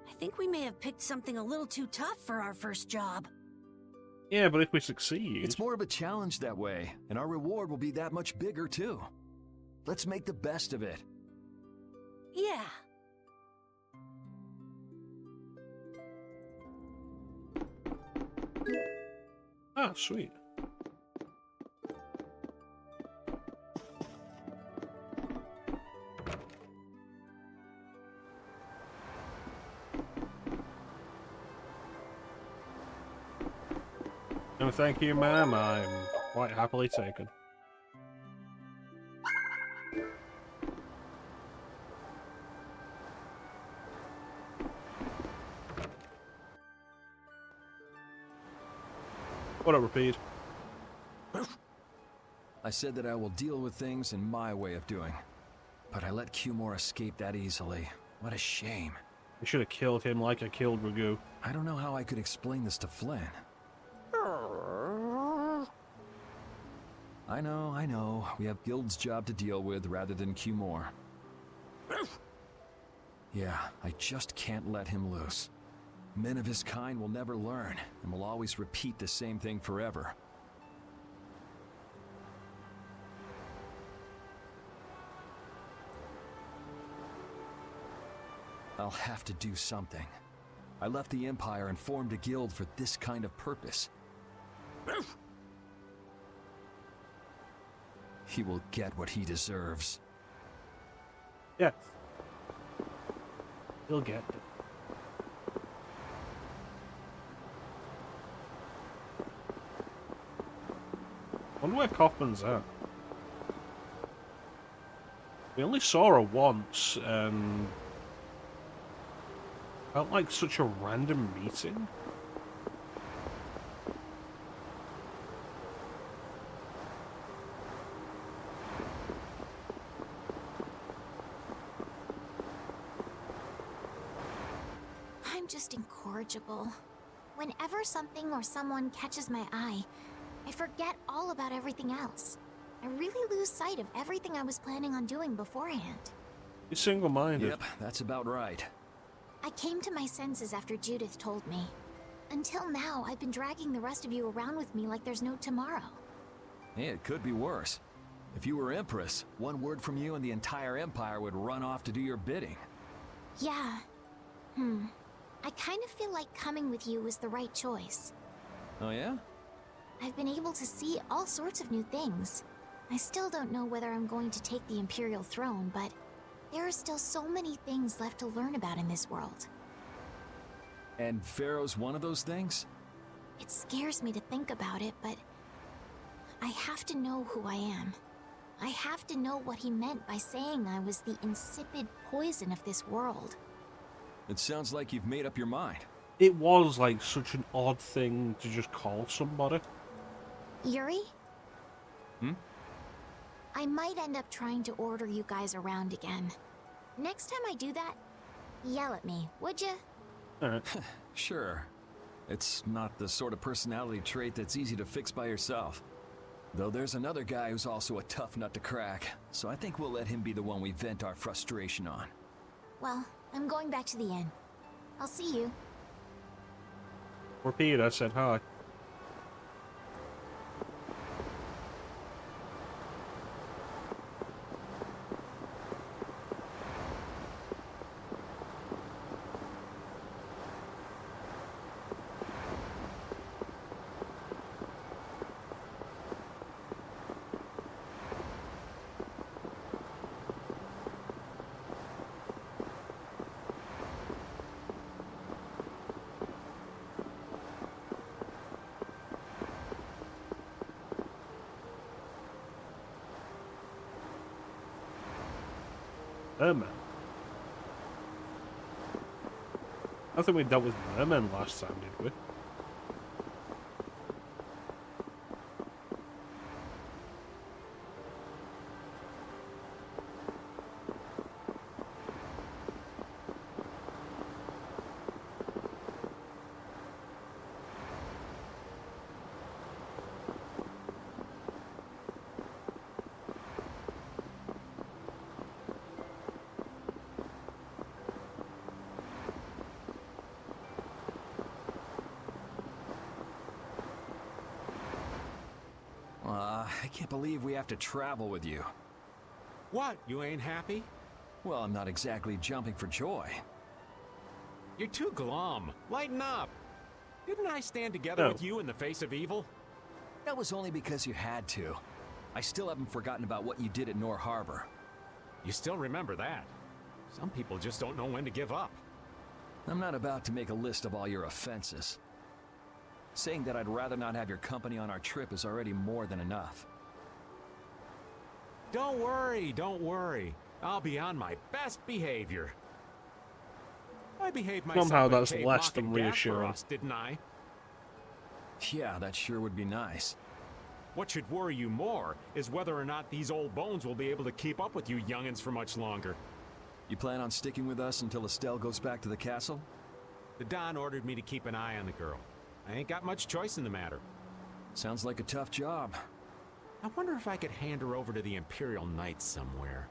I think we may have picked something a little too tough for our first job. Yeah, but if we succeed... It's more of a challenge that way, and our reward will be that much bigger too. Let's make the best of it. Yeah. Ah, sweet. No, thank you, ma'am. I'm quite happily taken. Whatever, Pete. I said that I will deal with things in my way of doing. But I let Cumore escape that easily. What a shame. You should have killed him like I killed Ragu. I don't know how I could explain this to Flynn. I know. We have Guild's job to deal with rather than Cumore. Yeah, I just can't let him loose. Men of his kind will never learn, and will always repeat the same thing forever. I'll have to do something. I left the Empire and formed a guild for this kind of purpose. He will get what he deserves. Yes. He'll get it. Wonder where Kaufman's at. We only saw her once, and felt like such a random meeting. I'm just incorrigible. Whenever something or someone catches my eye, I forget all about everything else. I really lose sight of everything I was planning on doing beforehand. You're single-minded. Yep, that's about right. I came to my senses after Judith told me. Until now, I've been dragging the rest of you around with me like there's no tomorrow. Hey, it could be worse. If you were Empress, one word from you and the entire Empire would run off to do your bidding. Yeah. I kind of feel like coming with you was the right choice. Oh yeah? I've been able to see all sorts of new things. I still don't know whether I'm going to take the Imperial throne, but there are still so many things left to learn about in this world. And Pharaoh's one of those things? It scares me to think about it, but I have to know who I am. I have to know what he meant by saying I was the insipid poison of this world. It sounds like you've made up your mind. It was like such an odd thing to just call somebody. Yuri? Hmm? I might end up trying to order you guys around again. Next time I do that, yell at me, would you? Alright. Sure. It's not the sort of personality trait that's easy to fix by yourself. Though there's another guy who's also a tough nut to crack, so I think we'll let him be the one we vent our frustration on. Well, I'm going back to the inn. I'll see you. Repeat, I said hi. Merman. I don't think we dealt with mermen last time, did we? I can't believe we have to travel with you. What, you ain't happy? Well, I'm not exactly jumping for joy. You're too glum. Lighten up. Didn't I stand together with you in the face of evil? That was only because you had to. I still haven't forgotten about what you did at Nor Harbor. You still remember that. Some people just don't know when to give up. I'm not about to make a list of all your offenses. Saying that I'd rather not have your company on our trip is already more than enough. Don't worry, don't worry. I'll be on my best behavior. I behaved myself Somehow in that's Cave less Mock than and reassuring. Gasparos, didn't I? Yeah, that sure would be nice. What should worry you more is whether or not these old bones will be able to keep up with you youngins for much longer. You plan on sticking with us until Estelle goes back to the castle? The Don ordered me to keep an eye on the girl. I ain't got much choice in the matter. Sounds like a tough job. I wonder if I could hand her over to the Imperial Knights somewhere.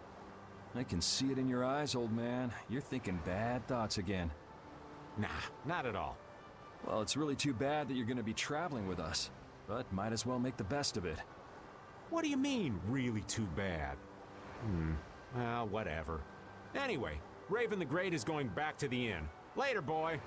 I can see it in your eyes, old man. You're thinking bad thoughts again. Nah, not at all. Well, it's really too bad that you're gonna be traveling with us, but might as well make the best of it. What do you mean, really too bad? Well, whatever. Anyway, Raven the Great is going back to the inn. Later, boy.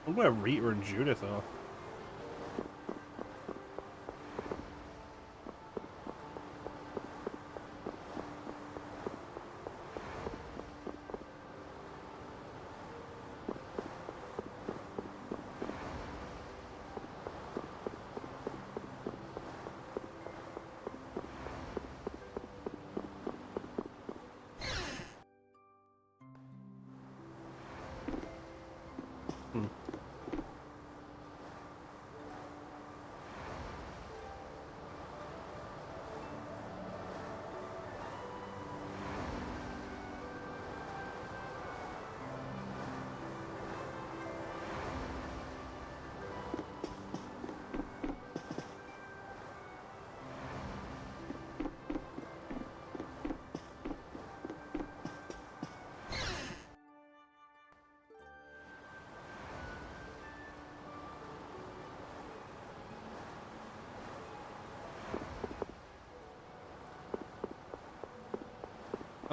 I wonder where Rita and Judith are.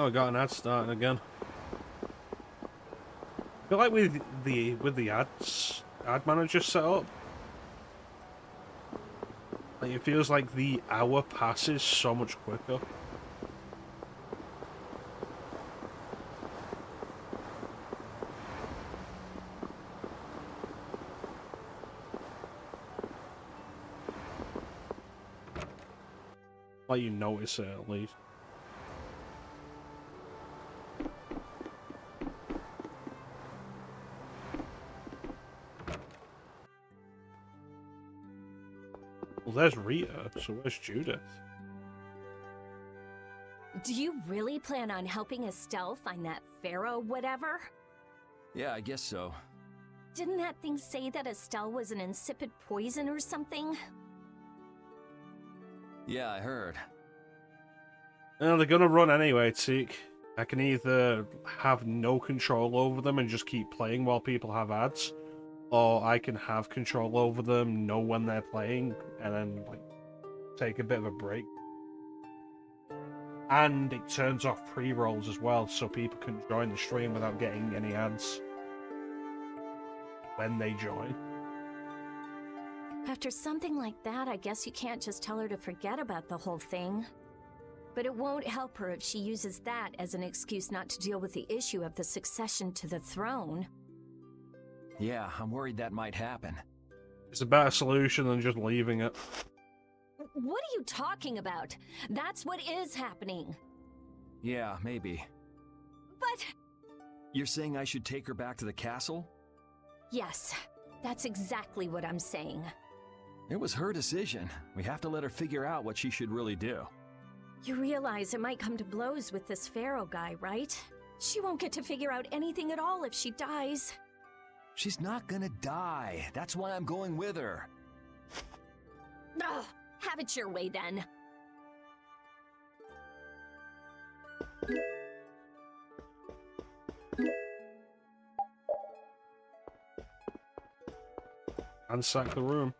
Oh, I got an ad starting again. I feel like with the ad manager set up, like it feels like the hour passes so much quicker. Like you notice it at least. Well, there's Rita, so where's Judith? Do you really plan on helping Estelle find that pharaoh whatever? Yeah, I guess so. Didn't that thing say that Estelle was an insipid poison or something? Yeah, I heard. No, they're gonna run anyway, Teak. I can either have no control over them and just keep playing while people have ads, or I can have control over them, know when they're playing, and then like take a bit of a break. And it turns off pre-rolls as well, so people can join the stream without getting any ads when they join. After something like that, I guess you can't just tell her to forget about the whole thing. But it won't help her if she uses that as an excuse not to deal with the issue of the succession to the throne. Yeah, I'm worried that might happen. It's a better solution than just leaving it. What are you talking about? That's what is happening. Yeah, maybe. But... You're saying I should take her back to the castle? Yes, that's exactly what I'm saying. It was her decision. We have to let her figure out what she should really do. You realize it might come to blows with this Pharaoh guy, right? She won't get to figure out anything at all if she dies. She's not gonna die. That's why I'm going with her. Ugh, have it your way then. Ransack the room.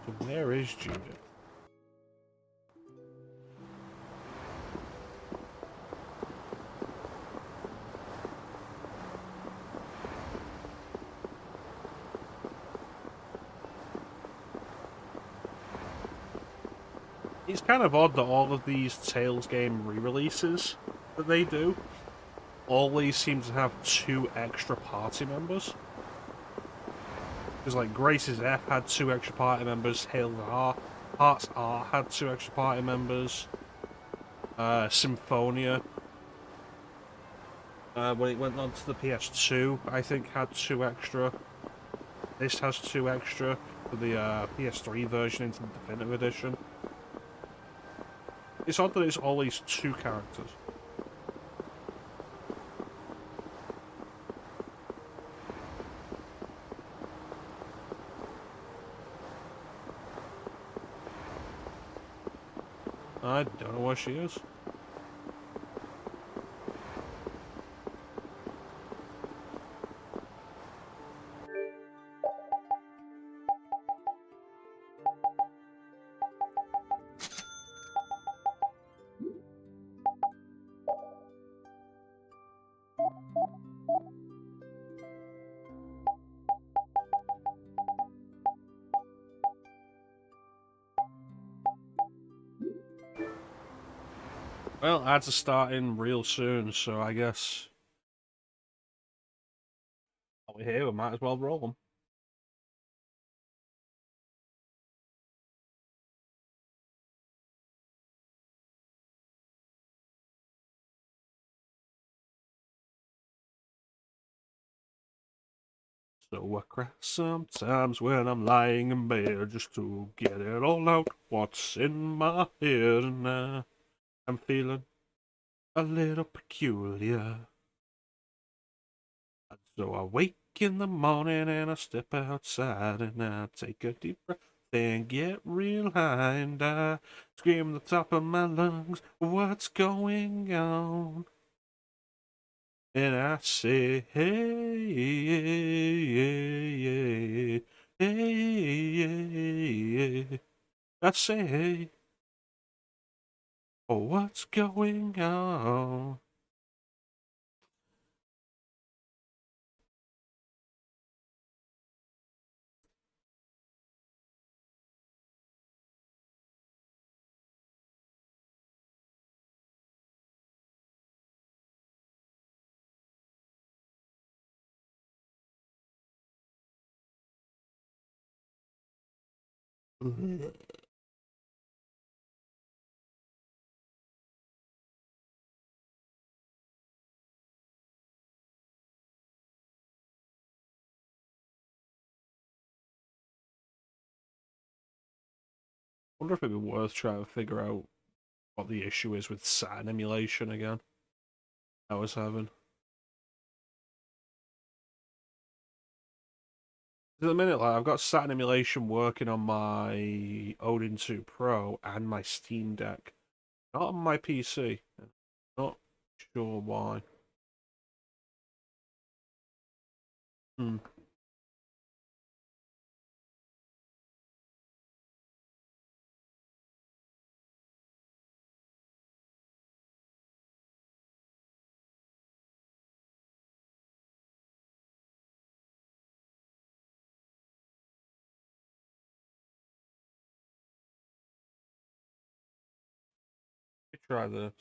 So where is Judith? It's kind of odd that all of these Tales game re-releases that they do always seem to have 2 extra party members. Because like Grace's F had 2 extra party members, Hearts R had 2 extra party members, Symphonia, when it went on to the PS2, I think had 2 extra. This has 2 extra for the PS3 version into the Definitive Edition. It's odd that it's always 2 characters. I don't know where she is. Well, ads are starting real soon, so I guess while we're here, we might as well roll them. So I cry sometimes when I'm lying in bed just to get it all out. What's in my head, and I'm feeling a little peculiar. So I wake in the morning and I step outside and I take a deep breath and get real high and I scream at the top of my lungs, what's going on? And I say, hey, hey, hey, hey. I say, hey, oh, what's going on? Wonder if it'd be worth trying to figure out what the issue is with Saturn emulation again. I was having. At the minute, like, I've got Saturn emulation working on my Odin 2 Pro and my Steam Deck. Not on my PC. Not sure why. Hmm. Let me try this.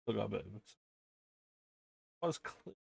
Still got a bit of it. Was clear.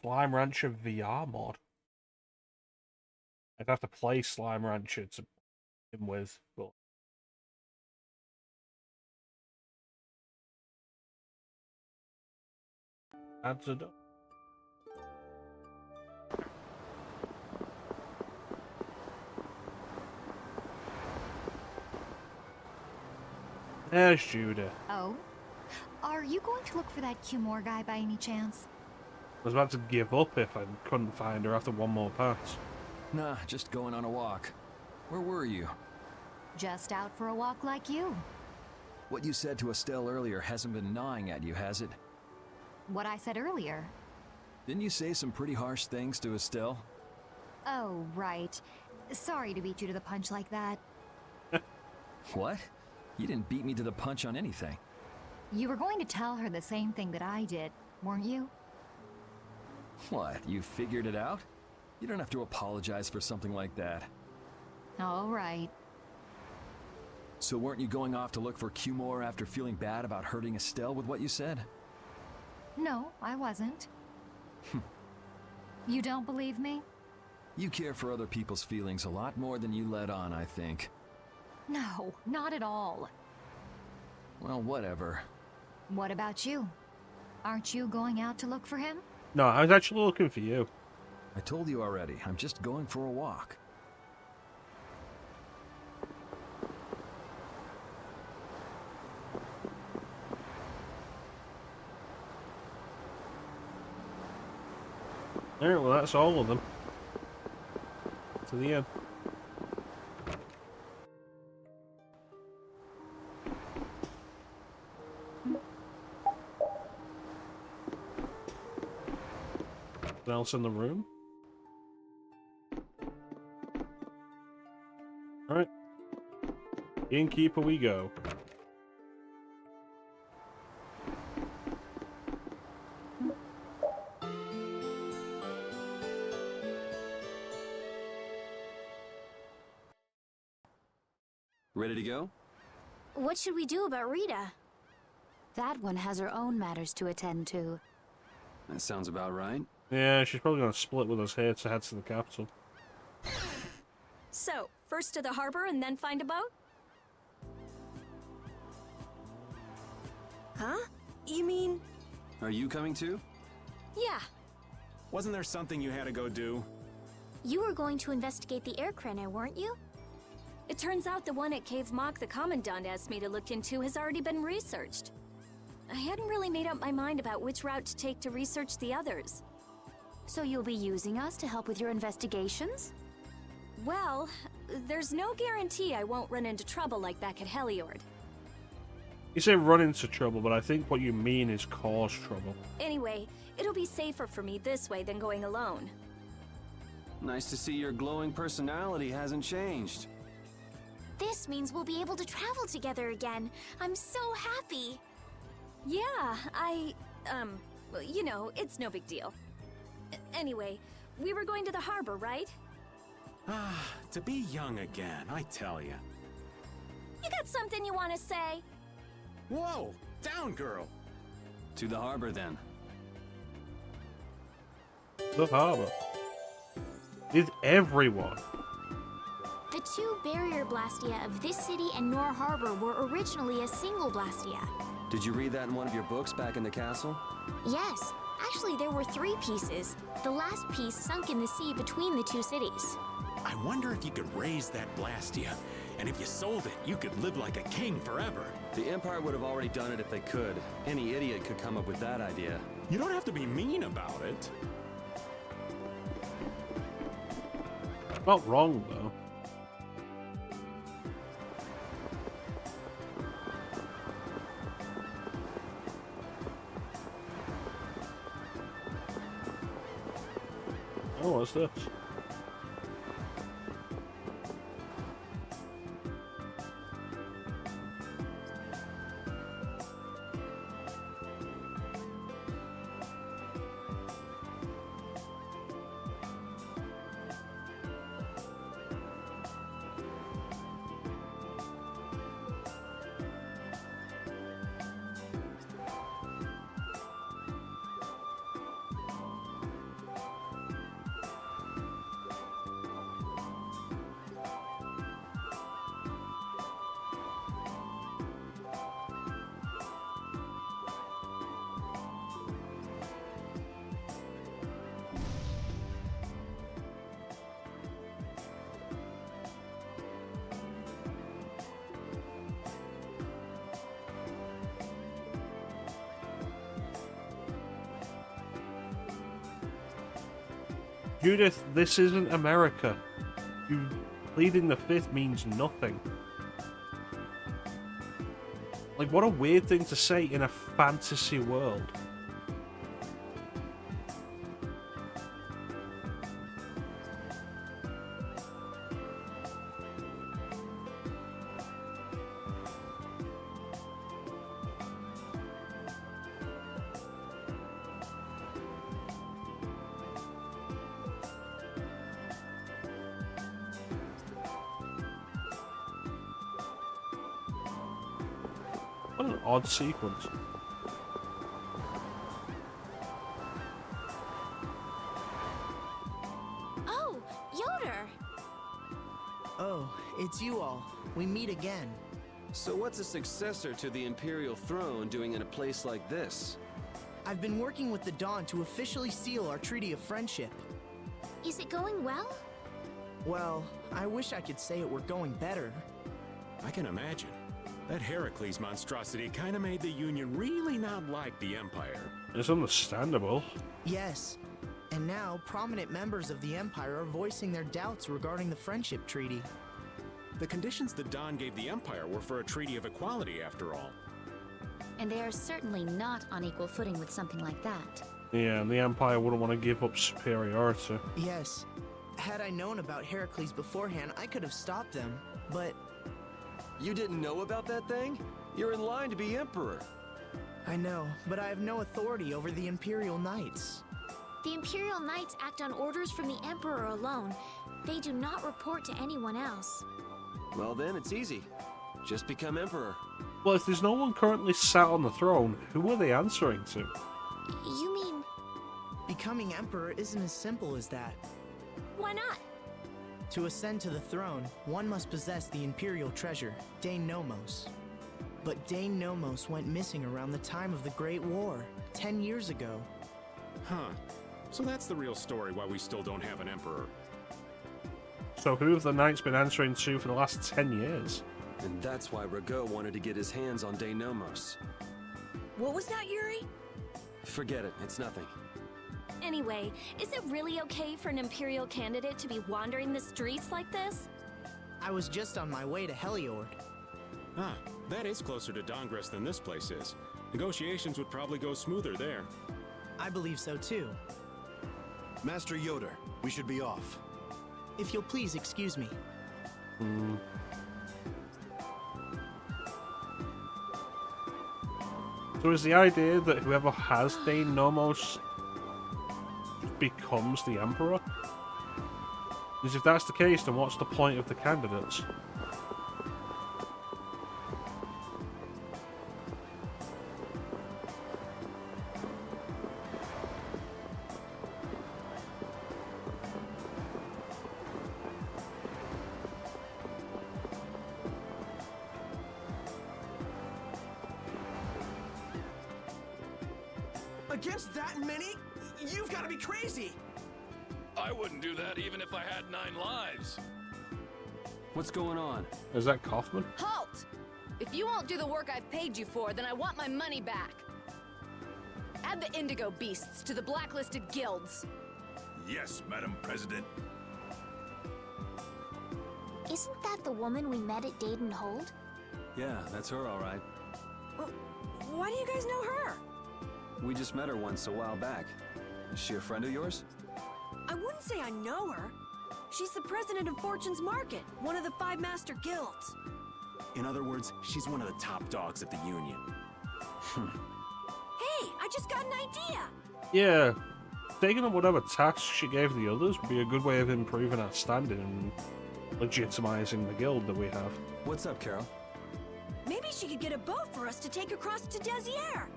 Slime Rancher VR mod. I'd have to play Slime Rancher to begin with, but ads are done. There's Judah. Oh? Are you going to look for that Cumore guy by any chance? I was about to give up if I couldn't find her after one more pass. Nah, just going on a walk. Where were you? Just out for a walk like you. What you said to Estelle earlier hasn't been gnawing at you, has it? What I said earlier. Didn't you say some pretty harsh things to Estelle? Oh, right. Sorry to beat you to the punch like that. What? You didn't beat me to the punch on anything. You were going to tell her the same thing that I did, weren't you? What, you figured it out? You don't have to apologize for something like that. All right. So weren't you going off to look for Cumore after feeling bad about hurting Estelle with what you said? No, I wasn't. You don't believe me? You care for other people's feelings a lot more than you let on, I think. No, not at all. Well, whatever. What about you? Aren't you going out to look for him? No, I was actually looking for you. I told you already, I'm just going for a walk. Alright, well that's all of them. To the end. Anything else in the room? Alright. Innkeeper we go. Ready to go? What should we do about Rita? That one has her own matters to attend to. That sounds about right. Yeah, she's probably gonna split with us here to head to the capital. So, first to the harbor and then find a boat? Huh? You mean... Are you coming too? Yeah. Wasn't there something you had to go do? You were going to investigate the air chrono, weren't you? It turns out the one at Cave Mock the Commandant asked me to look into has already been researched. I hadn't really made up my mind about which route to take to research the others. So you'll be using us to help with your investigations? Well, there's no guarantee I won't run into trouble like back at Heliord. You say run into trouble, but I think what you mean is cause trouble. Anyway, it'll be safer for me this way than going alone. Nice to see your glowing personality hasn't changed. This means we'll be able to travel together again. I'm so happy. Yeah, well, you know, it's no big deal. Anyway, we were going to the harbor, right? Ah, to be young again, I tell you. You got something you want to say? Whoa! Down, girl! To the harbor, then. The harbor. With everyone. The two barrier blastia of this city and Nor Harbor were originally a single blastia. Did you read that in one of your books back in the castle? Yes. Actually, there were 3 pieces. The last piece sunk in the sea between the 2 cities. I wonder if you could raise that Blastia, and if you sold it, you could live like a king forever. The Empire would have already done it if they could. Any idiot could come up with that idea. You don't have to be mean about it. Not wrong, though. Oh, what's this? Judith, this isn't America. You pleading the fifth means nothing. Like, what a weird thing to say in a fantasy world. What an odd sequence. Oh, Yoder! Oh, it's you all. We meet again. So what's a successor to the Imperial throne doing in a place like this? I've been working with the Dawn to officially seal our Treaty of Friendship. Is it going well? Well, I wish I could say it were going better. I can imagine. That Heracles monstrosity kind of made the Union really not like the Empire. It's understandable. Yes. And now, prominent members of the Empire are voicing their doubts regarding the Friendship Treaty. The conditions the Dawn gave the Empire were for a treaty of equality, after all. And they are certainly not on equal footing with something like that. Yeah, and the Empire wouldn't want to give up superiority. Yes. Had I known about Heracles beforehand, I could have stopped them, but... You didn't know about that thing? You're in line to be Emperor. I know, but I have no authority over the Imperial Knights. The Imperial Knights act on orders from the Emperor alone. They do not report to anyone else. Well then, it's easy. Just become Emperor. Well, if there's no one currently sat on the throne, who are they answering to? You mean... Becoming Emperor isn't as simple as that. Why not? To ascend to the throne, one must possess the Imperial treasure, Dane Nomos. But Dane Nomos went missing around the time of the Great War, 10 years ago. Huh. So that's the real story why we still don't have an Emperor. So who have the Knights been answering to for the last 10 years? And that's why Rago wanted to get his hands on Dane Nomos. What was that, Yuri? Forget it, it's nothing. Anyway, is it really okay for an Imperial candidate to be wandering the streets like this? I was just on my way to Heliord. Ah, that is closer to Dongress than this place is. Negotiations would probably go smoother there. I believe so too. Master Yoder, we should be off. If you'll please excuse me. So is the idea that whoever has Dane Nomos becomes the Emperor? Because if that's the case, then what's the point of the candidates? Against that many? You've got to be crazy! I wouldn't do that even if I had 9 lives. What's going on? Is that Kaufman? Halt! If you won't do the work I've paid you for, then I want my money back. Add the Indigo Beasts to the blacklisted guilds. Yes, Madam President. Isn't that the woman we met at Dayton Hold? Yeah, that's her all right. Why do you guys know her? We just met her once a while back. Is she a friend of yours? I wouldn't say I know her. She's the president of Fortune's Market, one of the 5 master guilds. In other words, she's one of the top dogs at the Union. Hey, I just got an idea! Yeah, taking on whatever tasks she gave the others would be a good way of improving our standing and legitimizing the guild that we have. What's up, Carol? Maybe she could get a boat for us to take across to Desier.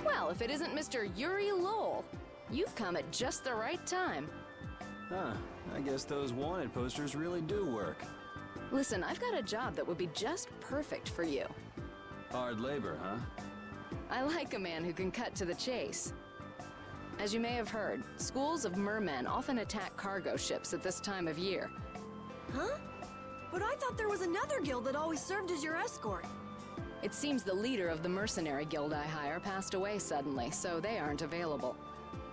Well, if it isn't Mr. Yuri Lowell, you've come at just the right time. Huh, I guess those wanted posters really do work. Listen, I've got a job that would be just perfect for you. Hard labor, huh? I like a man who can cut to the chase. As you may have heard, schools of mermen often attack cargo ships at this time of year. Huh? But I thought there was another guild that always served as your escort. It seems the leader of the mercenary guild I hire passed away suddenly, so they aren't available.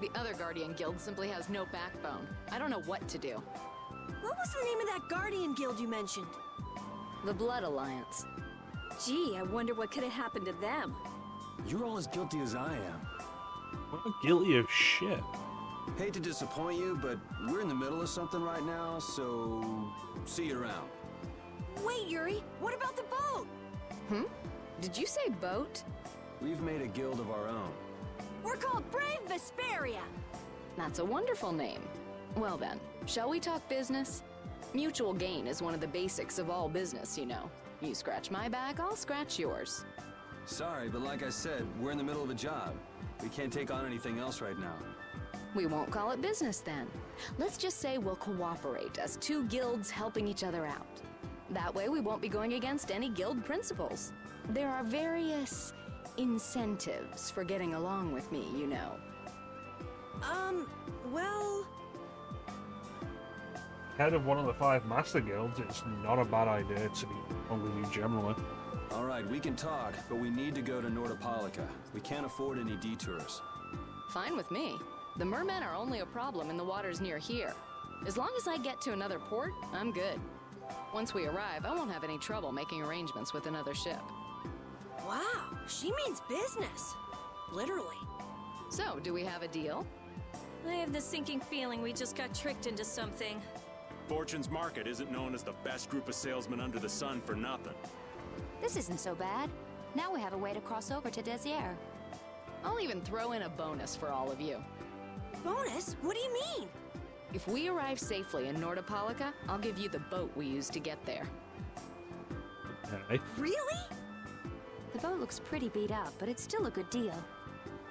The other Guardian Guild simply has no backbone. I don't know what to do. What was the name of that Guardian Guild you mentioned? The Blood Alliance. Gee, I wonder what could have happened to them. You're all as guilty as I am. We're not guilty of shit. Hate to disappoint you, but we're in the middle of something right now, so see you around. Wait, Yuri, what about the boat? Did you say boat? We've made a guild of our own. We're called Brave Vesperia. That's a wonderful name. Well then, shall we talk business? Mutual gain is one of the basics of all business, you know. You scratch my back, I'll scratch yours. Sorry, but like I said, we're in the middle of a job. We can't take on anything else right now. We won't call it business then. Let's just say we'll cooperate as two guilds helping each other out. That way we won't be going against any guild principles. There are various incentives for getting along with me, you know. Well... Head of one of the 5 master guilds, it's not a bad idea to be along with you generally. All right, we can talk, but we need to go to Nordopolica. We can't afford any detours. Fine with me. The mermen are only a problem in the waters near here. As long as I get to another port, I'm good. Once we arrive, I won't have any trouble making arrangements with another ship. Wow, she means business. Literally. So, do we have a deal? I have the sinking feeling we just got tricked into something. Fortune's Market isn't known as the best group of salesmen under the sun for nothing. This isn't so bad. Now we have a way to cross over to Desier. I'll even throw in a bonus for all of you. Bonus? What do you mean? If we arrive safely in Nordopolica, I'll give you the boat we used to get there. Okay. Really? The boat looks pretty beat up, but it's still a good deal.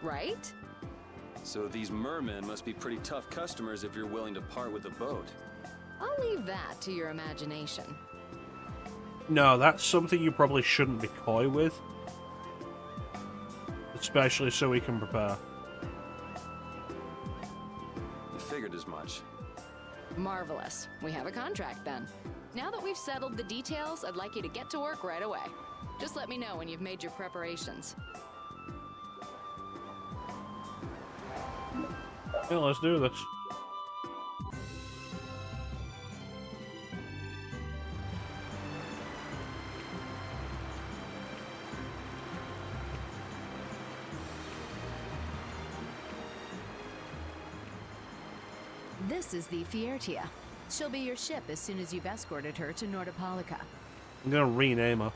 Right? So these mermen must be pretty tough customers if you're willing to part with the boat. I'll leave that to your imagination. No, that's something you probably shouldn't be coy with. Especially so we can prepare. I figured as much. Marvelous. We have a contract then. Now that we've settled the details, I'd like you to get to work right away. Just let me know when you've made your preparations. Yeah, let's do this. This is the Fiertia. She'll be your ship as soon as you've escorted her to Nordopolica. I'm gonna rename her.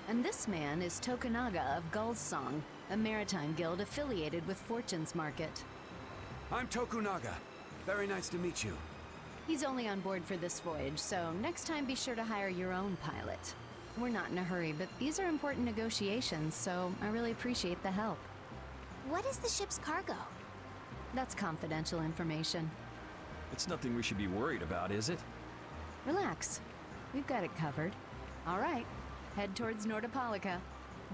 And this man is Tokunaga of Gull's Song, a maritime guild affiliated with Fortune's Market. I'm Tokunaga. Very nice to meet you. He's only on board for this voyage, so next time be sure to hire your own pilot. We're not in a hurry, but these are important negotiations, so I really appreciate the help. What is the ship's cargo? That's confidential information. It's nothing we should be worried about, is it? Relax. We've got it covered. All right. Head towards Nordopolica.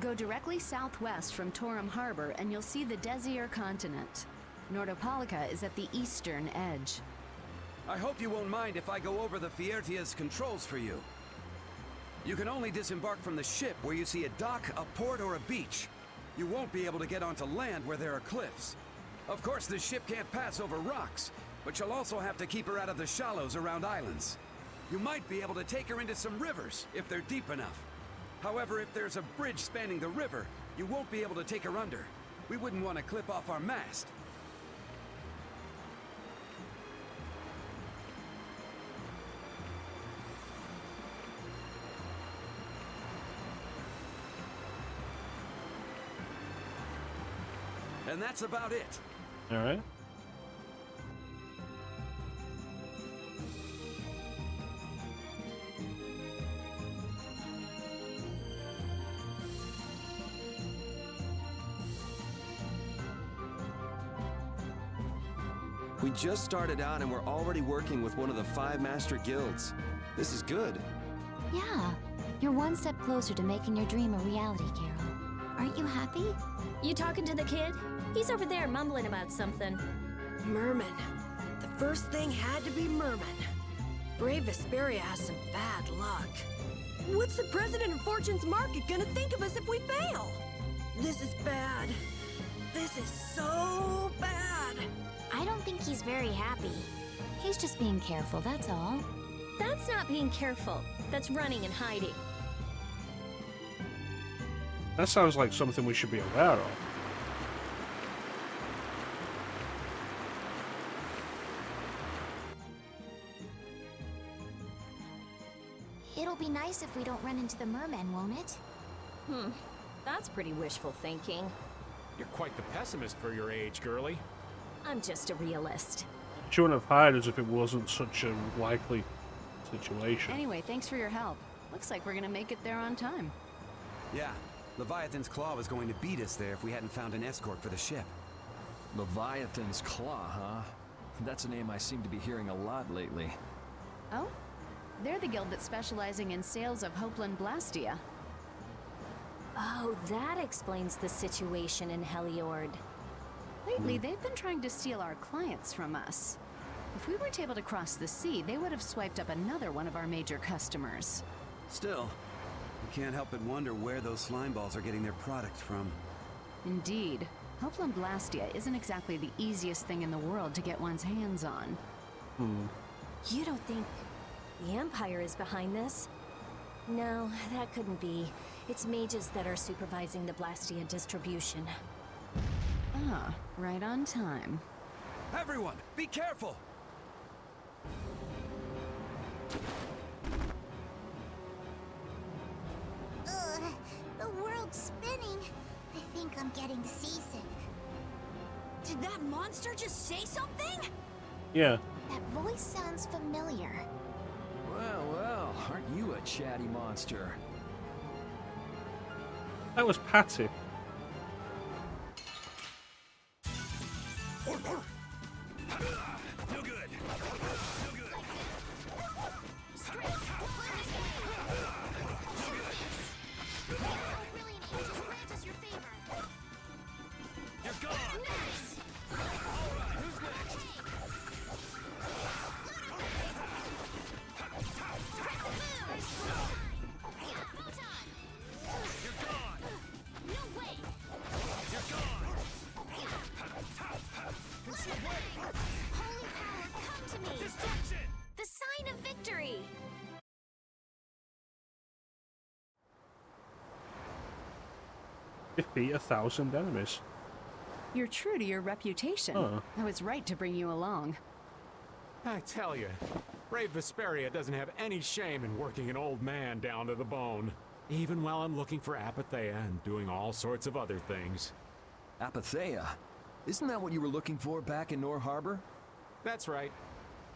Go directly southwest from Torum Harbor and you'll see the Desier continent. Nordopolica is at the eastern edge. I hope you won't mind if I go over the Fiertia's controls for you. You can only disembark from the ship where you see a dock, a port, or a beach. You won't be able to get onto land where there are cliffs. Of course, the ship can't pass over rocks, but you'll also have to keep her out of the shallows around islands. You might be able to take her into some rivers, if they're deep enough. However, if there's a bridge spanning the river, you won't be able to take her under. We wouldn't want to clip off our mast. And that's about it. All right. We just started out and we're already working with one of the 5 master guilds. This is good. Yeah, you're one step closer to making your dream a reality, Carol. Aren't you happy? You talking to the kid? He's over there mumbling about something. Merman. The first thing had to be merman. Brave Vesperia has some bad luck. What's the president of Fortune's Market gonna think of us if we fail? This is bad. This is so bad. I don't think he's very happy. He's just being careful, that's all. That's not being careful. That's running and hiding. That sounds like something we should be aware of. It'll be nice if we don't run into the mermen, won't it? That's pretty wishful thinking. You're quite the pessimist for your age, girlie. I'm just a realist. She wouldn't have hired as if it wasn't such a likely situation. Anyway, thanks for your help. Looks like we're gonna make it there on time. Yeah, Leviathan's Claw was going to beat us there if we hadn't found an escort for the ship. Leviathan's Claw, huh? That's a name I seem to be hearing a lot lately. Oh? They're the guild that's specializing in sales of Hopeland Blastia. Oh, that explains the situation in Heliord. Lately, they've been trying to steal our clients from us. If we weren't able to cross the sea, they would have swiped up another one of our major customers. Still, you can't help but wonder where those slime balls are getting their product from. Indeed. Hopeland Blastia isn't exactly the easiest thing in the world to get one's hands on. You don't think the Empire is behind this? No, that couldn't be. It's mages that are supervising the Blastia distribution. Ah, right on time. Everyone, be careful! Ugh, the world's spinning. I think I'm getting seasick. Did that monster just say something? Yeah. That voice sounds familiar. Well, well, aren't you a chatty monster? That was Patty. No good. No good. You're gone. All right, who's next? You're gone. No way. You're gone. Holy power, come to me. Destruction. The sign of victory. Defeat 1,000 enemies. You're true to your reputation. Huh. I was right to bring you along. I tell you, brave Vesperia doesn't have any shame in working an old man down to the bone. Even while I'm looking for Apatheia and doing all sorts of other things. Apatheia? Isn't that what you were looking for back in Nor Harbor? That's right.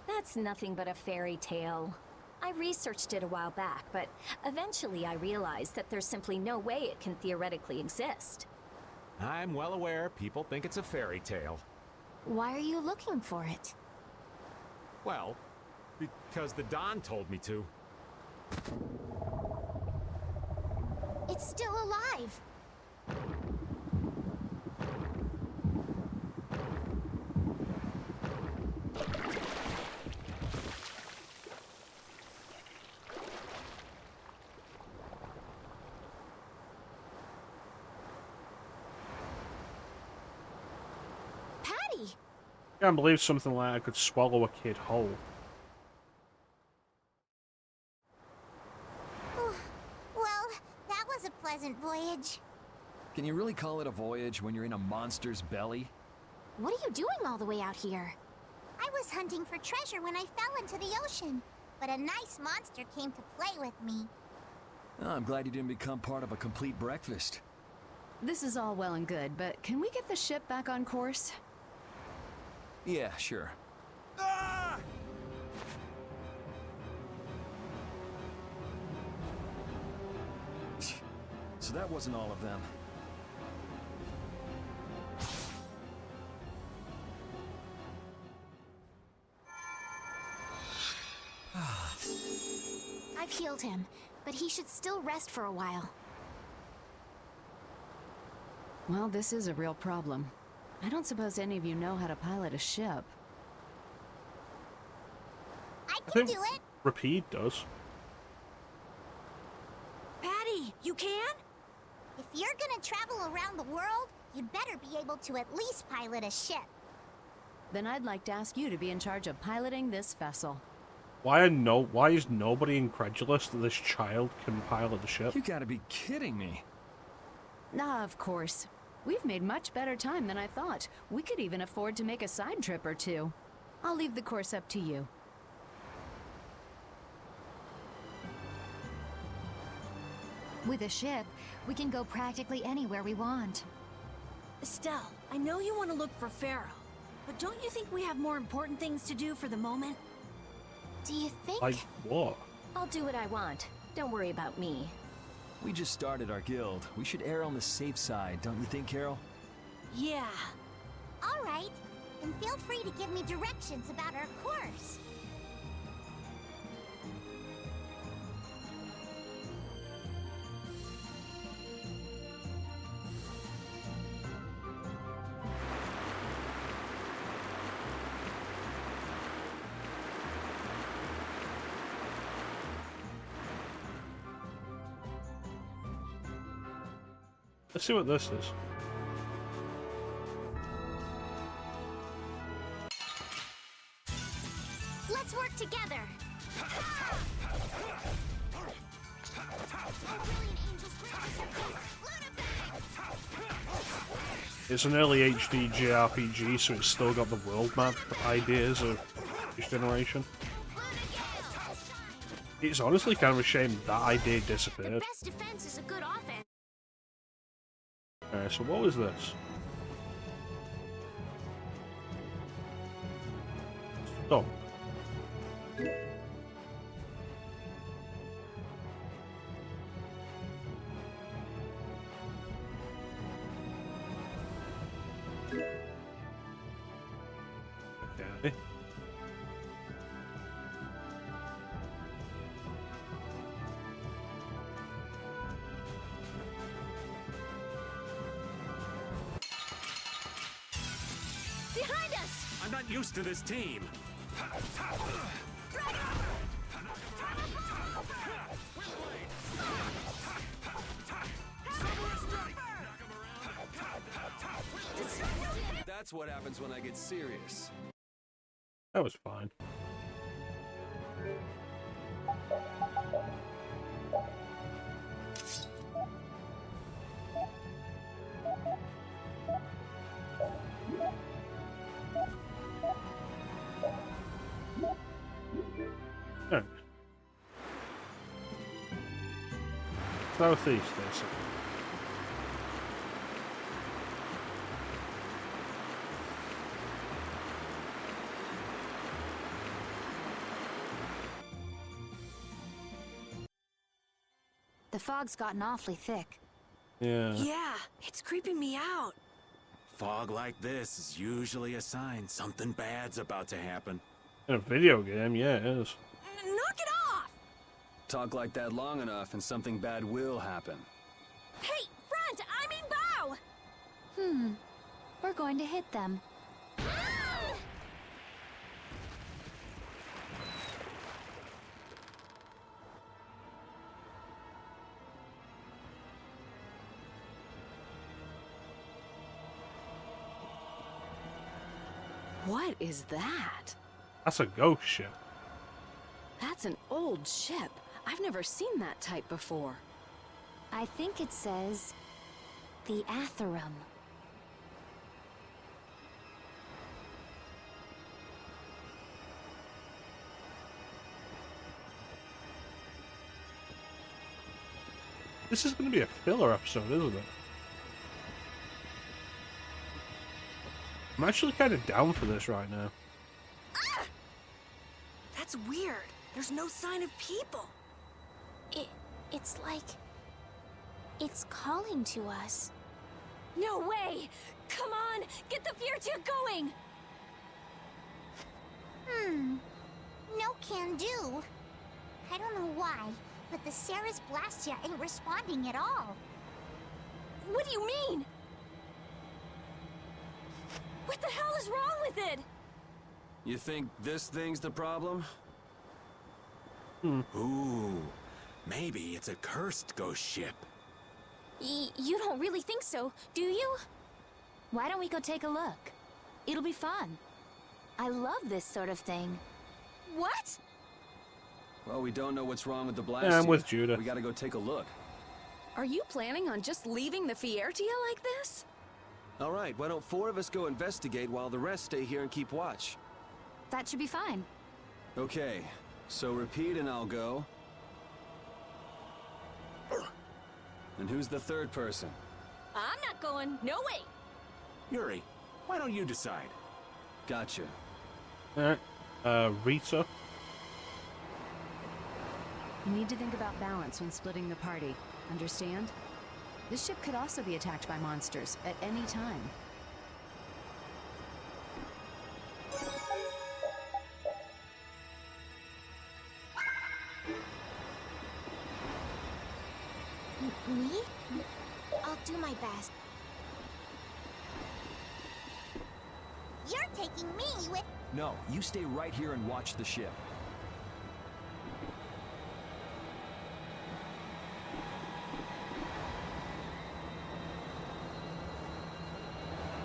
That's nothing but a fairy tale. I researched it a while back, but eventually I realized that there's simply no way it can theoretically exist. I'm well aware people think it's a fairy tale. Why are you looking for it? Well, because the Don told me to. It's still alive. Patty! Can't believe something like that could swallow a kid whole. Well, that was a pleasant voyage. Can you really call it a voyage when you're in a monster's belly? What are you doing all the way out here? I was hunting for treasure when I fell into the ocean, but a nice monster came to play with me. Oh, I'm glad you didn't become part of a complete breakfast. This is all well and good, but can we get the ship back on course? Yeah, sure. So that wasn't all of them. I've healed him, but he should still rest for a while. Well, this is a real problem. I don't suppose any of you know how to pilot a ship. I can do it. Rapide does. Patty, you can? If you're gonna travel around the world, you'd better be able to at least pilot a ship. Then I'd like to ask you to be in charge of piloting this vessel. Why is nobody incredulous that this child can pilot the ship? You gotta be kidding me. Ah, of course. We've made much better time than I thought. We could even afford to make a side trip or two. I'll leave the course up to you. With a ship, we can go practically anywhere we want. Estelle, I know you want to look for Pharaoh, but don't you think we have more important things to do for the moment? Do you think? Like what? I'll do what I want. Don't worry about me. We just started our guild. We should err on the safe side, don't you think, Carol? Yeah. All right, then feel free to give me directions about our course. Let's see what this is. Let's work together. It's an early HD JRPG, so it's still got the world map ideas of this generation. It's honestly kind of a shame that idea disappeared. The best defense is a good offense. Alright, so what was this? Stop. Okay. Behind us! I'm not used to this team. That's what happens when I get serious. That was fine. Alright. Southeast, basically. The fog's gotten awfully thick. Yeah. Yeah, it's creeping me out. Fog like this is usually a sign something bad's about to happen. In a video game, yeah, it is. Knock it off! Talk like that long enough and something bad will happen. Hey, front! I mean bow! We're going to hit them. What is that? That's a ghost ship. That's an old ship. I've never seen that type before. I think it says the Atherum. This is going to be a filler episode, isn't it? I'm actually kind of down for this right now. That's weird. There's no sign of people. It's like it's calling to us. No way! Come on! Get the Fiertia going! No can do. I don't know why, but the Ceres Blastia ain't responding at all. What do you mean? What the hell is wrong with it? You think this thing's the problem? Ooh, maybe it's a cursed ghost ship. You don't really think so, do you? Why don't we go take a look? It'll be fun. I love this sort of thing. What? Well, we don't know what's wrong with the blast. Yeah, I'm yet. with Judah. We gotta go take a look. Are you planning on just leaving the Fiertia like this? All right, why don't 4 of us go investigate while the rest stay here and keep watch? That should be fine. Okay, so repeat and I'll go. And who's the third person? I'm not going. No way. Yuri, why don't you decide? Gotcha. Alright. Rita. You need to think about balance when splitting the party. Understand? This ship could also be attacked by monsters at any time. Me? I'll do my best. You're taking me with... No, you stay right here and watch the ship.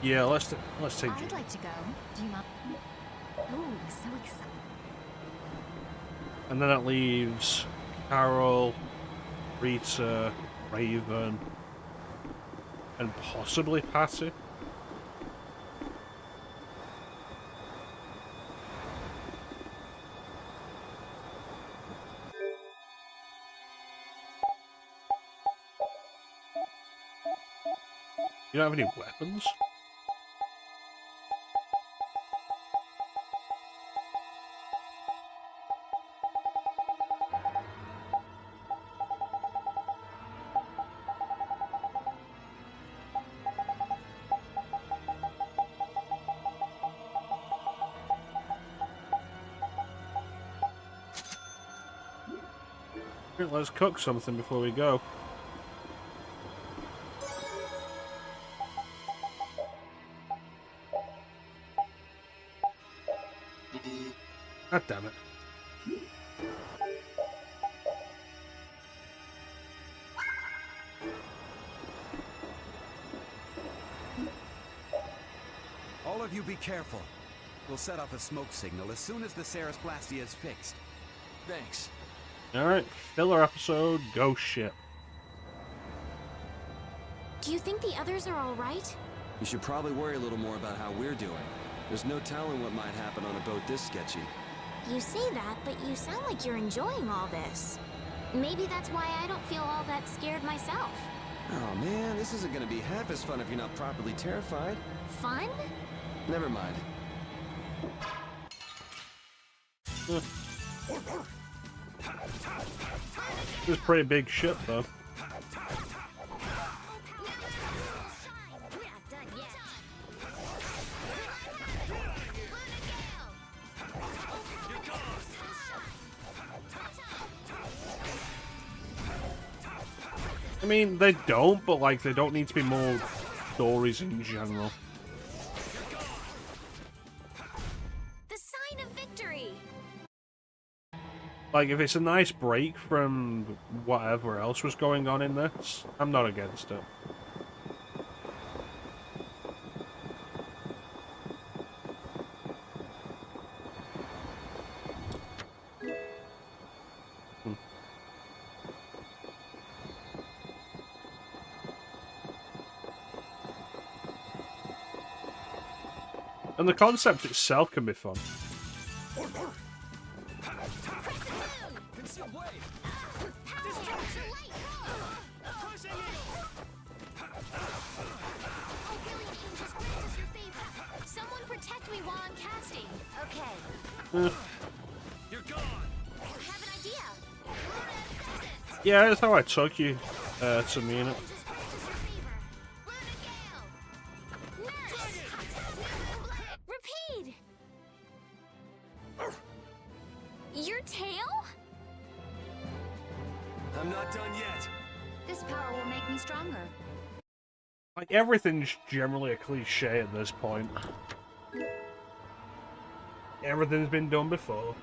Yeah, let's take I'd Judah. like to go. Do you mind? Ooh, so excited. And then that leaves Carol, Rita, Raven, and possibly Patty. You don't have any weapons? Let's cook something before we go. God damn it. All of you be careful. We'll set off a smoke signal as soon as the Ceres Blastia is fixed. Thanks. Alright, filler episode, ghost ship. Do you think the others are alright? You should probably worry a little more about how we're doing. There's no telling what might happen on a boat this sketchy. You say that, but you sound like you're enjoying all this. Maybe that's why I don't feel all that scared myself. Oh man, this isn't gonna be half as fun if you're not properly terrified. Fun? Never mind. This is a pretty big ship, though. I mean, they don't, but like, there don't need to be more stories in general. The sign of victory! Like, if it's a nice break from whatever else was going on in this, I'm not against it. And the concept itself can be fun. Someone protect me while I'm casting. Okay. You're gone. I have an idea. Yeah, that's how I took you, to mean it. Repeat! Your tail? I'm not done yet. This power will make me stronger. Like, everything's generally a cliche at this point. Everything's been done before.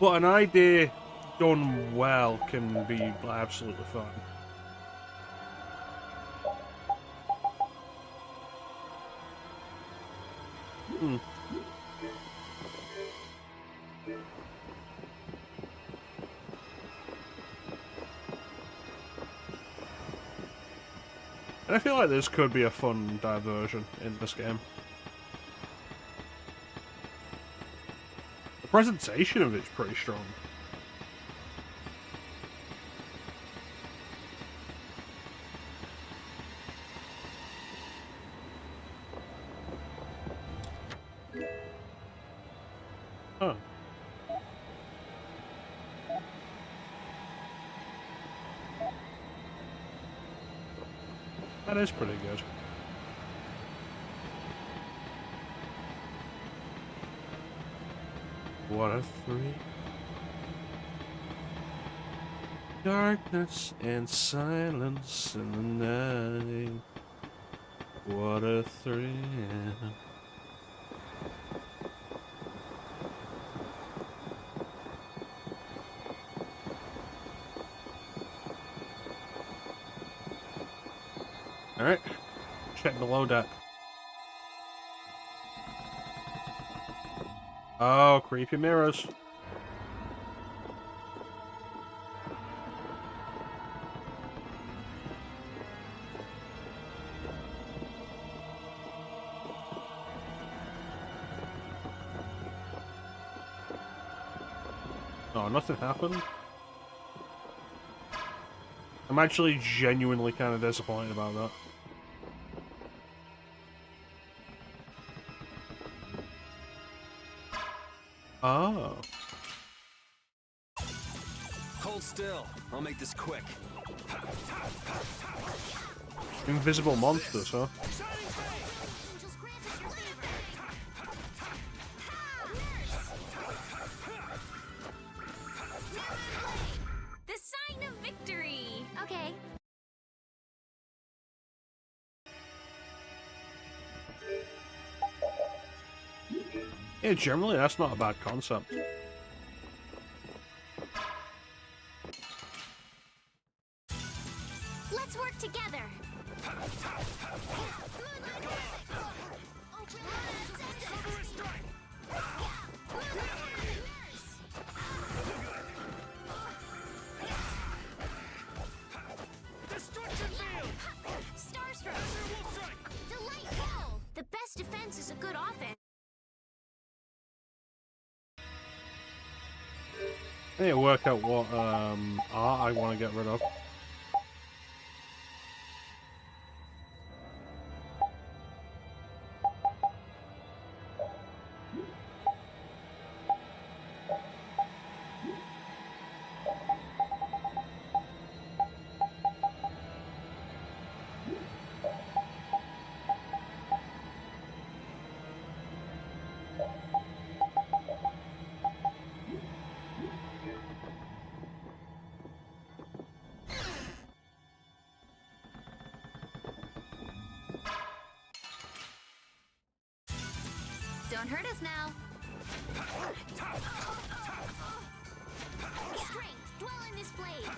But an idea done well can be absolutely fun. Hmm. And I feel like this could be a fun diversion in this game. The presentation of it's pretty strong. Huh. That is pretty good. What a three. Darkness and silence in the night. What a thrill. Alright, check below deck. Oh, creepy mirrors. Oh, nothing happened? I'm actually genuinely kind of disappointed about that. Oh. Hold still. I'll make this quick. Invisible monsters, huh? The sign of victory! Okay. Yeah, generally that's not a bad concept. Let's work together. Starstroke. Delightful. The best defense is a good offense. I need to work out what art I want to get rid of. Don't hurt us now. Strength, dwell in this blade.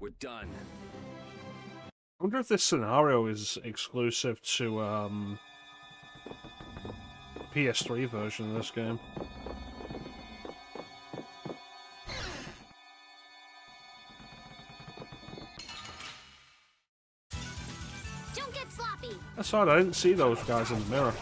We're done. I wonder if this scenario is exclusive to PS3 version of this game. Don't get sloppy. That's odd, I didn't see those guys in the mirror.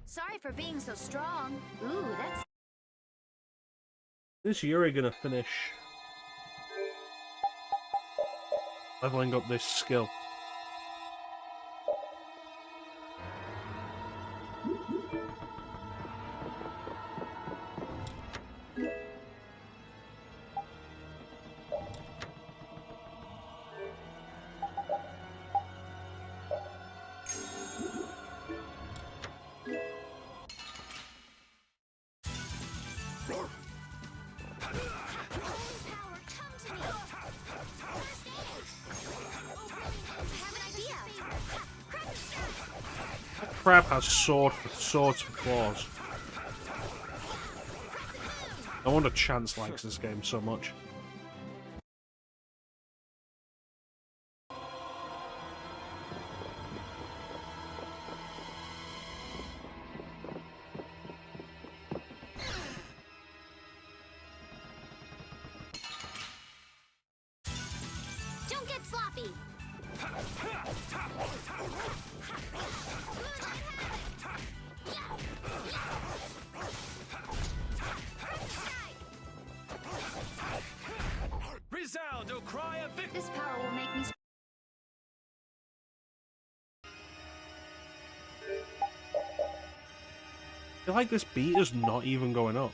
Sorry for being so strong. Ooh, that's... Is Yuri gonna finish leveling up this skill? Crab has swords for claws. No wonder Chance likes this game so much. Don't get sloppy. Resound, O cry of victory! This power will make me. I feel like this beat is not even going up.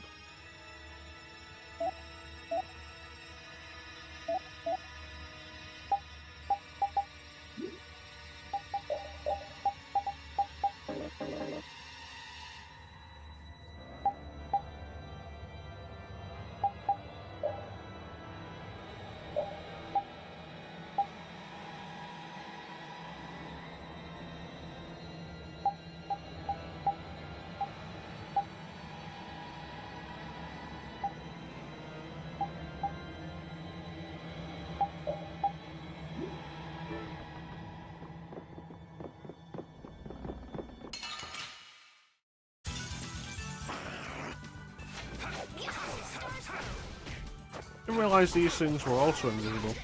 I didn't realize these things were also invisible.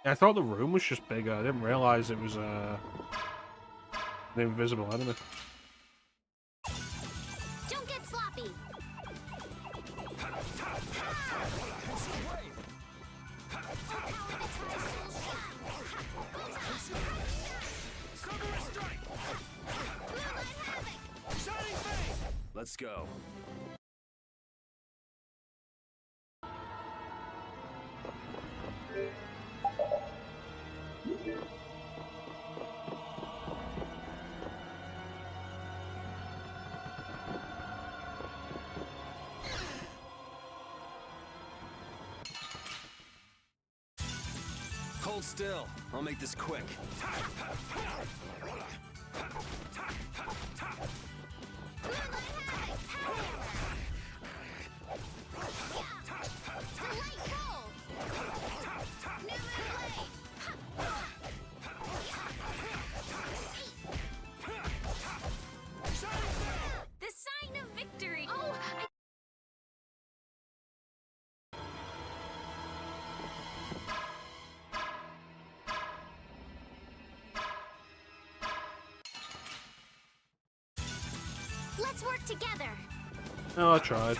I thought the room was just bigger. I didn't realize it was an invisible enemy. Don't get sloppy. Let's go. Hold still. I'll make this quick. The sign of victory. Oh, let's work together. Oh, I tried.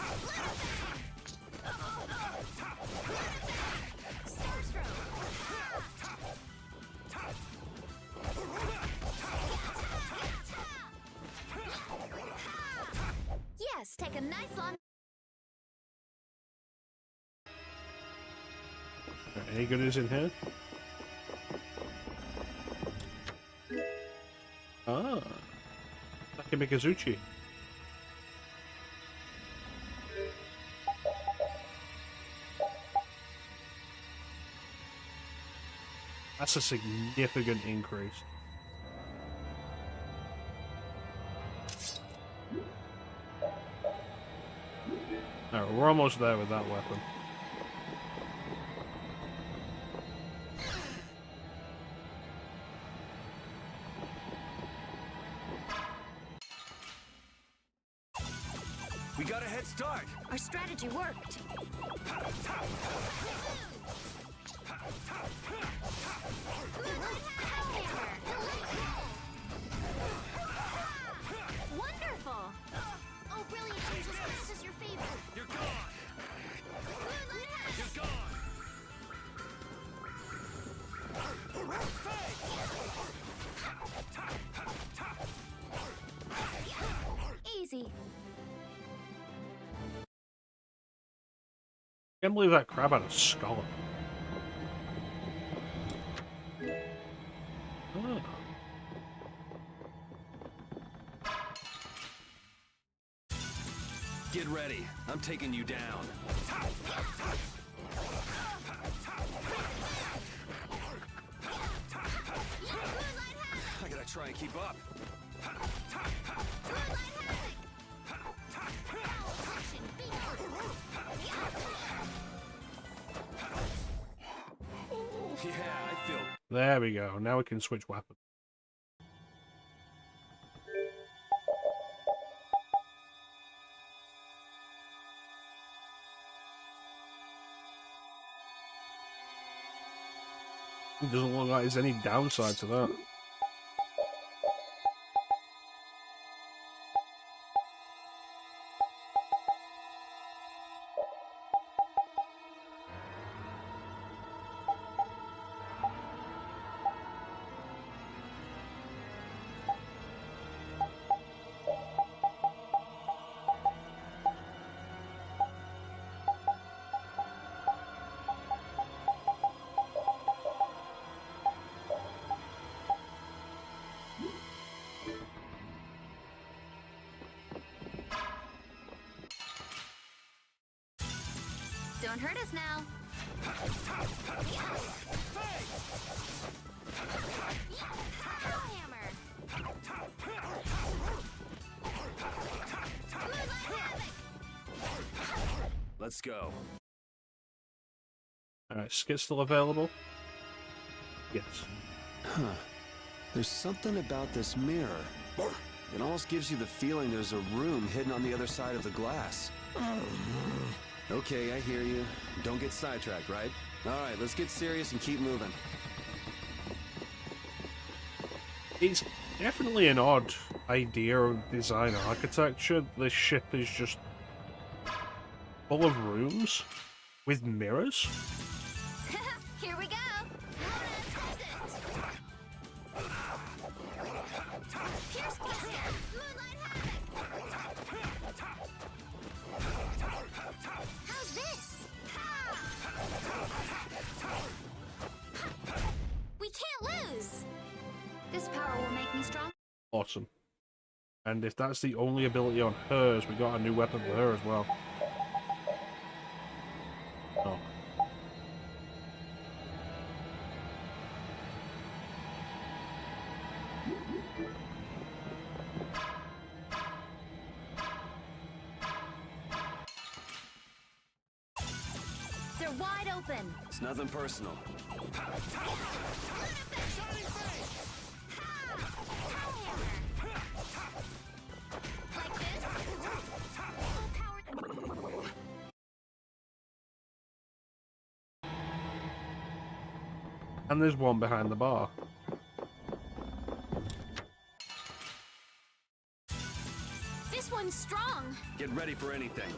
Yes, take a nice long. Any goodies in here? Ah, Takemikazuchi. That's a significant increase. Alright, we're almost there with that weapon. We got a head start. Our strategy worked. Wonderful! Oh, brilliant, Jesus, this is your favorite. You're gone. You're gone. Easy. Can't believe that crab had a scallop. Oh. Get ready. I'm taking you down. I gotta try and keep up. Yeah, I feel. There we go. Now we can switch weapons. It doesn't look like there's any downside to that. Don't hurt us now. Let's go. Alright, skit's still available? Yes. Huh. There's something about this mirror. It almost gives you the feeling there's a room hidden on the other side of the glass. Okay, I hear you. Don't get sidetracked, right? Alright, let's get serious and keep moving. It's definitely an odd idea of design architecture. This ship is just full of rooms with mirrors. Here we go. How's this? We can't lose. This power will make me strong. Awesome. And if that's the only ability on hers, we got a new weapon for her as well. Oh. They're wide open. It's nothing personal. And there's one behind the bar. This one's strong. Get ready for anything.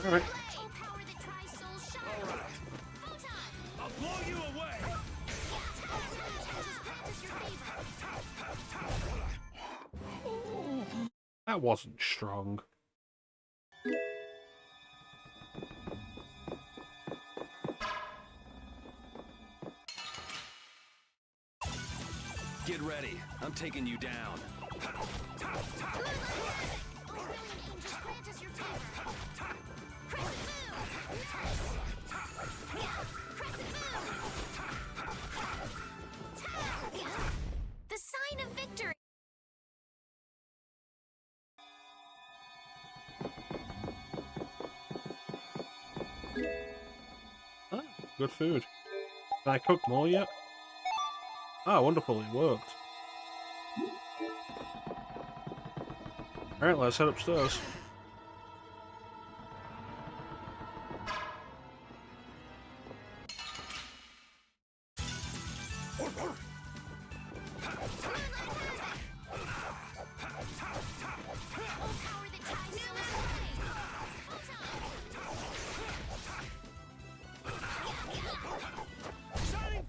Alright. I'll blow you away! That wasn't strong. Get ready. I'm taking you down. The sign of victory. Ah, good food. Can I cook more yet? Ah, wonderful, it worked. Alright, let's head upstairs.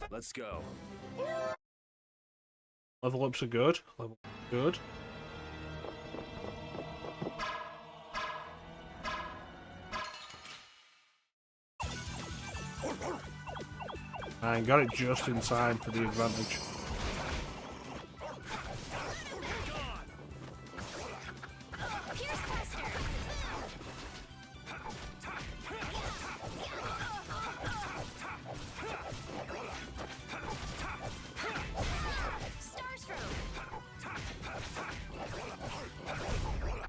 Let's go. Level ups are good. Level ups are good. And got it just in time for the advantage.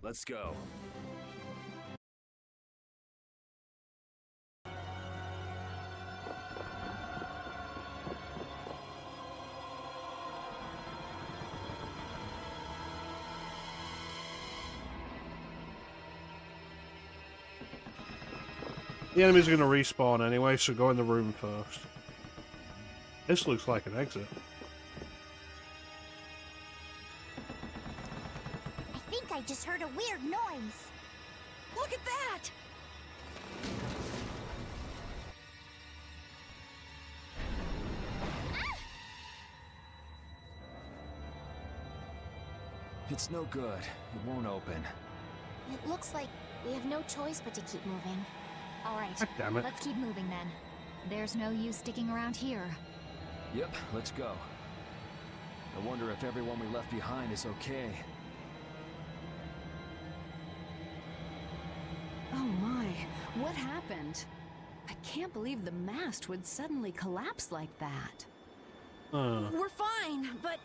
Let's go. The enemies are going to respawn anyway, so go in the room first. This looks like an exit. I think I just heard a weird noise. Look at that! It's no good. It won't open. It looks like we have no choice but to keep moving. All right, God damn it. let's keep moving then. There's no use sticking around here. Yep, let's go. I wonder if everyone we left behind is okay. Oh my, what happened? I can't believe the mast would suddenly collapse like that. We're fine, but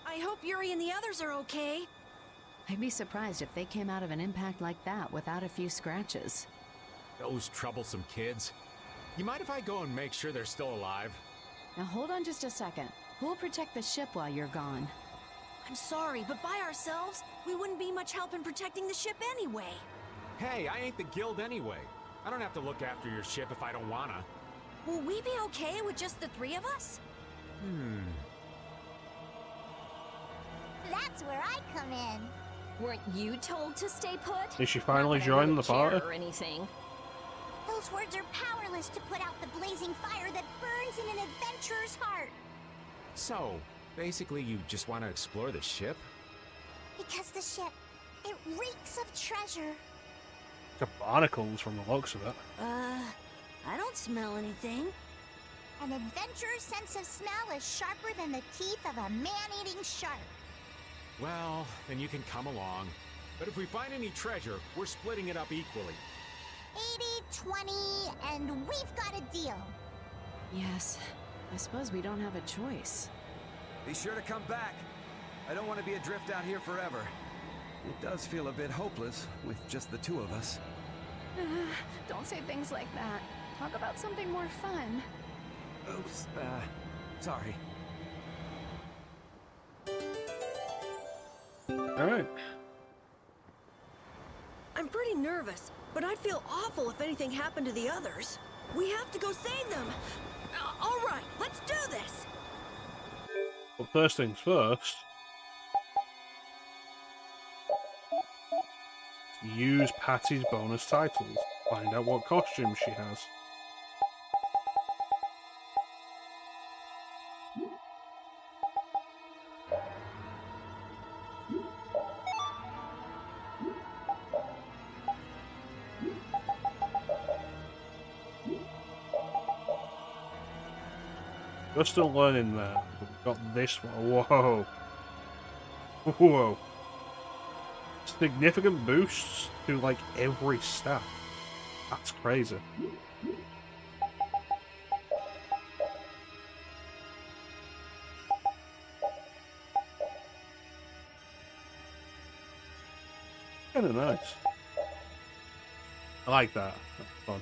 I hope Yuri and the others are okay. I'd be surprised if they came out of an impact like that without a few scratches. Those troublesome kids. You mind if I go and make sure they're still alive? Now hold on just a second. Who'll protect the ship while you're gone? I'm sorry, but by ourselves, we wouldn't be much help in protecting the ship anyway. Hey, I ain't the guild anyway. I don't have to look after your ship if I don't wanna. Will we be okay with just the three of us? That's where I come in. Weren't you told to stay put? Is she finally Not that I joining really the party? care or anything. Those words are powerless to put out the blazing fire that burns in an adventurer's heart. So, basically you just want to explore the ship? Because the ship, it reeks of treasure. The barnacles from the looks of it. I don't smell anything. An adventurer's sense of smell is sharper than the teeth of a man-eating shark. Well, then you can come along. But if we find any treasure, we're splitting it up equally. 80-20, and we've got a deal. Yes, I suppose we don't have a choice. Be sure to come back. I don't want to be adrift out here forever. It does feel a bit hopeless with just the two of us. Don't say things like that. Talk about something more fun. Oops, sorry. Alright. I'm pretty nervous, but I'd feel awful if anything happened to the others. We have to go save them. All right, let's do this. But first things first. Use Patty's bonus titles. Find out what costume she has. We're still learning there. We've got this one. Whoa. Whoa. Significant boosts to like every stat. That's crazy. Kinda nice. I like that. That's fun.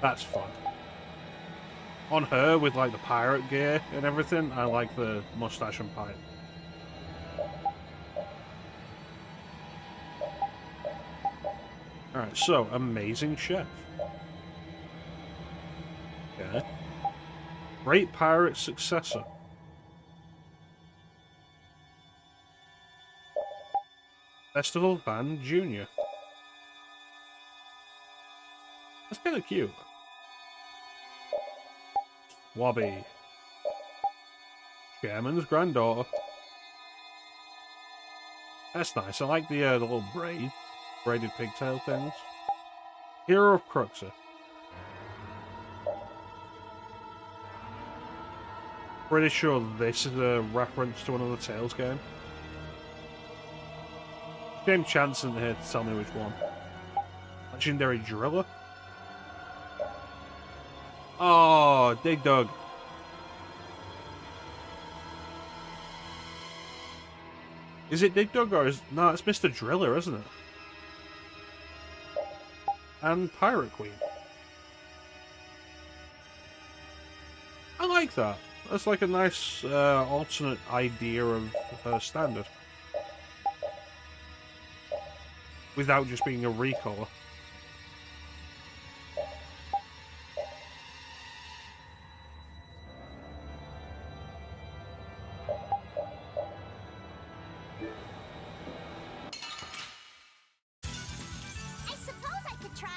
That's fun. On her, with like the pirate gear and everything, I like the mustache and pipe. Alright, so, amazing chef. Okay. Great pirate successor. Festival Band Junior. That's kind of cute. Wobby. Chairman's granddaughter. That's nice. I like the little braided pigtail things. Hero of Cruxer. Pretty sure this is a reference to another Tales game. Shame Chance isn't here to tell me which one. Legendary Driller? Oh, Dig Dug. Is it Dig Dug or is... No, it's Mr. Driller, isn't it? And Pirate Queen. I like that. That's like a nice alternate idea of her standard. Without just being a recolor. I suppose I could try.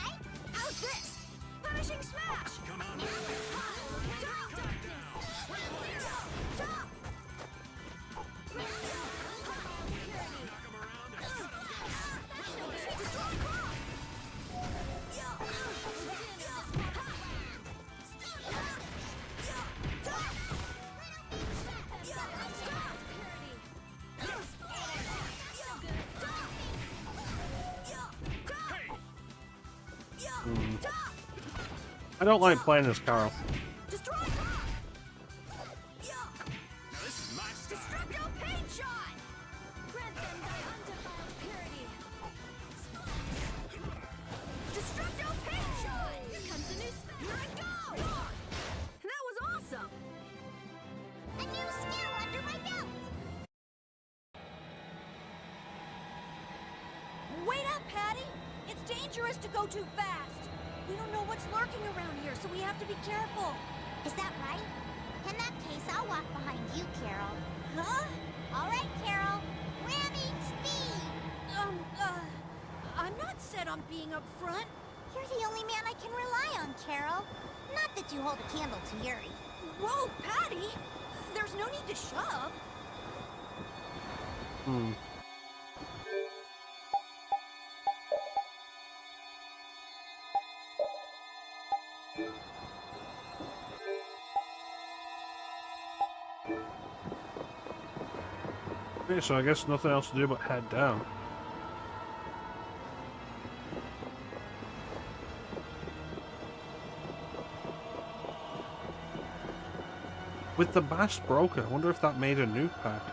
How's this? Punishing smash! Come on, I don't like playing as Carol. Wait up, Patty! It's dangerous to go too fast! We don't know what's lurking around here, so we have to be careful. Is that right? In that case, I'll walk behind you, Carol. Huh? All right, Carol. Ramming speed! I'm not set on being up front. You're the only man I can rely on, Carol. Not that you hold a candle to Yuri. Whoa, Patty! There's no need to shove. Okay, so I guess nothing else to do but head down. With the bass broken, I wonder if that made a new path.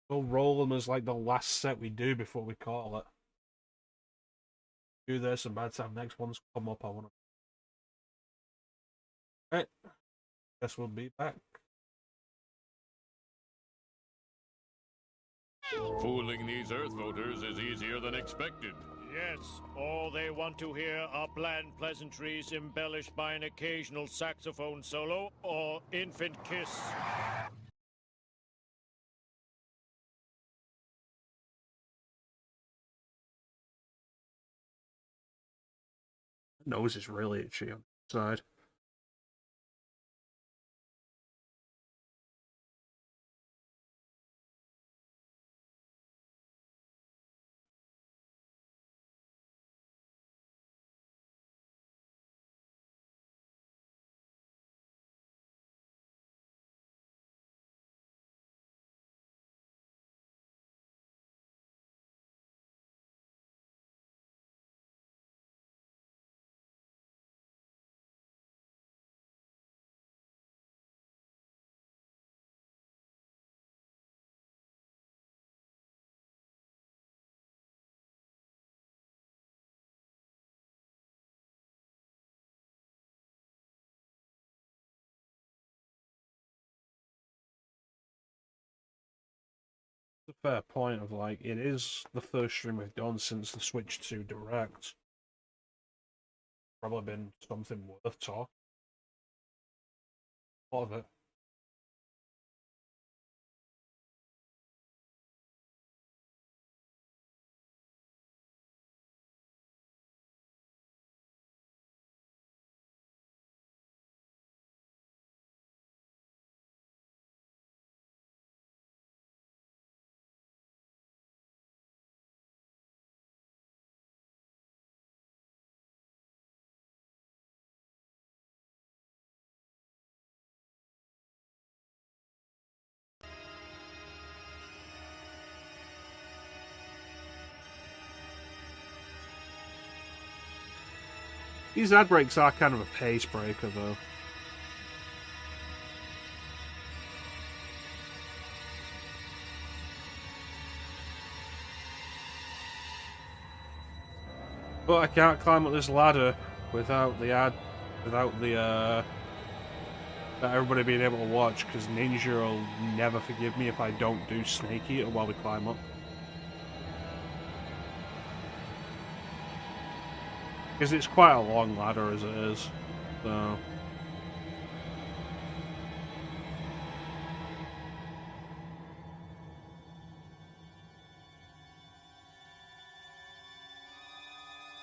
We'll roll them as like the last set we do before we call it. Do this, and by the time next ones come up, I want to. Alright. Guess we'll be back. Fooling these Earth voters is easier than expected. Yes, all they want to hear are bland pleasantries embellished by an occasional saxophone solo or infant kiss. My nose is really itchy on the side. It's a fair point of like, it is the first stream we've done since the Switch 2 Direct. Probably been something worth talking. A lot of it. These ad breaks are kind of a pace breaker, though. But I can't climb up this ladder without the that everybody being able to watch, because Ninja will never forgive me if I don't do Snake Eater while we climb up. Because it's quite a long ladder as it is, so...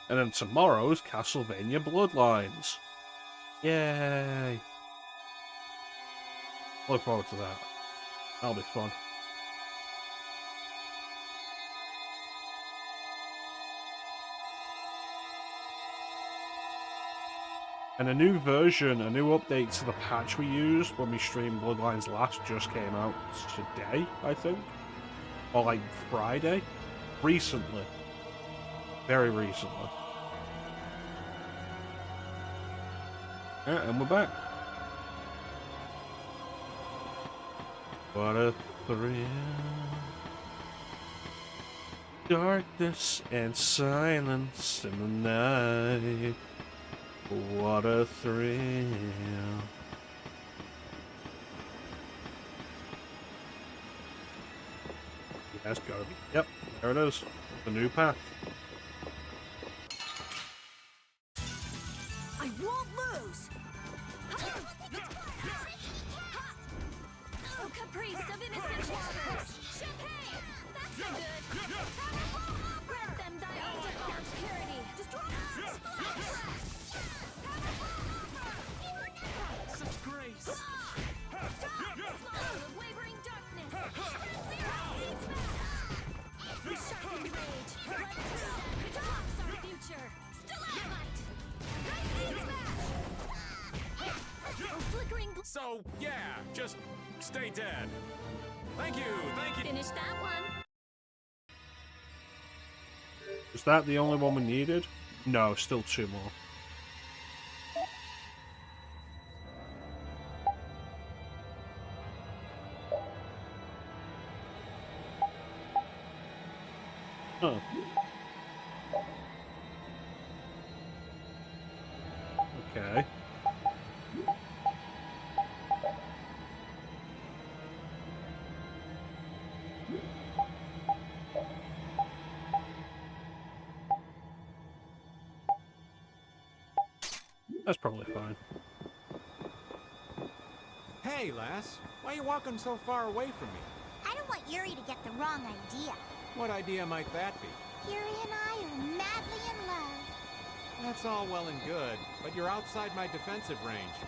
And then tomorrow's Castlevania Bloodlines. Yay! Look forward to that. That'll be fun. And a new version, a new update to the patch we used when we streamed Bloodlines last just came out today, I think. Or like Friday? Recently. Very recently. Yeah, and we're back. What a thrill. Darkness and silence in the night. What a thrill. That's gotta be. Yep, there it is. The new path. I won't lose! Oh, caprice of innocent waters! Champagne! That's so good! Grant them thy undefiled purity! Such grace! Smile of wavering darkness! We sharpen rage! Blood it blocks our future! Stalagmite! Oh, flickering So, yeah, just stay dead. Thank you. Finish that one! Is that the only one we needed? No, still two more. Oh. Okay. That's probably fine. Hey, lass. Why are you walking so far away from me? I don't want Yuri to get the wrong idea. What idea might that be? Yuri and I are madly in love. That's all well and good, but you're outside my defensive range.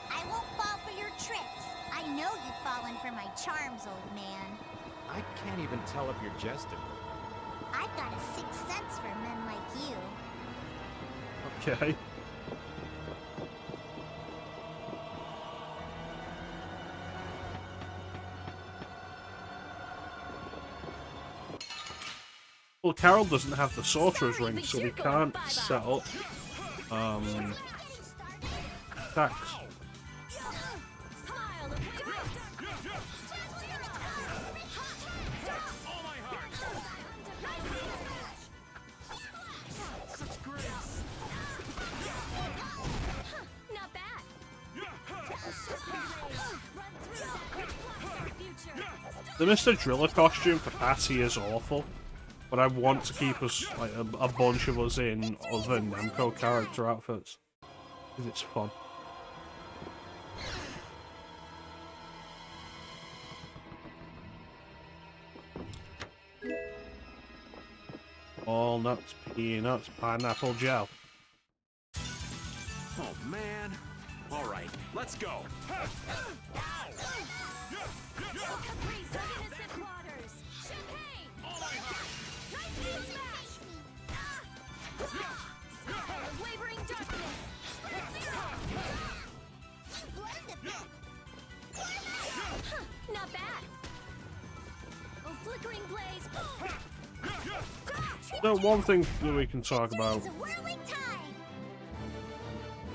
I won't fall for your tricks. I know you've fallen for my charms, old man. I can't even tell if you're jesting. I've got a sixth sense for men like you. Okay. Well, Carol doesn't have the sorcerer's ring, so we can't set up attacks. Not bad! Run through! It blocks our future! The Mr. Driller costume for Patty is awful, but I want to keep us, like, a bunch of us in other Namco character outfits, because it's fun. Walnuts, peanuts, pineapple gel. Oh, man. All right, let's go. Not bad. Oh, flickering blaze. So one thing that we can talk about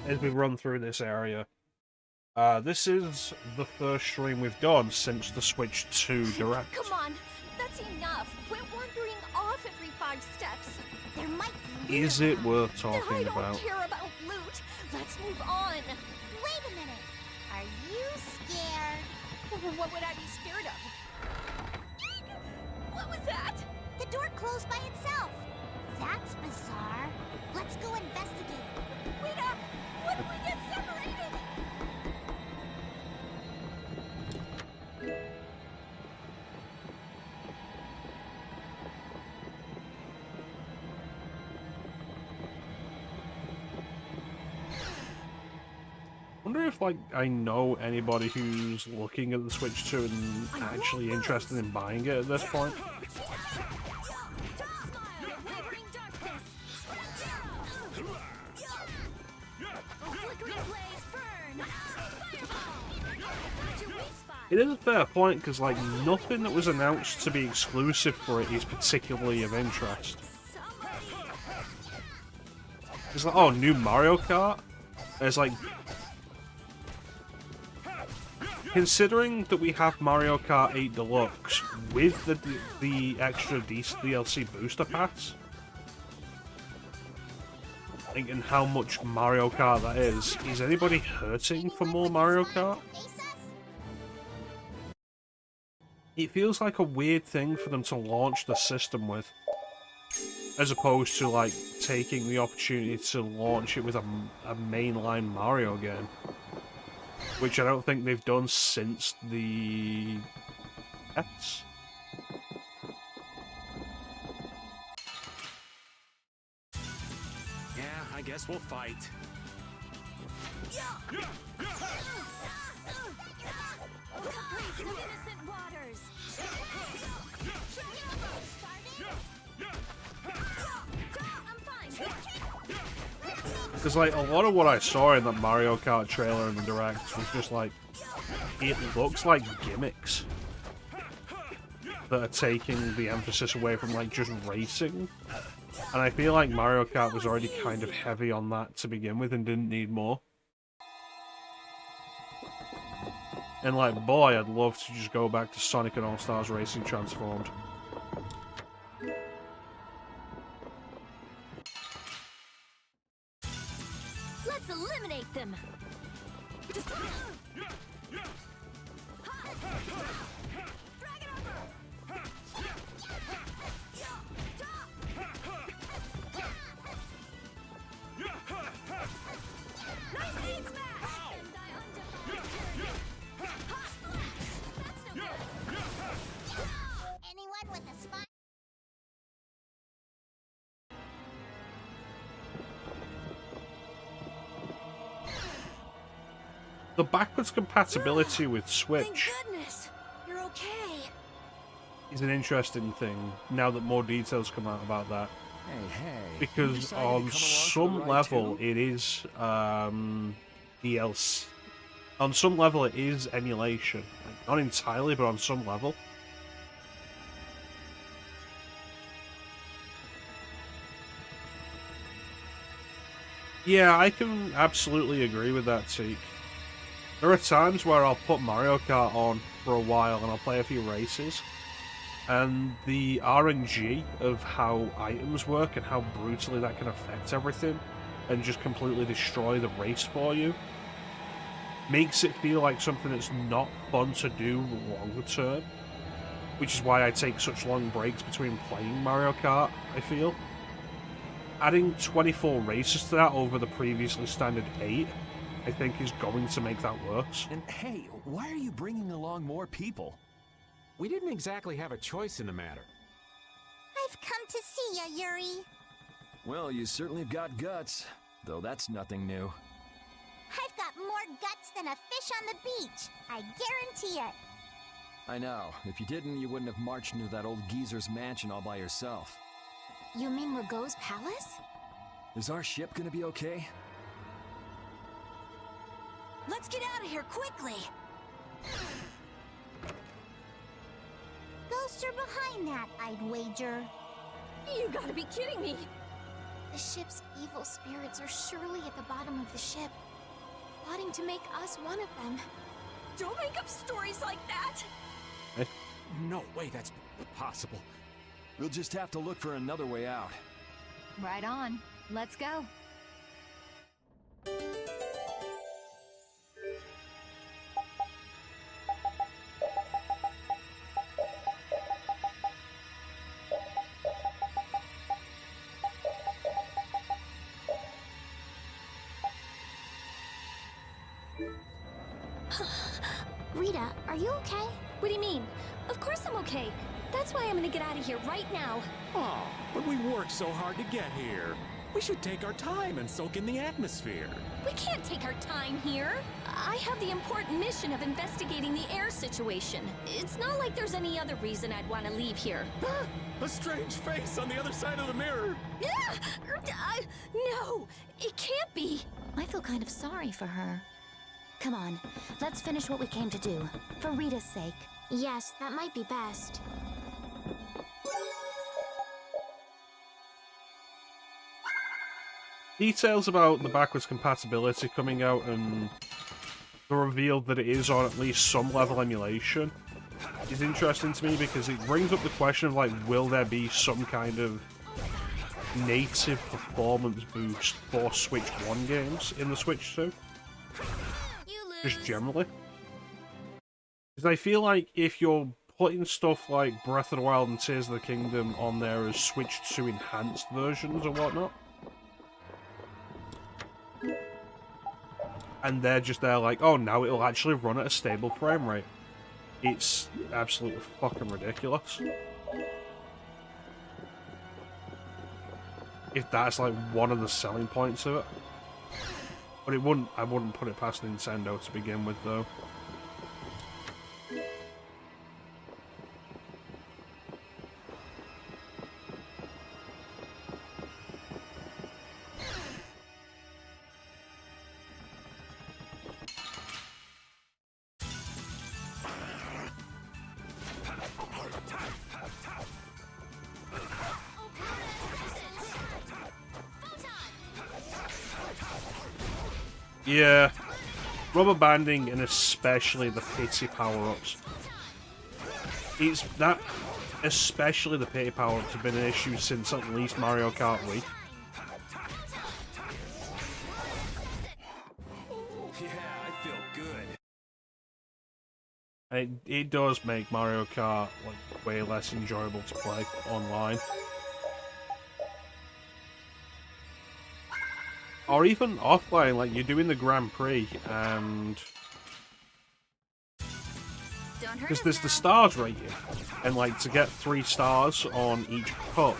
as we run through this area, this is the first stream we've done since the Switch 2 Direct. Come on, that's enough. Quit wandering off every 5 steps. There might be Is it worth talking I don't about? care about loot. Let's move on. Wait a minute. Are you scared? What would I be scared of? What was that? The door closed by itself. That's bizarre. Let's go investigate. Wait up! What if we get separated? I wonder if, like, I know anybody who's looking at the Switch 2 and actually interested in buying it at this point. It is a fair point, because, like, nothing that was announced to be exclusive for it is particularly of interest. It's like, oh, new Mario Kart? It's like... Considering that we have Mario Kart 8 Deluxe with the extra DLC booster pass, and how much Mario Kart that is anybody hurting for more Mario Kart? It feels like a weird thing for them to launch the system with, as opposed to, like, taking the opportunity to launch it with a mainline Mario game. Which I don't think they've done since the... X. Yeah, I guess we'll fight. Because, like, a lot of what I saw in the Mario Kart trailer and the Direct was just like, it looks like gimmicks that are taking the emphasis away from, like, just racing. And I feel like Mario Kart was already kind of heavy on that to begin with and didn't need more. And, like, boy, I'd love to just go back to Sonic and All-Stars Racing Transformed. Let's eliminate them. Anyone with a spot? The backwards compatibility with Switch Goodness, you're okay. is an interesting thing, now that more details come out about that. Hey. Because on some level it is DLC. On some level it is emulation. Not entirely, but on some level. Yeah, I can absolutely agree with that, Teak. There are times where I'll put Mario Kart on for a while and I'll play a few races, and the RNG of how items work and how brutally that can affect everything and just completely destroy the race for you makes it feel like something that's not fun to do long term. which is why I take such long breaks between playing Mario Kart, I feel. Adding 24 races to that over the previously standard 8, I think is going to make that worse. And hey, why are you bringing along more people? We didn't exactly have a choice in the matter. I've come to see ya, Yuri. Well, you certainly have got guts, though that's nothing new. I've got more guts than a fish on the beach. I guarantee it. I know. If you didn't, you wouldn't have marched into that old geezer's mansion all by yourself. You mean Rago's palace? Is our ship gonna be okay? Let's get out of here quickly! Ghosts are behind that, I'd wager. You gotta be kidding me! The ship's evil spirits are surely at the bottom of the ship, plotting to make us one of them. Don't make up stories like that! No way that's possible. We'll just have to look for another way out. Right on. Let's go. Rita, are you okay? What do you mean? Of course I'm okay. That's why I'm gonna get out of here right now. Oh, but we worked so hard to get here. We should take our time and soak in the atmosphere. We can't take our time here. I have the important mission of investigating the air situation. It's not like there's any other reason I'd want to leave here. A strange face on the other side of the mirror. No, it can't be. I feel kind of sorry for her. Come on, let's finish what we came to do. For Rita's sake. Yes, that might be best. Details about the backwards compatibility coming out and the reveal that it is on at least some level emulation is interesting to me because it brings up the question of, like, will there be some kind of native performance boost for Switch 1 games in the Switch 2? Just generally. Because I feel like if you're putting stuff like Breath of the Wild and Tears of the Kingdom on there as Switch 2 enhanced versions or whatnot, and they're just there like, oh, now it'll actually run at a stable frame rate. It's absolutely fucking ridiculous. If that's like one of the selling points of it. But I wouldn't put it past Nintendo to begin with, though. Yeah, rubber banding and especially the pity power-ups. It's that, especially the pity power-ups have been an issue since at least Mario Kart Wii. Yeah, I feel good. It does make Mario Kart like way less enjoyable to play online. Or even offline, like you're doing the Grand Prix and because there's the stars rating, and like to get 3 stars on each cup,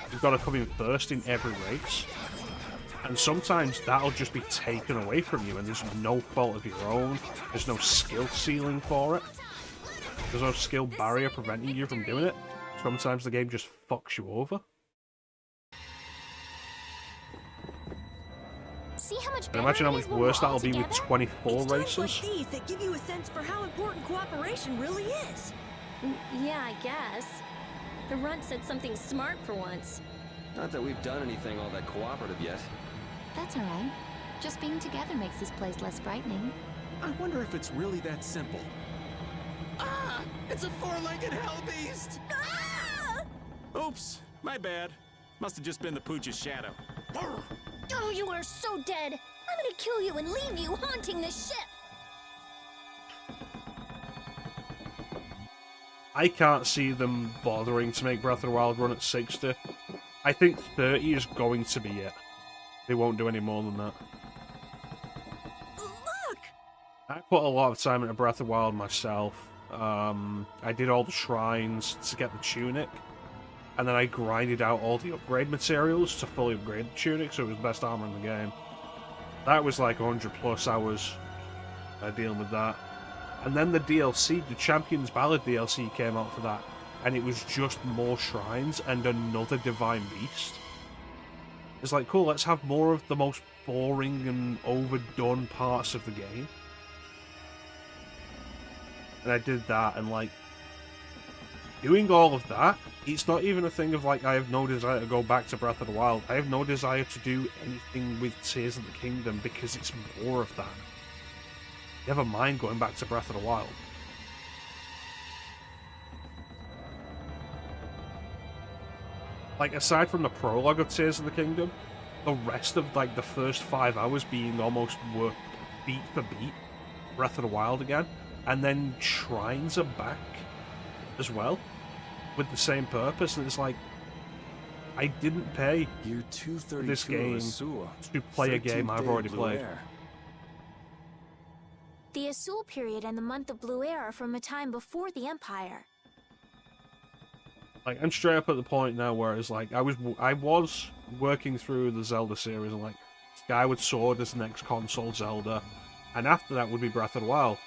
you've got to come in first in every race. And sometimes that'll just be taken away from you, and there's no fault of your own. There's no skill ceiling for it. There's no skill barrier preventing you from doing it. Sometimes the game just fucks you over. See how much And imagine how much worse that'll be with 24 it's races. times like these that give you a sense for how important cooperation really is. Yeah, I guess. The runt said something smart for once. Not that we've done anything all that cooperative yet. That's alright. Just being together makes this place less frightening. I wonder if it's really that simple. Ah! It's a 4-legged hell beast! Ah! Oops, my bad. Must have just been the Pooch's shadow. Oh, you are so dead! I'm gonna kill you and leave you haunting this ship! I can't see them bothering to make Breath of the Wild run at 60. I think 30 is going to be it. They won't do any more than that. Look! I put a lot of time into Breath of the Wild myself. I did all the shrines to get the tunic, and then I grinded out all the upgrade materials to fully upgrade the tunic, so it was the best armor in the game. That was like 100 plus hours dealing with that. And then the DLC, the Champion's Ballad DLC came out for that, and it was just more shrines and another Divine Beast. It's like, cool, let's have more of the most boring and overdone parts of the game. And I did that, and like, doing all of that, it's not even a thing of like, I have no desire to go back to Breath of the Wild. I have no desire to do anything with Tears of the Kingdom because it's more of that. Never mind going back to Breath of the Wild. Like, aside from the prologue of Tears of the Kingdom, the rest of like the first 5 hours being almost work beat for beat Breath of the Wild again, and then shrines are back as well with the same purpose, and it's like, I didn't pay Year this game to play a game I've already played. The Azul period and the month of Blue Air are from a time before the Empire. Like, I'm straight up at the point now where it's like, I was working through the Zelda series, and like, Skyward Sword is the next console Zelda, and after that would be Breath of the Wild.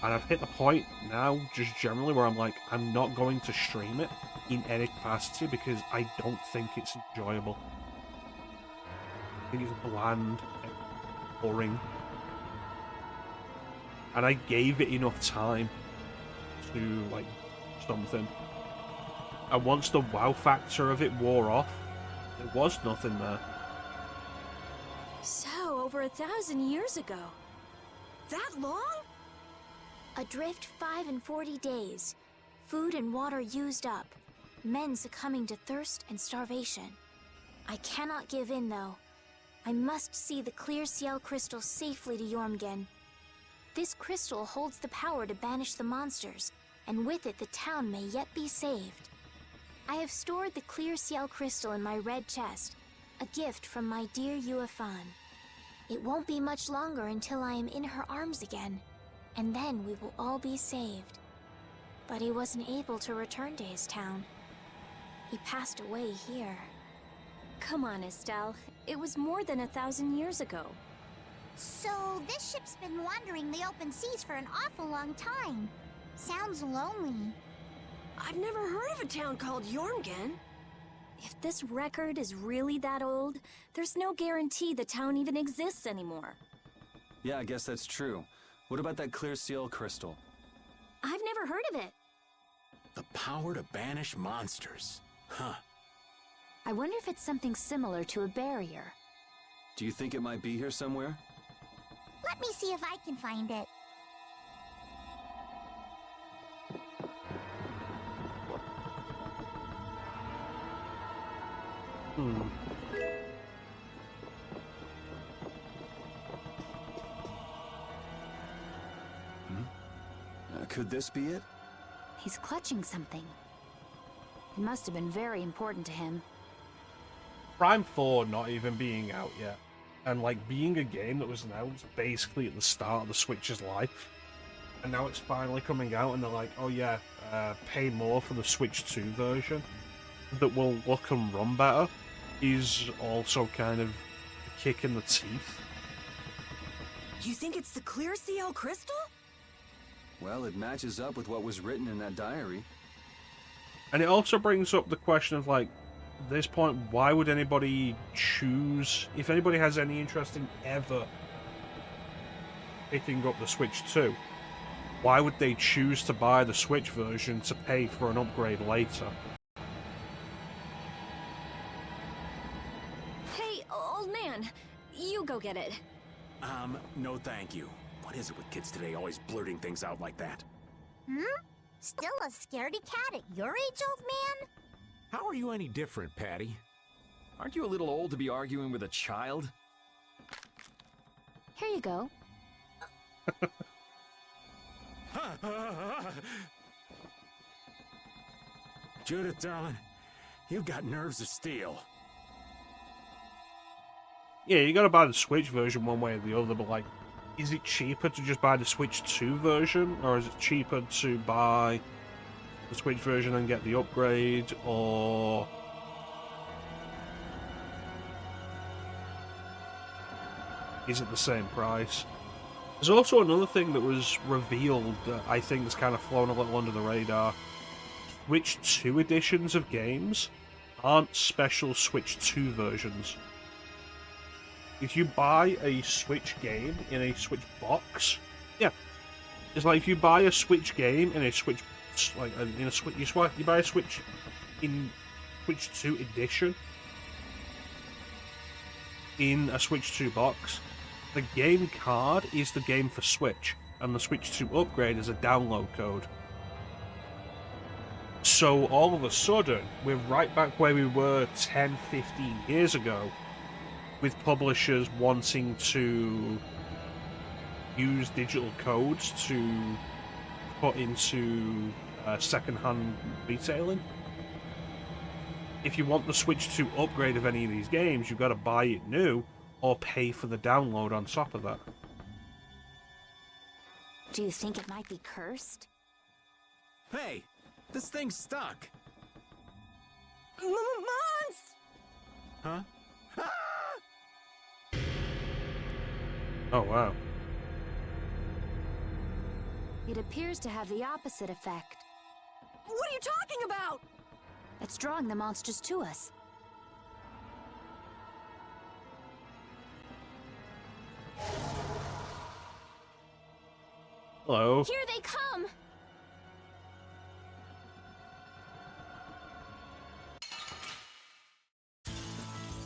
And I've hit the point now, just generally, where I'm like, I'm not going to stream it in any capacity because I don't think it's enjoyable. I think it's bland and boring. And I gave it enough time to, like, something. And once the wow factor of it wore off, there was nothing there. So, over 1,000 years ago. That long? Adrift 5 and 40 days. Food and water used up. Men succumbing to thirst and starvation. I cannot give in, though. I must see the clear Ciel crystal safely to Jormungand. This crystal holds the power to banish the monsters, and with it the town may yet be saved. I have stored the clear Ciel crystal in my red chest, a gift from my dear Yuefan. It won't be much longer until I am in her arms again, and then we will all be saved. But he wasn't able to return to his town. He passed away here. Come on, Estelle. It was more than 1,000 years ago. So, this ship's been wandering the open seas for an awful long time. Sounds lonely. I've never heard of a town called Jormungand. If this record is really that old, there's no guarantee the town even exists anymore. Yeah, I guess that's true. What about that clear seal crystal? I've never heard of it. The power to banish monsters. Huh. I wonder if it's something similar to a barrier. Do you think it might be here somewhere? Let me see if I can find it. Could this be it? He's clutching something. It must have been very important to him. Prime 4 not even being out yet, and like being a game that was announced basically at the start of the Switch's life, and now it's finally coming out, and they're like, oh yeah, pay more for the Switch 2 version that will look and run better, is also kind of a kick in the teeth. You think it's the clear Ciel crystal? Well, it matches up with what was written in that diary. And it also brings up the question of, like, at this point, why would anybody choose, if anybody has any interest in ever picking up the Switch 2, why would they choose to buy the Switch version to pay for an upgrade later? Hey, old man, you go get it. No thank you. What is it with kids today always blurting things out like that? Still a scaredy cat at your age, old man? How are you any different, Patty? Aren't you a little old to be arguing with a child? Here you go. Judith, darling, you've got nerves of steel. Yeah, you gotta buy the Switch version one way or the other, but like, is it cheaper to just buy the Switch 2 version, or is it cheaper to buy the Switch version and get the upgrade, or... is it the same price? There's also another thing that was revealed that I think has kind of flown a little under the radar. Switch 2 editions of games aren't special Switch 2 versions. If you buy a Switch game in a Switch box, yeah, it's like if you buy a Switch game in a Switch, like in a Switch, you buy a Switch in Switch 2 edition in a Switch 2 box, the game card is the game for Switch, and the Switch 2 upgrade is a download code. So all of a sudden, we're right back where we were 10, 15 years ago, with publishers wanting to use digital codes to put into second-hand retailing. If you want the Switch 2 upgrade of any of these games, you've got to buy it new, or pay for the download on top of that. Do you think it might be cursed? Hey, this thing's stuck. Mons! Huh? Oh, wow. It appears to have the opposite effect. What are you talking about? It's drawing the monsters to us. Hello. Here they come!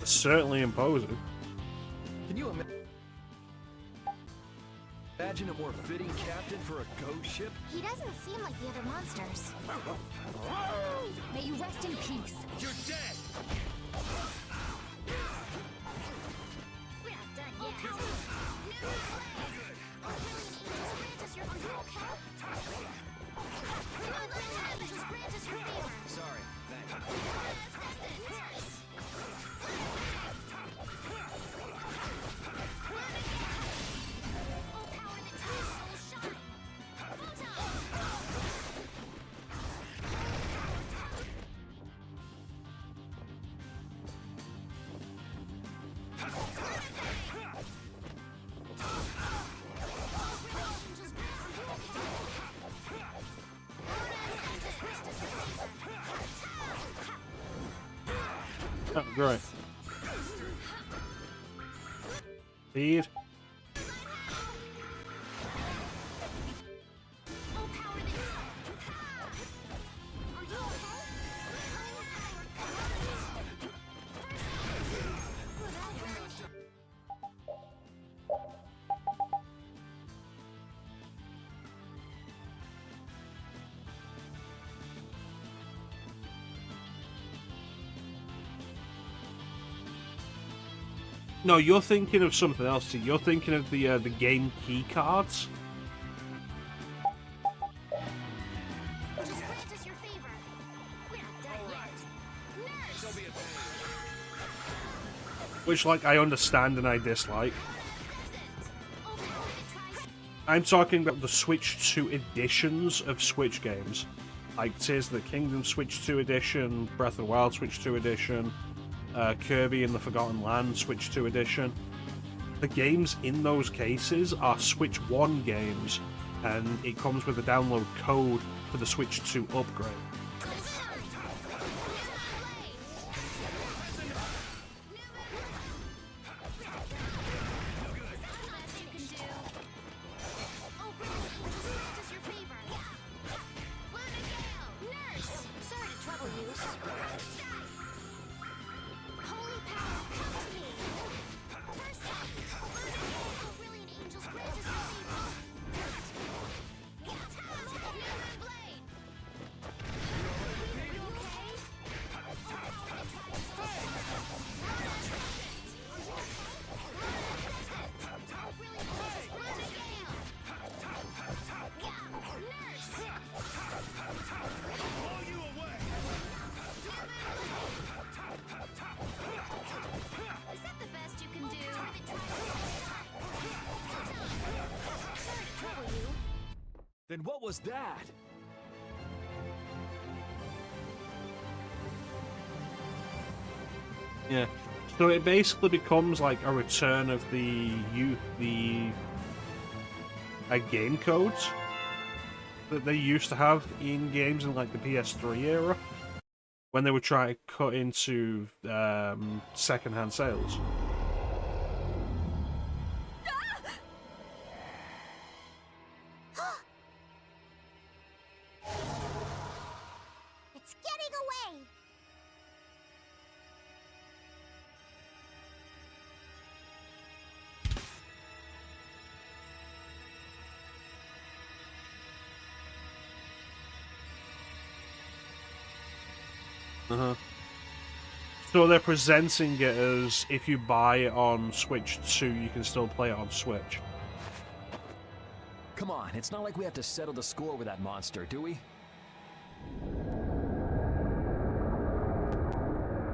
It's certainly imposing. Can you imagine a more fitting captain for a ghost ship? He doesn't seem like the other monsters. May you rest in peace. You're dead! We're not done yet. Sorry, thanks. Oh, great. Speed. No, you're thinking of something else. You're thinking of the game key cards. Which, like, I understand and I dislike. I'm talking about the Switch 2 editions of Switch games. Like Tears of the Kingdom Switch 2 edition, Breath of the Wild Switch 2 edition, Kirby and the Forgotten Land Switch 2 edition. The games in those cases are Switch 1 games, and it comes with a download code for the Switch 2 upgrade. And what was that? Yeah. So it basically becomes like a return of the game codes that they used to have in games in like the PS3 era when they would try to cut into second-hand sales. It's getting away! Uh-huh. So they're presenting it as if you buy it on Switch 2, you can still play it on Switch. Come on, it's not like we have to settle the score with that monster, do we?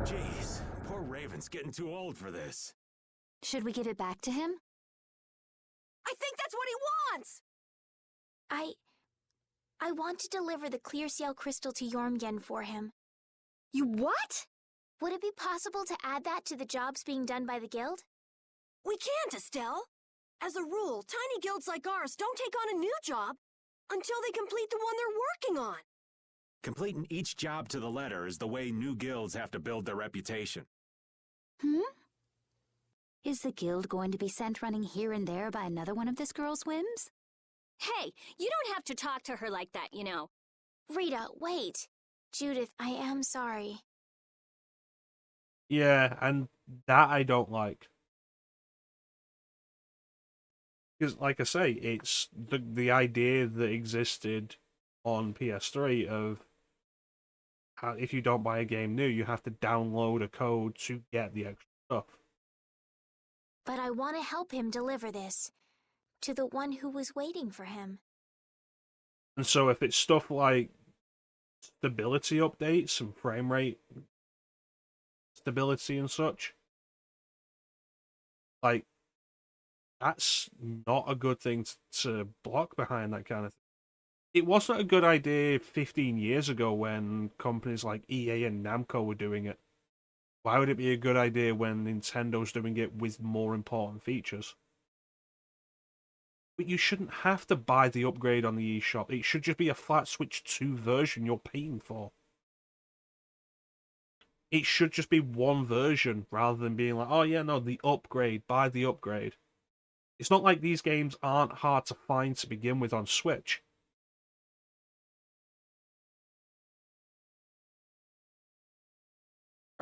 Jeez, poor Raven's getting too old for this. Should we give it back to him? I think that's what he wants! I want to deliver the clear seal crystal to Jormgen for him. You what? Would it be possible to add that to the jobs being done by the guild? We can't, Estelle. As a rule, tiny guilds like ours don't take on a new job until they complete the one they're working on. Completing each job to the letter is the way new guilds have to build their reputation. Is the guild going to be sent running here and there by another one of this girl's whims? Hey, you don't have to talk to her like that, you know. Rita, wait. Judith, I am sorry. Yeah, and that I don't like. Because, like I say, it's the idea that existed on PS3 of how if you don't buy a game new, you have to download a code to get the extra stuff. But I want to help him deliver this to the one who was waiting for him. And so if it's stuff like stability updates and frame rate stability and such, like, that's not a good thing to block behind that kind of thing. It wasn't a good idea 15 years ago when companies like EA and Namco were doing it. Why would it be a good idea when Nintendo's doing it with more important features? But you shouldn't have to buy the upgrade on the eShop. It should just be a flat Switch 2 version you're paying for. It should just be one version rather than being like, oh yeah, no, the upgrade, buy the upgrade. It's not like these games aren't hard to find to begin with on Switch.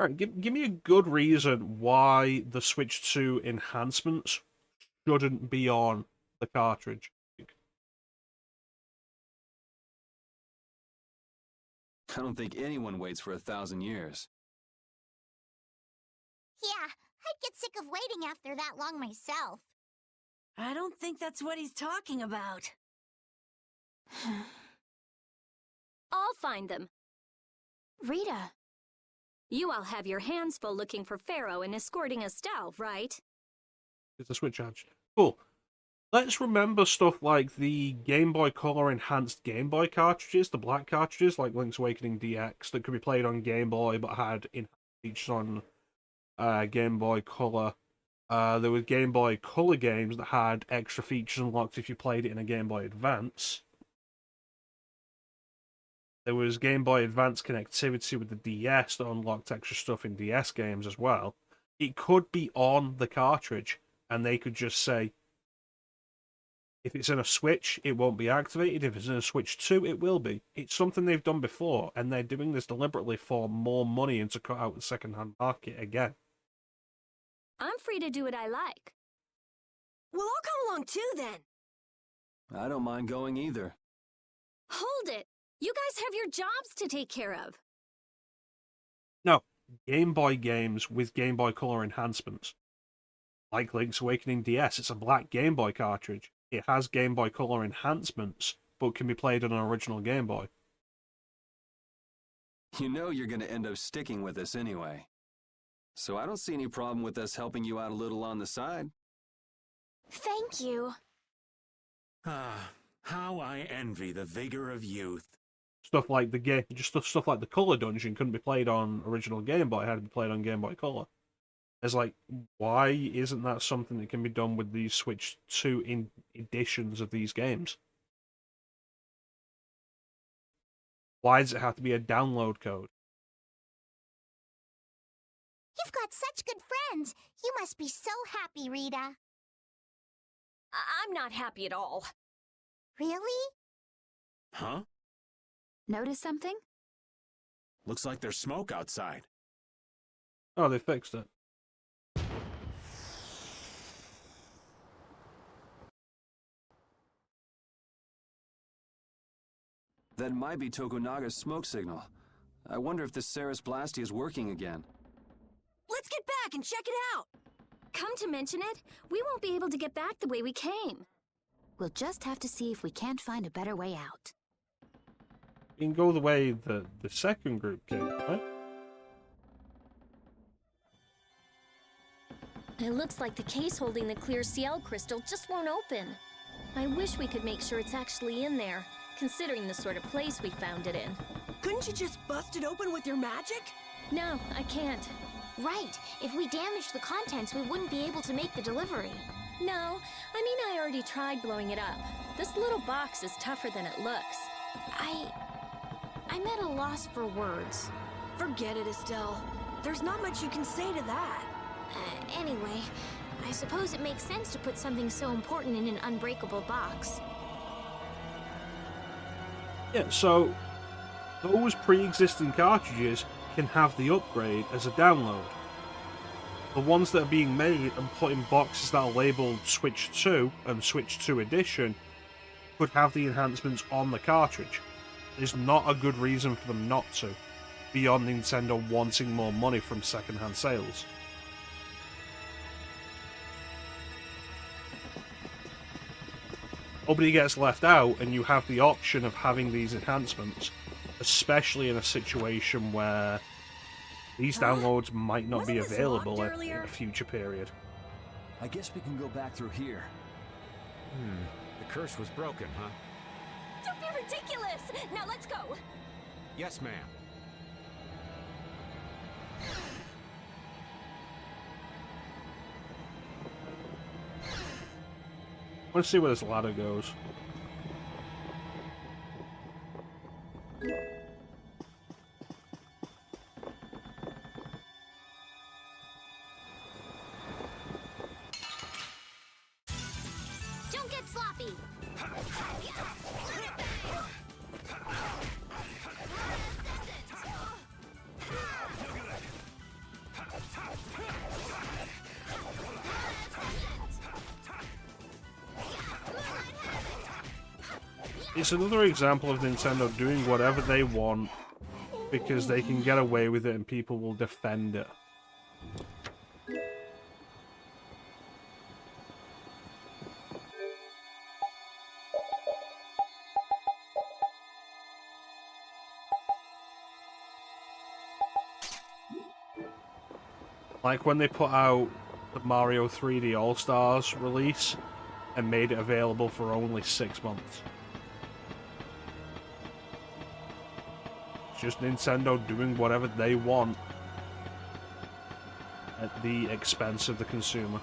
Alright, give me a good reason why the Switch 2 enhancements shouldn't be on the cartridge. I don't think anyone waits for 1,000 years. Yeah, I'd get sick of waiting after that long myself. I don't think that's what he's talking about. I'll find them. Rita. You all have your hands full looking for Pharaoh and escorting Estelle, right? It's a Switch charge. Cool. Let's remember stuff like the Game Boy Color enhanced Game Boy cartridges, the black cartridges like Link's Awakening DX that could be played on Game Boy but had enhanced features on Game Boy Color. There were Game Boy Color games that had extra features unlocked if you played it in a Game Boy Advance. There was Game Boy Advance connectivity with the DS that unlocked extra stuff in DS games as well. It could be on the cartridge, and they could just say, if it's in a Switch, it won't be activated. If it's in a Switch 2, it will be. It's something they've done before, and they're doing this deliberately for more money and to cut out the second-hand market again. I'm free to do what I like. Well, I'll come along too, then. I don't mind going either. Hold it! You guys have your jobs to take care of. No, Game Boy games with Game Boy Color enhancements. Like Link's Awakening DS, it's a black Game Boy cartridge. It has Game Boy Color enhancements, but can be played on an original Game Boy. You know you're going to end up sticking with us anyway. So I don't see any problem with us helping you out a little on the side. Thank you. How I envy the vigor of youth. Stuff like the game, just stuff like the Color Dungeon couldn't be played on original Game Boy. It had to be played on Game Boy Color. It's like, why isn't that something that can be done with these Switch 2 editions of these games? Why does it have to be a download code? You've got such good friends. You must be so happy, Rita. I'm not happy at all. Really? Huh? Notice something? Looks like there's smoke outside. Oh, they fixed it. That might be Tokunaga's smoke signal. I wonder if the Ceres Blasty is working again. Let's get back and check it out. Come to mention it, we won't be able to get back the way we came. We'll just have to see if we can't find a better way out. You can go the way the second group came, right? It looks like the case holding the clear Ciel crystal just won't open. I wish we could make sure it's actually in there, considering the sort of place we found it in. Couldn't you just bust it open with your magic? No, I can't. Right. If we damaged the contents, we wouldn't be able to make the delivery. No, I mean, I already tried blowing it up. This little box is tougher than it looks. I'm at a loss for words. Forget it, Estelle. There's not much you can say to that. Anyway, I suppose it makes sense to put something so important in an unbreakable box. Yeah, so those pre-existing cartridges can have the upgrade as a download. The ones that are being made and put in boxes that are labelled Switch 2 and Switch 2 Edition could have the enhancements on the cartridge. There's not a good reason for them not to, beyond Nintendo wanting more money from second-hand sales. Nobody gets left out, and you have the option of having these enhancements, especially in a situation where these downloads might not be available in a future period. I guess we can go back through here. The curse was broken, huh? Don't be ridiculous! Now let's go! Yes, ma'am. I want to see where this ladder goes. Don't get sloppy! It's another example of Nintendo doing whatever they want because they can get away with it and people will defend it. Like when they put out the Mario 3D All-Stars release and made it available for only 6 months. It's just Nintendo doing whatever they want at the expense of the consumer.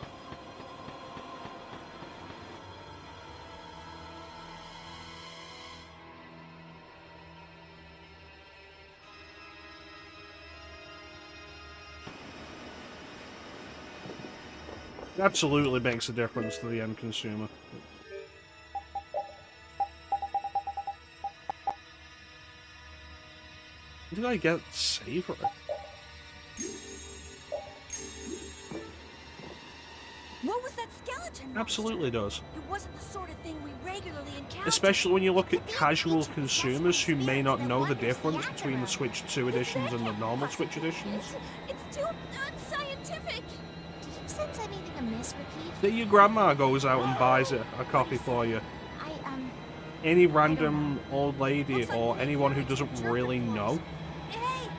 It absolutely makes a difference to the end consumer. Did I get Savory? What was that skeleton? Absolutely does. It wasn't the sort of thing we regularly encounter. Especially when you look at casual consumers who may not know the difference between the Switch 2 editions and the normal Switch editions. It's too unscientific! Did you sense anything amiss, Repeat? That your grandma goes out and buys a copy for you. Any random old lady or anyone who doesn't really know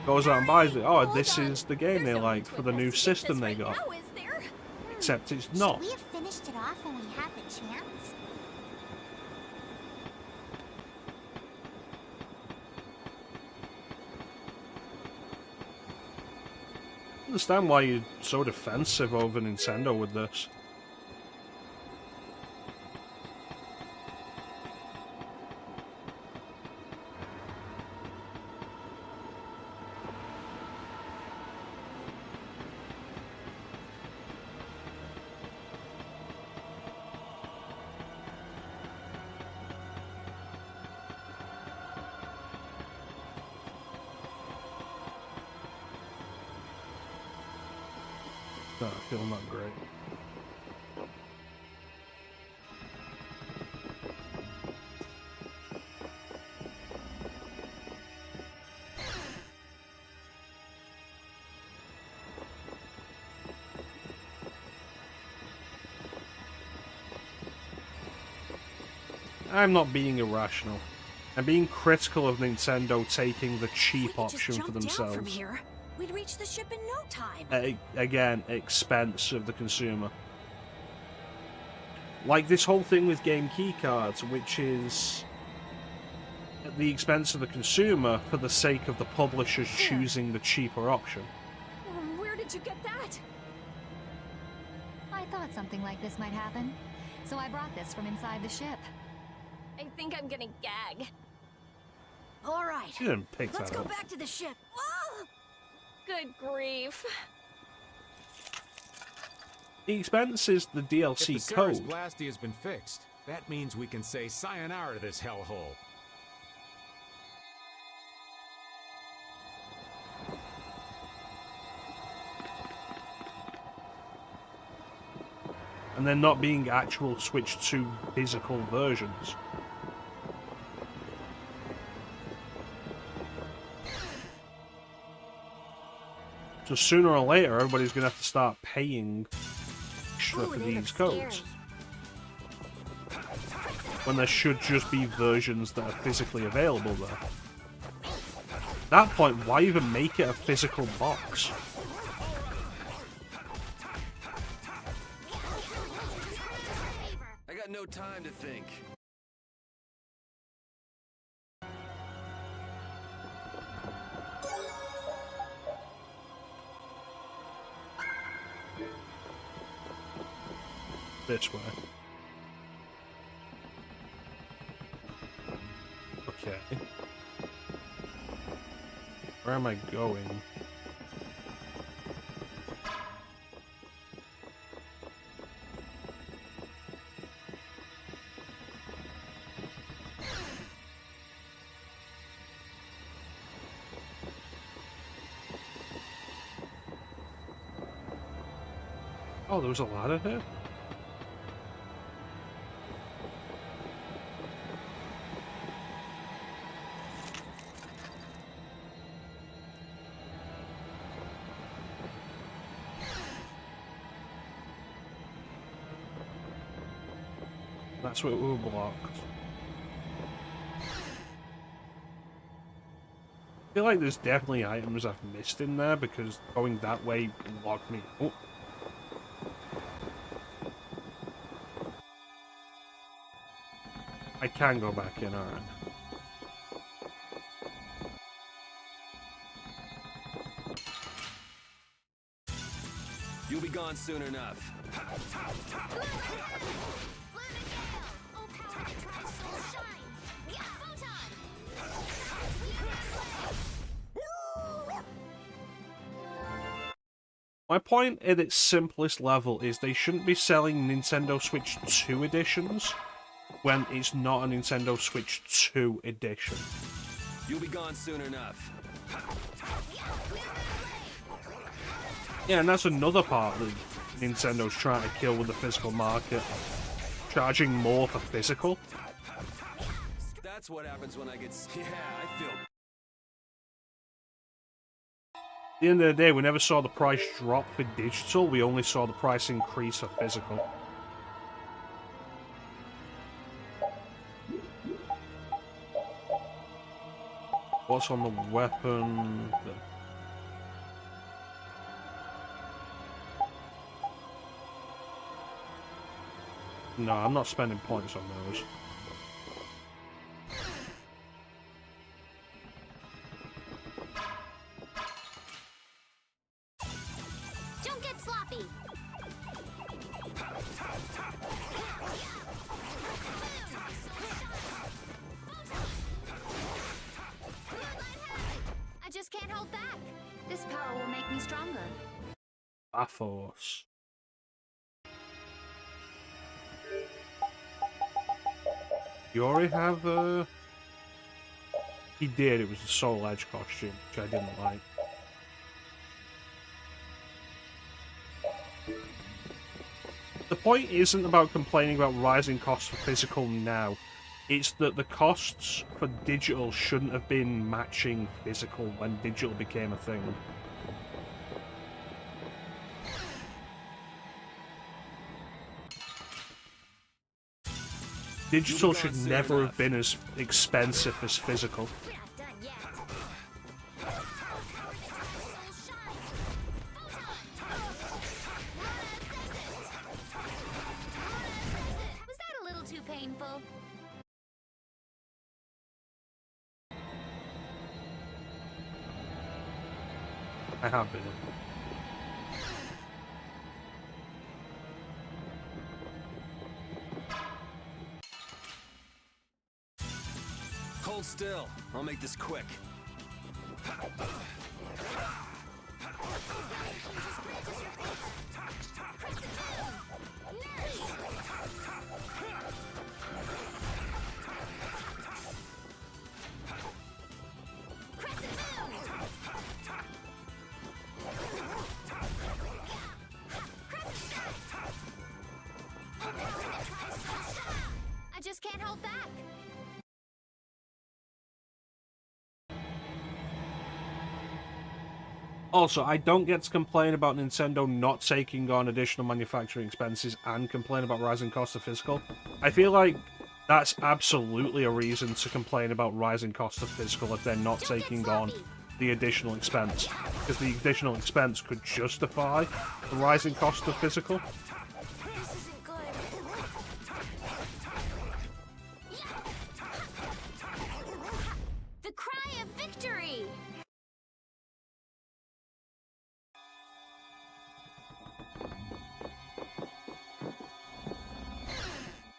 goes out and buys it. Oh, this is the game they like for the new system they got. Except it's not. Should we have finished it off when we had the chance? understand why you're so defensive over Nintendo with this. I feel not great. I'm not being irrational. I'm being critical of Nintendo taking the cheap option for themselves. From here, we'd reach the ship in no time. Again, expense of the consumer. Like this whole thing with game keycards, which is at the expense of the consumer for the sake of the publishers choosing the cheaper option. Where did you get that? I thought something like this might happen, so I brought this from inside the ship. I think I'm gonna gag. All right. You didn't pick Let's that go up. back to the ship. Oh! Good grief. The expense is the DLC If the code. Ceres Blasty has been fixed, that means we can say sayonara to this hellhole. And they're not being actual Switch 2 physical versions. So sooner or later, everybody's going to have to start paying extra for these codes. When there should just be versions that are physically available there. At that point, why even make it a physical box? I got no time to think. This way. Okay. Where am I going? Oh, there was a ladder here? That's what we were blocked. I feel like there's definitely items I've missed in there because going that way locked me. Oh. I can go back in, alright. You'll be gone soon enough. My point at its simplest level is they shouldn't be selling Nintendo Switch 2 editions when it's not a Nintendo Switch 2 edition. You'll be gone soon enough. Yeah, and that's another part that Nintendo's trying to kill with the physical market. Charging more for physical. That's what happens when I get... Yeah, I feel... At the end of the day, we never saw the price drop for digital, we only saw the price increase for physical. What's on the weapon? No, I'm not spending points on those. Pathos. You already have He did, it was the Soul Edge costume, which I didn't like. The point isn't about complaining about rising costs for physical now. It's that the costs for digital shouldn't have been matching physical when digital became a thing. Digital should never have been as expensive as physical. Was that a little too painful? I have been. Hold still. I'll make this quick. I just can't hold back. Also, I don't get to complain about Nintendo not taking on additional manufacturing expenses and complain about rising costs of physical. I feel like that's absolutely a reason to complain about rising costs of physical if they're not taking on the additional expense. Because the additional expense could justify the rising cost of physical. This isn't good. The cry of victory!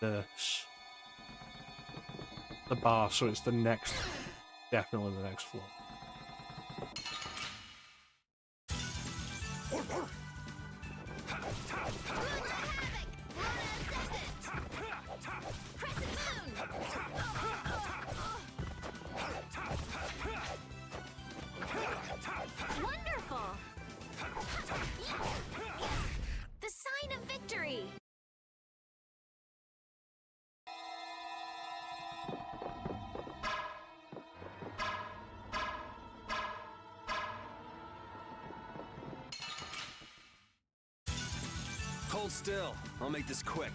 This. The bar, so it's the next, definitely the next floor. Wonderful! The sign of victory! Hold still. I'll make this quick.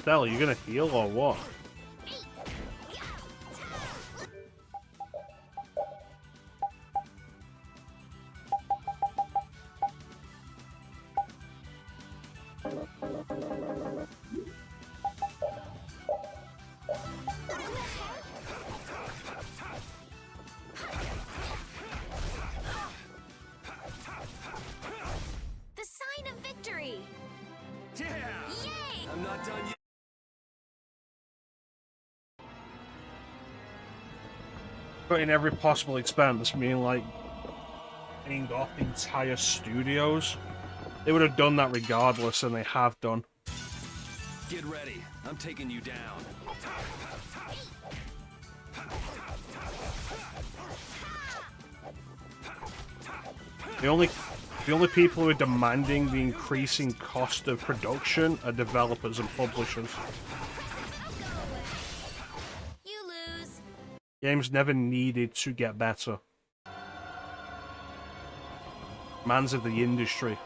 Stella, you gonna heal or what? The sign of victory! Yeah! Yay! I'm not done yet. Put in every possible expense, meaning like paying off entire studios. They would have done that regardless, and they have done. Get ready. I'm taking you down. The only people who are demanding the increasing cost of production are developers and publishers. You lose. Games never needed to get better. Mans of the industry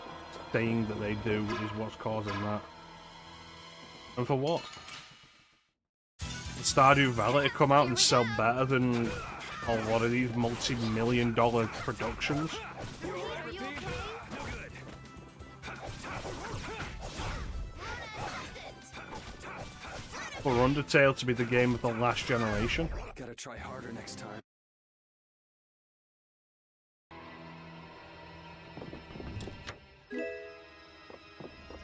saying that they do is what's causing that. And for what? Stardew Valley to come out and sell better than a lot of these multi-million-dollar productions? For Undertale to be the game of the last generation? Gotta try harder next time.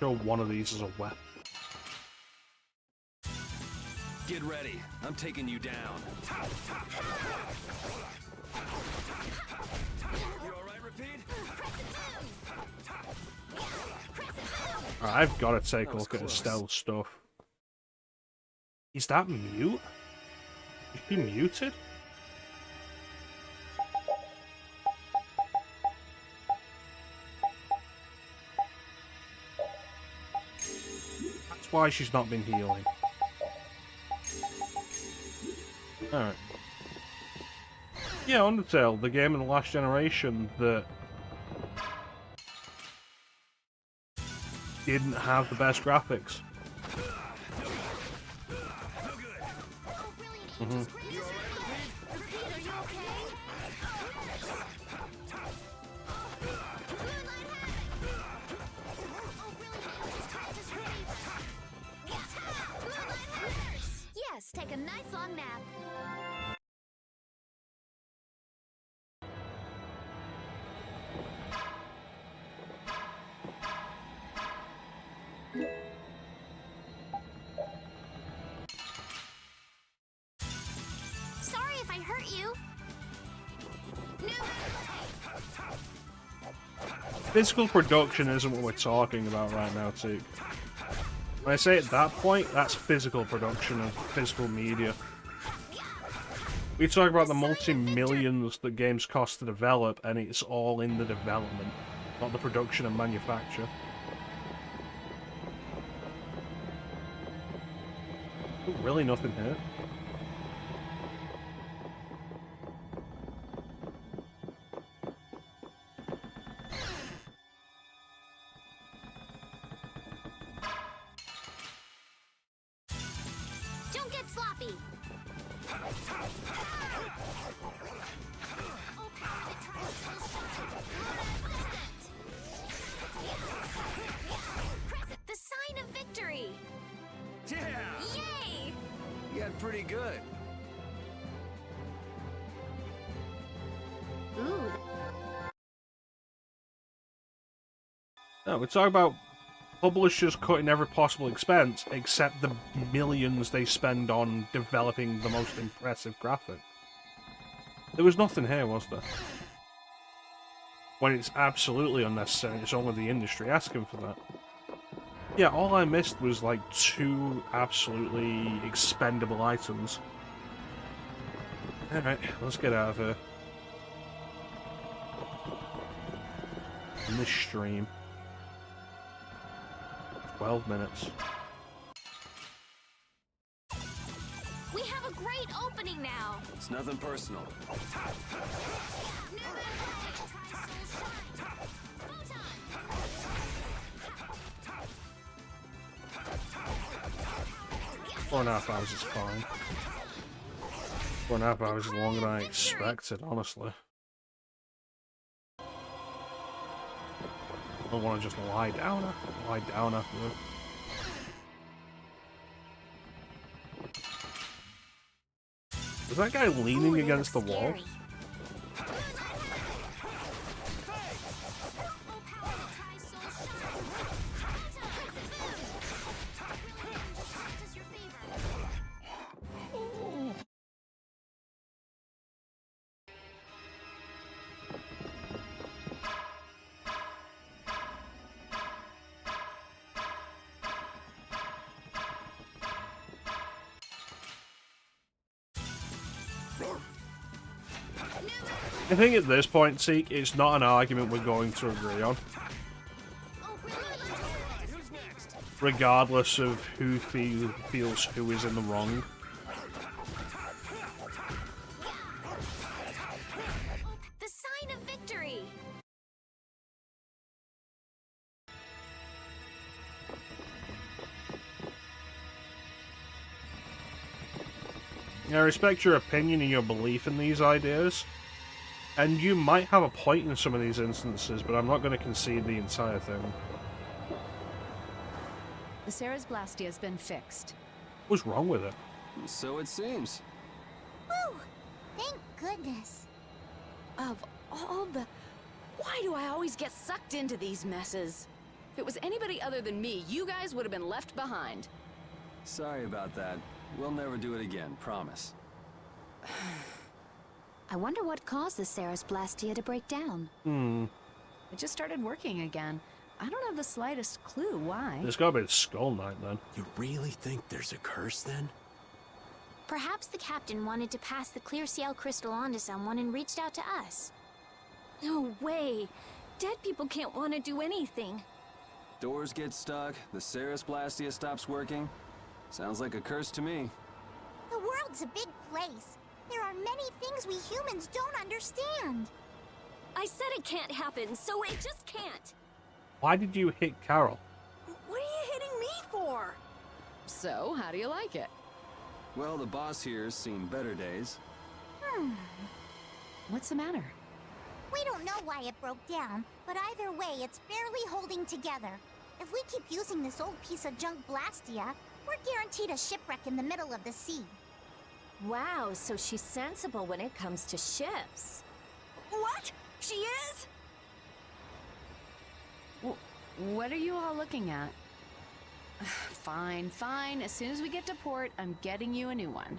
Sure, one of these is a weapon. Get ready. I'm taking you down. You alright, Repeat? Alright, I've got to take a look at his stealth stuff. Is that mute? Is he muted? That's why she's not been healing. Alright. Yeah, Undertale, the game in the last generation that didn't have the best graphics. Yes, take a nice long nap. Sorry if I hurt you. Physical production isn't what we're talking about right now, Teak. When I say at that point, that's physical production of physical media. We talk about the multi-millions that games cost to develop, and it's all in the development, not the production and manufacture. Really nothing here. Don't get sloppy. The sign of victory. Yeah! Yay! You got pretty good. Ooh. No, we talk about publishers cutting every possible expense except the millions they spend on developing the most impressive graphic. There was nothing here, was there? When it's absolutely unnecessary, it's only the industry asking for that. Yeah, all I missed was like 2 absolutely expendable items. Alright, let's get out of here. In this stream. 12 minutes. We have a great opening now. It's nothing personal. Four and a half hours is fine. 4.5 hours is longer than I expected, honestly. I don't want to just lie down after this. Is that guy leaning against the wall? I think at this point, Seek, it's not an argument we're going to agree on. Regardless of who feels who is in the wrong. The sign of victory. I respect your opinion and your belief in these ideas, and you might have a point in some of these instances, but I'm not going to concede the entire thing. The Ceres Blastia has been fixed. What's wrong with it? So it seems. Whew! Thank goodness. Of all the... Why do I always get sucked into these messes? If it was anybody other than me, you guys would have been left behind. Sorry about that. We'll never do it again, promise. I wonder what caused the Ceres Blastia to break down. It just started working again. I don't have the slightest clue why. There's gotta be the Skull Knight then. You really think there's a curse then? Perhaps the captain wanted to pass the clear Ciel crystal on to someone and reached out to us. No way. Dead people can't want to do anything. Doors get stuck, the Ceres Blastia stops working. Sounds like a curse to me. The world's a big place. There are many things we humans don't understand. I said it can't happen, so it just can't. Why did you hit Carol? What are you hitting me for? So, how do you like it? Well, the boss here's seen better days. What's the matter? We don't know why it broke down, but either way, it's barely holding together. If we keep using this old piece of junk Blastia, we're guaranteed a shipwreck in the middle of the sea. Wow, so she's sensible when it comes to ships. What? She is? What are you all looking at? Fine, fine. As soon as we get to port, I'm getting you a new one.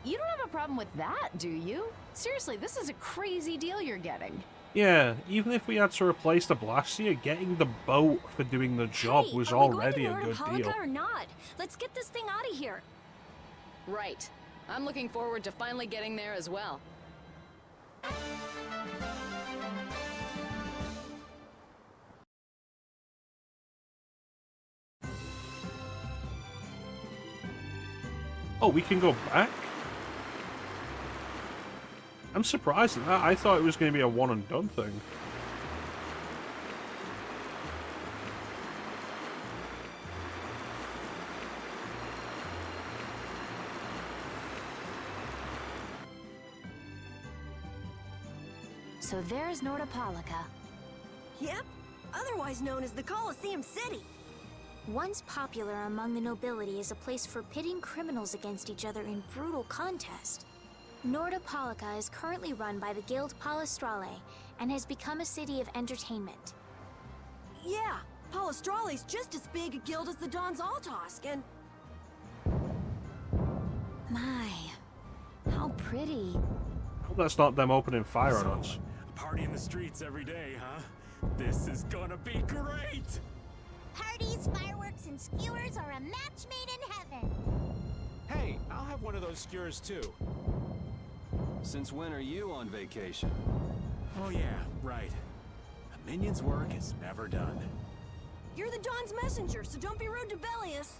You don't have a problem with that, do you? Seriously, this is a crazy deal you're getting. Yeah, even if we had to replace the Blastia, getting the boat for doing the job was already a good deal. Or not? Let's get this thing out of here. Right. I'm looking forward to finally getting there as well. Oh, we can go back? I'm surprised at that. I thought it was going to be a one and done thing. So there's Nordopolica. Yep, otherwise known as the Colosseum City. Once popular among the nobility as a place for pitting criminals against each other in brutal contest, Nordopolica is currently run by the guild Palestrale and has become a city of entertainment. Yeah, Palestrale's just as big a guild as the Don's Altosk, and... My, how pretty. Hope that's not them opening fire on us. Party in the streets every day, huh? This is gonna be great! Parties, fireworks, and skewers are a match made in heaven. Hey, I'll have one of those skewers too. Since when are you on vacation? Oh yeah, right. A minion's work is never done. You're the Don's messenger, so don't be rude to Bellius.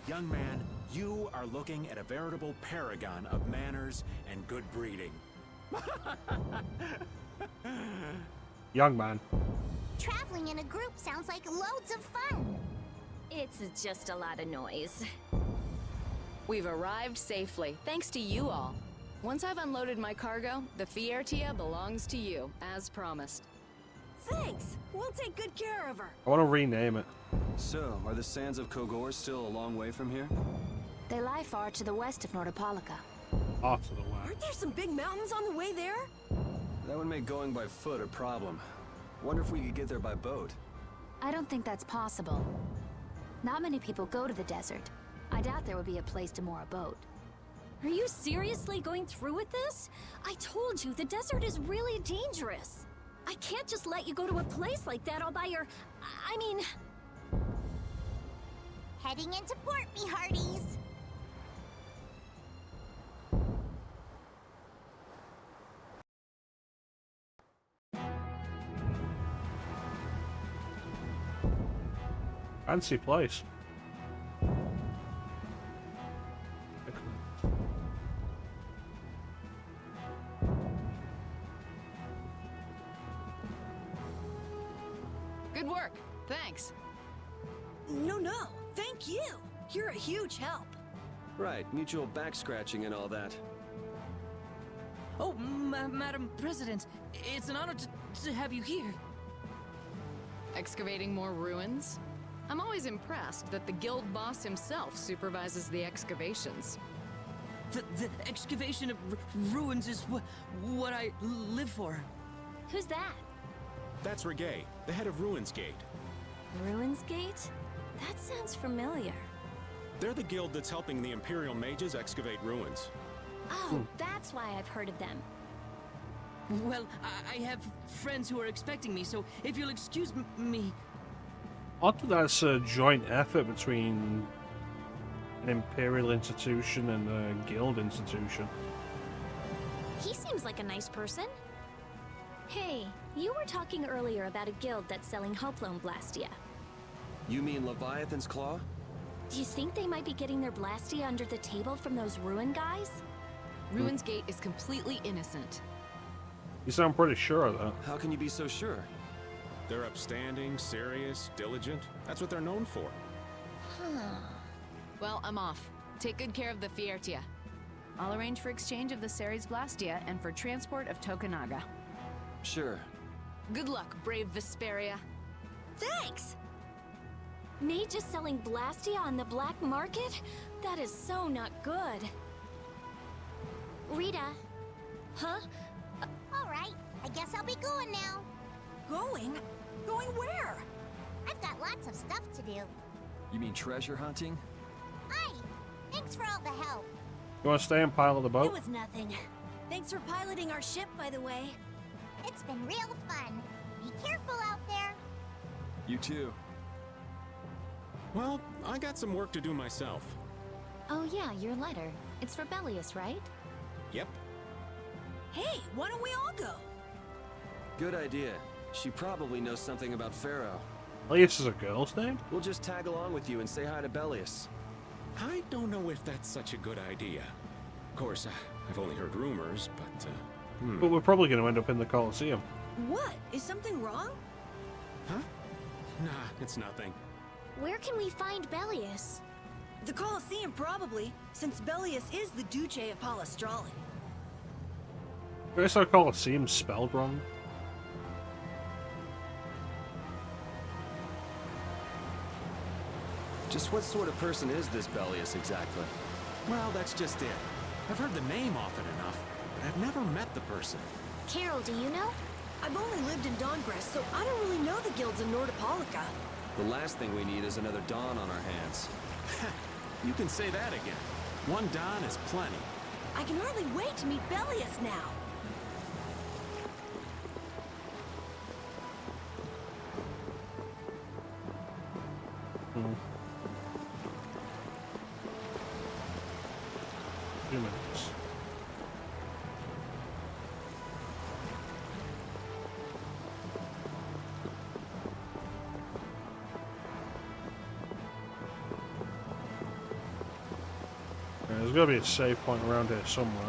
Young man, you are looking at a veritable paragon of manners and good breeding. Young man. Traveling in a group sounds like loads of fun. It's just a lot of noise. We've arrived safely, thanks to you all. Once I've unloaded my cargo, the Fiertia belongs to you, as promised. Thanks. We'll take good care of her. I want to rename it. So, are the sands of Kogor still a long way from here? They lie far to the west of Nordopolica. Off to the west. Aren't there some big mountains on the way there? That would make going by foot a problem. Wonder if we could get there by boat. I don't think that's possible. Not many people go to the desert. I doubt there would be a place to moor a boat. Are you seriously going through with this? I told you, the desert is really dangerous. I can't just let you go to a place like that all by your... I mean... Heading into port, me hearties. Fancy place. Good work. Thanks. No, thank you. You're a huge help. Right, mutual back scratching and all that. Oh, Madam President, it's an honor to have you here. Excavating more ruins? I'm always impressed that the guild boss himself supervises the excavations. The excavation of ruins is what I live for. Who's that? That's Reggae, the head of Ruins Gate. Ruins Gate? That sounds familiar. They're the guild that's helping the Imperial mages excavate ruins. Oh, that's why I've heard of them. Well, I have friends who are expecting me, so if you'll excuse me... Odd that that's a joint effort between an Imperial institution and a guild institution. He seems like a nice person. Hey, you were talking earlier about a guild that's selling Hoplone Blastia. You mean Leviathan's Claw? Do you think they might be getting their Blastia under the table from those Ruin guys? Ruins Gate is completely innocent. You sound pretty sure of that. How can you be so sure? They're upstanding, serious, diligent. That's what they're known for. Well, I'm off. Take good care of the Fiertia. I'll arrange for exchange of the Ceres Blastia and for transport of Tokunaga. Sure. Good luck, brave Vesperia. Thanks! Mages selling Blastia on the black market? That is so not good. Rita. Huh? Alright, I guess I'll be going now. Going? Going where? I've got lots of stuff to do. You mean treasure hunting? Hi! Thanks for all the help. You want to stay and pilot the boat? It was nothing. Thanks for piloting our ship, by the way. It's been real fun. Be careful out there. You too. Well, I got some work to do myself. Oh yeah, your letter. It's for Bellius, right? Yep. Hey, why don't we all go? Good idea. She probably knows something about Pharaoh. Bellius is a girl's name? We'll just tag along with you and say hi to Bellius. I don't know if that's such a good idea. Of course, I've only heard rumors, but, But we're probably going to end up in the Colosseum. What? Is something wrong? Huh? Nah, it's nothing. Where can we find Bellius? The Colosseum, probably, since Bellius is the Duce of Palestrale. I guess our Colosseum spelled wrong. Just what sort of person is this Bellius exactly? Well, that's just it. I've heard the name often enough, but I've never met the person. Carol, do you know? I've only lived in Dawngrest, so I don't really know the guilds in Nordopolica. The last thing we need is another Dawn on our hands. You can say that again. One Dawn is plenty. I can hardly wait to meet Bellius now. Few minutes. There's got to be a save point around here somewhere.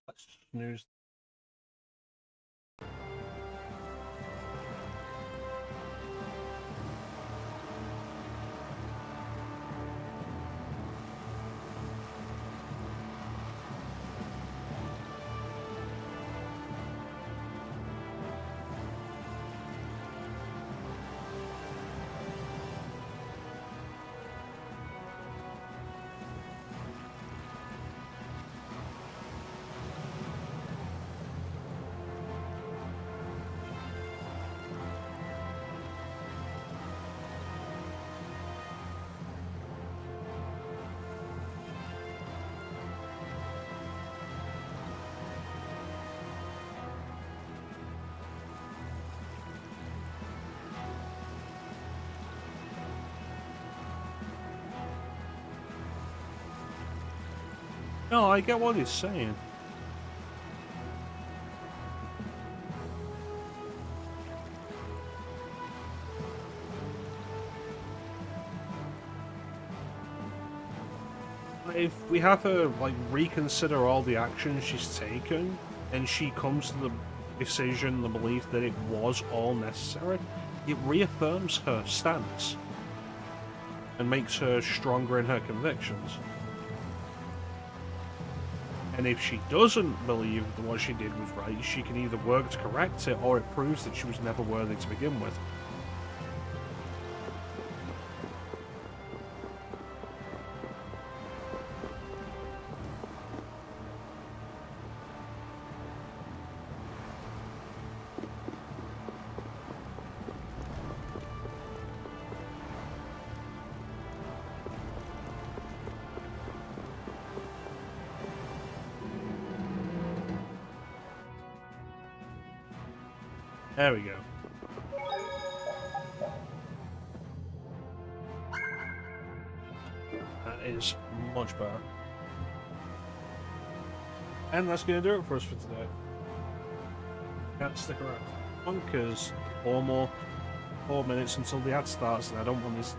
Let's snooze. No, I get what he's saying. If we have her, like, reconsider all the actions she's taken, and she comes to the decision, the belief that it was all necessary, it reaffirms her stance and makes her stronger in her convictions. And if she doesn't believe that what she did was right, she can either work to correct it, or it proves that she was never worthy to begin with. There we go. That is much better. And that's going to do it for us for today. Can't stick around because 4 minutes until the ad starts, and I don't want this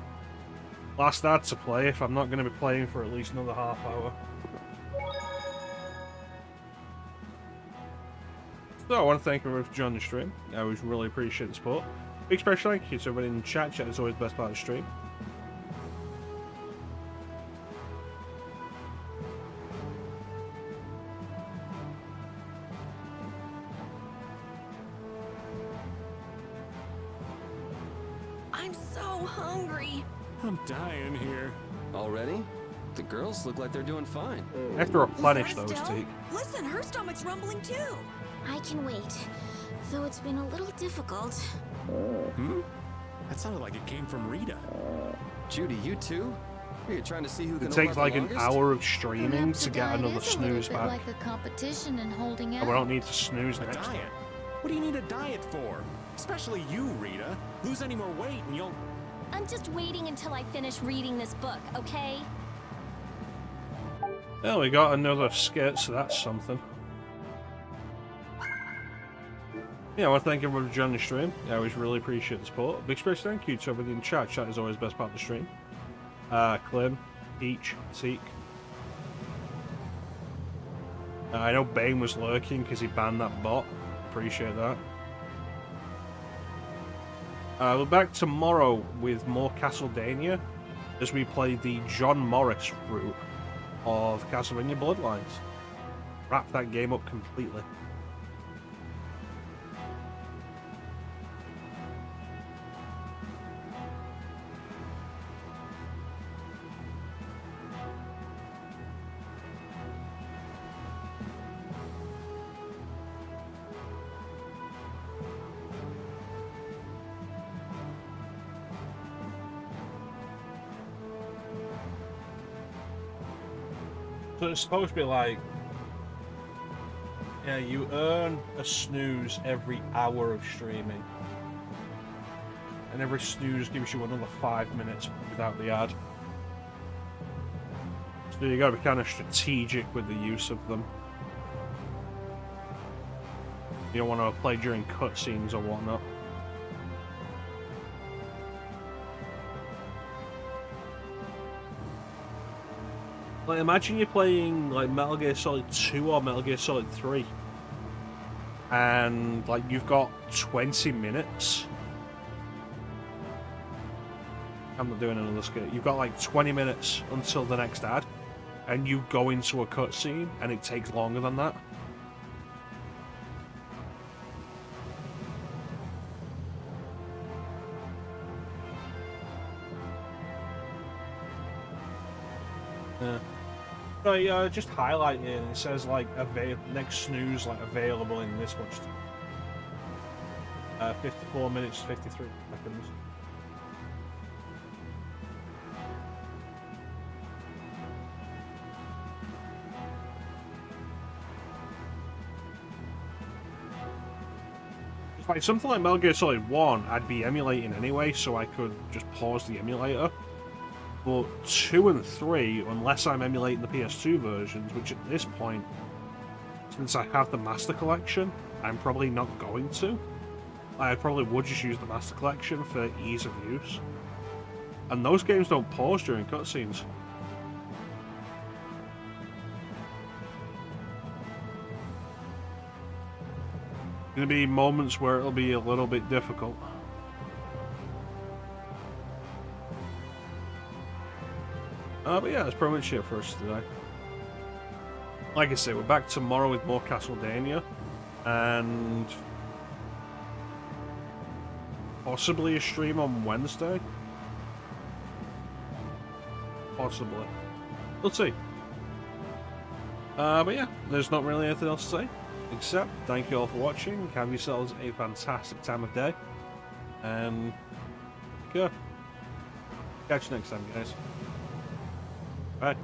last ad to play if I'm not going to be playing for at least another half hour. So I want to thank everyone for joining the stream. I always really appreciate the support. Big special thank you to everybody in the chat. Chat is always the best part of the stream. I'm so hungry. I'm dying here. Already? The girls look like they're doing fine. I have to replenish those, Estelle? Teak. Listen, her stomach's rumbling too. I can wait, though it's been a little difficult. Hmm? That sounded like it came from Rita. Judy, you too? Are you trying to see who can It hold takes out like the an longest? hour of streaming Perhaps to a get diet another is a snooze little bit back. like a competition and holding out. And we don't need to snooze A next time. diet? What do you need a diet for? Especially you, Rita. Lose any more weight and you'll... I'm just waiting until I finish reading this book, okay? Well, we got another skit, so that's something. Yeah, I want to thank everyone for joining the stream. I always really appreciate the support. Big special thank you to everybody in the chat. Chat is always the best part of the stream. Clem, Peach, Teak. I know Bane was lurking because he banned that bot. Appreciate that. We're back tomorrow with more Castlevania as we play the John Morris route of Castlevania Bloodlines. Wrap that game up completely. So it's supposed to be like, yeah, you earn a snooze every hour of streaming. And every snooze gives you another 5 minutes without the ad. So you gotta be kind of strategic with the use of them. You don't want to play during cutscenes or whatnot. Like, imagine you're playing like Metal Gear Solid 2 or Metal Gear Solid 3, and like you've got 20 minutes. I'm not doing another skit. You've got like 20 minutes until the next ad, and you go into a cutscene, and it takes longer than that. Yeah. So just highlight it, and it says like next snooze like available in this much time. 54 minutes 53 seconds. It's like something like Metal Gear Solid 1 I'd be emulating anyway, so I could just pause the emulator. But 2 and 3, unless I'm emulating the PS2 versions, which at this point, since I have the Master Collection, I'm probably not going to. I probably would just use the Master Collection for ease of use. And those games don't pause during cutscenes. Gonna be moments where it'll be a little bit difficult. But yeah, that's pretty much it for us today. Like I say, we're back tomorrow with more Castlevania, and possibly a stream on Wednesday. Possibly. We'll see. But yeah, there's not really anything else to say, except thank you all for watching, have yourselves a fantastic time of day, and yeah, catch you next time, guys. Bye.